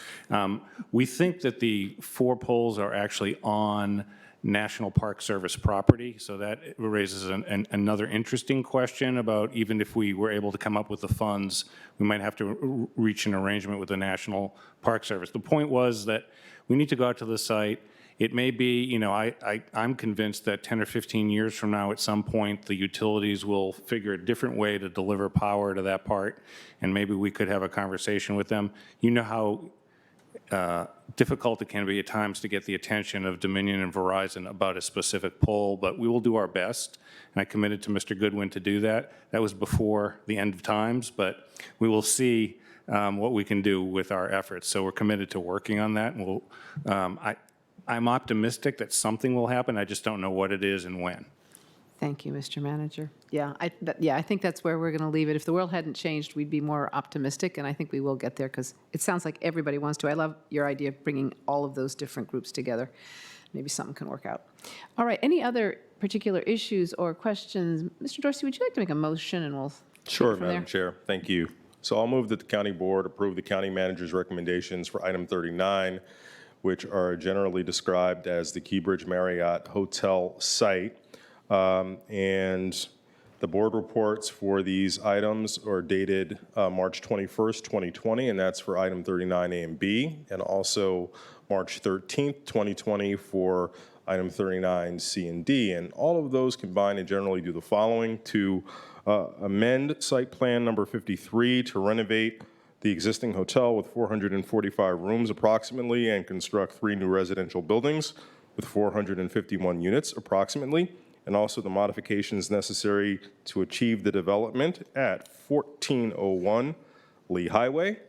We think that the 4 poles are actually on National Park Service property, so that raises another interesting question about even if we were able to come up with the funds, we might have to reach an arrangement with the National Park Service. The point was that we need to go out to the site. It may be, I'm convinced that 10 or 15 years from now, at some point, the utilities will figure a different way to deliver power to that part, and maybe we could have a conversation with them. You know how difficult it can be at times to get the attention of Dominion and Verizon about a specific pole, but we will do our best, and I committed to Mr. Goodwin to do that. That was before the end of times, but we will see what we can do with our efforts. So we're committed to working on that, and I'm optimistic that something will happen. I just don't know what it is and when. Thank you, Mr. Manager. Yeah, I think that's where we're going to leave it. If the world hadn't changed, we'd be more optimistic, and I think we will get there because it sounds like everybody wants to. I love your idea of bringing all of those different groups together. Maybe something can work out. All right, any other particular issues or questions? Mr. Dorsey, would you like to make a motion, and we'll Sure, Madam Chair. Thank you. So I'll move that the county board approve the county manager's recommendations for item 39, which are generally described as the Keybridge Marriott Hotel site. And the board reports for these items are dated March 21st, 2020, and that's for item 39A and B, and also March 13th, 2020 for item 39C and D. And all of those combine and generally do the following: to amend site plan number 53 to renovate the existing hotel with 445 rooms approximately and construct 3 new residential buildings with 451 units approximately, and also the modifications necessary to achieve the development at 1401 Lee Highway.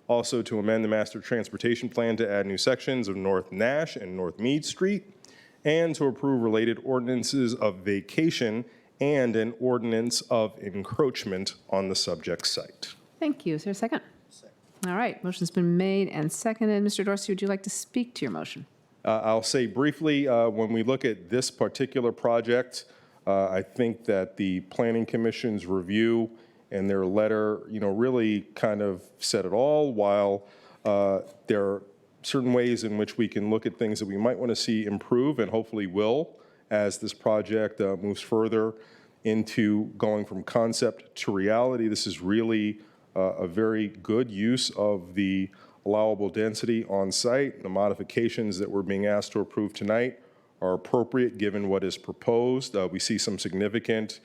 Also to amend the master transportation plan to add new sections of North Nash and North Meade Street, and to approve related ordinances of vacation and an ordinance of encroachment on the subject site. Thank you. Is there a second? All right, motion's been made and seconded. Mr. Dorsey, would you like to speak to your motion? I'll say briefly, when we look at this particular project, I think that the Planning Commission's review and their letter, really kind of said it all, while there are certain ways in which we can look at things that we might want to see improve, and hopefully will, as this project moves further into going from concept to reality. This is really a very good use of the allowable density on site. The modifications that we're being asked to approve tonight are appropriate given what is proposed. We see some significant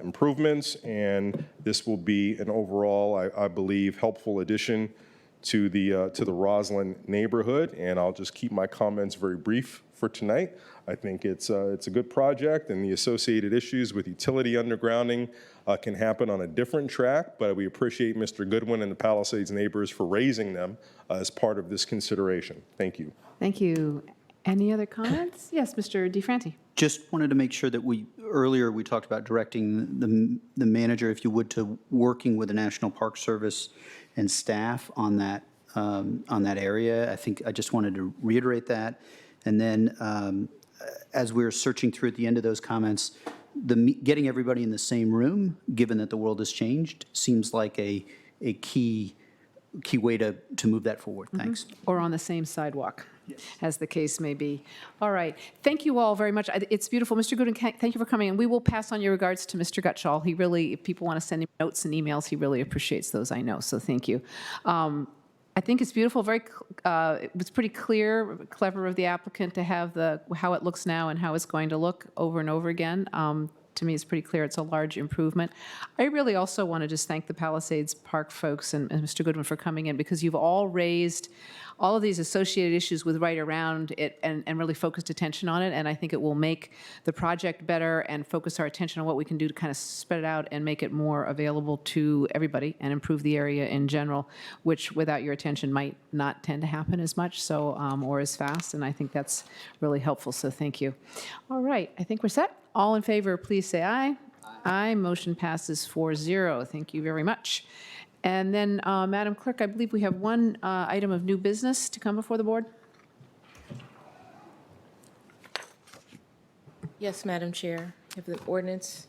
improvements, and this will be an overall, I believe, helpful addition to the Roslyn neighborhood. And I'll just keep my comments very brief for tonight. I think it's a good project, and the associated issues with utility undergrounding can happen on a different track, but we appreciate Mr. Goodwin and the Palisades neighbors for raising them as part of this consideration. Thank you. Thank you. Any other comments? Yes, Mr. DeFranti. Just wanted to make sure that earlier we talked about directing the manager, if you would, to working with the National Park Service and staff on that area. I think I just wanted to reiterate that. And then as we were searching through at the end of those comments, getting everybody in the same room, given that the world has changed, seems like a key way to move that forward. Thanks. Or on the same sidewalk, as the case may be. All right. Thank you all very much. It's beautiful. Mr. Goodwin, thank you for coming. And we will pass on your regards to Mr. Gutschall. He really, if people want to send him notes and emails, he really appreciates those, I know. So thank you. I think it's beautiful. It was pretty clear, clever of the applicant to have how it looks now and how it's going to look over and over again. To me, it's pretty clear it's a large improvement. I really also want to just thank the Palisades Park folks and Mr. Goodwin for coming in, because you've all raised all of these associated issues with right around it and really focused attention on it. And I think it will make the project better and focus our attention on what we can do to kind of spread it out and make it more available to everybody and improve the area in general, which without your attention might not tend to happen as much, so or as fast. And I think that's really helpful. So thank you. All right, I think we're set. All in favor, please say aye. Aye. Motion passes 4-0. Thank you very much. And then, Madam Clerk, I believe we have one item of new business to come before the board. Yes, Madam Chair. We have the ordinance,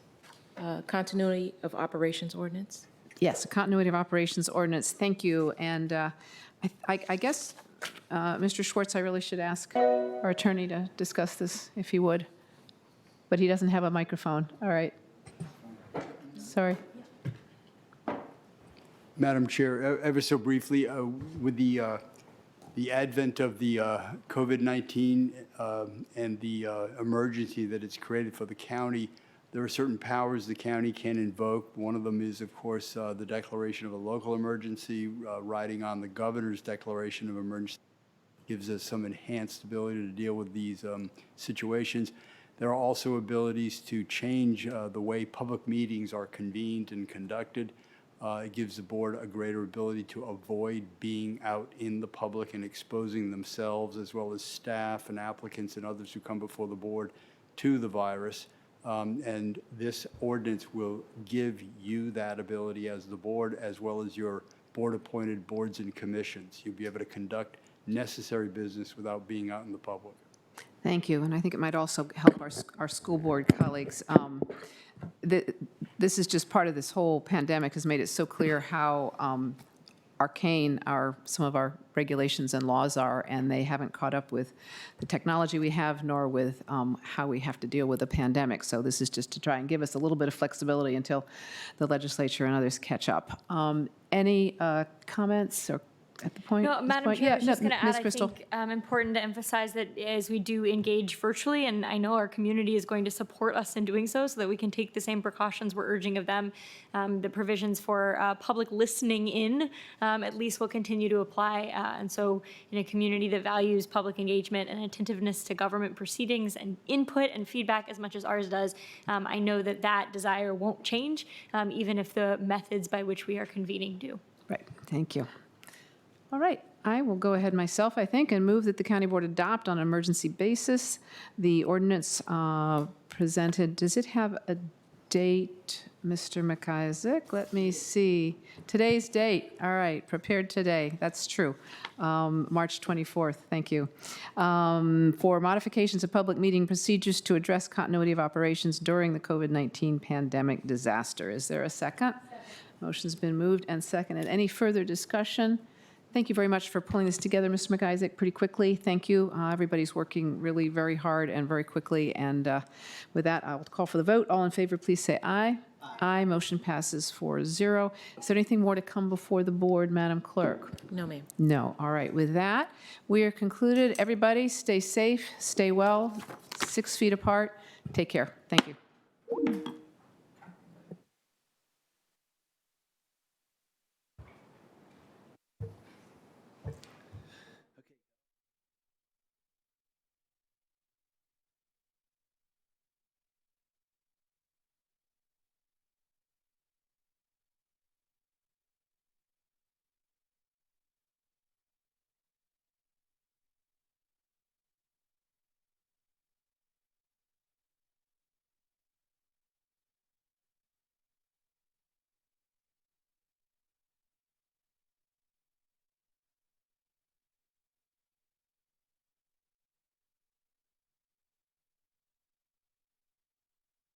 continuity of operations ordinance. Yes, a continuity of operations ordinance. Thank you. And I guess, Mr. Schwartz, I really should ask our attorney to discuss this, if he would. But he doesn't have a microphone. All right. Sorry. Madam Chair, ever so briefly, with the advent of the COVID-19 and the emergency that it's created for the county, there are certain powers the county can invoke. One of them is, of course, the declaration of a local emergency, riding on the governor's declaration of emergency. Gives us some enhanced ability to deal with these situations. There are also abilities to change the way public meetings are convened and conducted. It gives the board a greater ability to avoid being out in the public and exposing themselves, as well as staff and applicants and others who come before the board, to the virus. And this ordinance will give you that ability as the board, as well as your board-appointed boards and commissions. You'll be able to conduct necessary business without being out in the public. Thank you. And I think it might also help our school board colleagues. This is just part of this whole pandemic has made it so clear how arcane some of our regulations and laws are, and they haven't caught up with the technology we have, nor with how we have to deal with the pandemic. So this is just to try and give us a little bit of flexibility until the legislature and others catch up. Any comments or at the point? No, this Madam point? Chair, I Yeah, was just no, going to Ms. add, I Crystal. think, important to emphasize that as we do engage virtually, and I know our community is going to support us in doing so that we can take the same precautions we're urging of them, the provisions for public listening in at least will continue to apply. And so in a community that values public engagement and attentiveness to government proceedings and input and feedback as much as ours does, I know that that desire won't change, even if the methods by which we are convening do. Right, thank you. All right, I will go ahead myself, I think, and move that the county board adopt on an emergency basis the ordinance presented. Does it have a date, Mr. McIsaac? Let me see. Today's date, all right, prepared today, that's true. March 24th, thank you. For modifications of public meeting procedures to address continuity of operations during the COVID-19 pandemic disaster. Is there a second? Motion's been moved and seconded. Any further discussion? Thank you very much for pulling this together, Mr. McIsaac, pretty quickly. Thank you. Everybody's working really very hard and very quickly. And with that, I will call for the vote. All in favor, please say aye. Aye. Motion passes 4-0. Is there anything more to come before the board, Madam Clerk? No, ma'am. No. All right. With that, we are concluded. Everybody, stay safe, stay well, 6 feet apart. Take care. Thank you.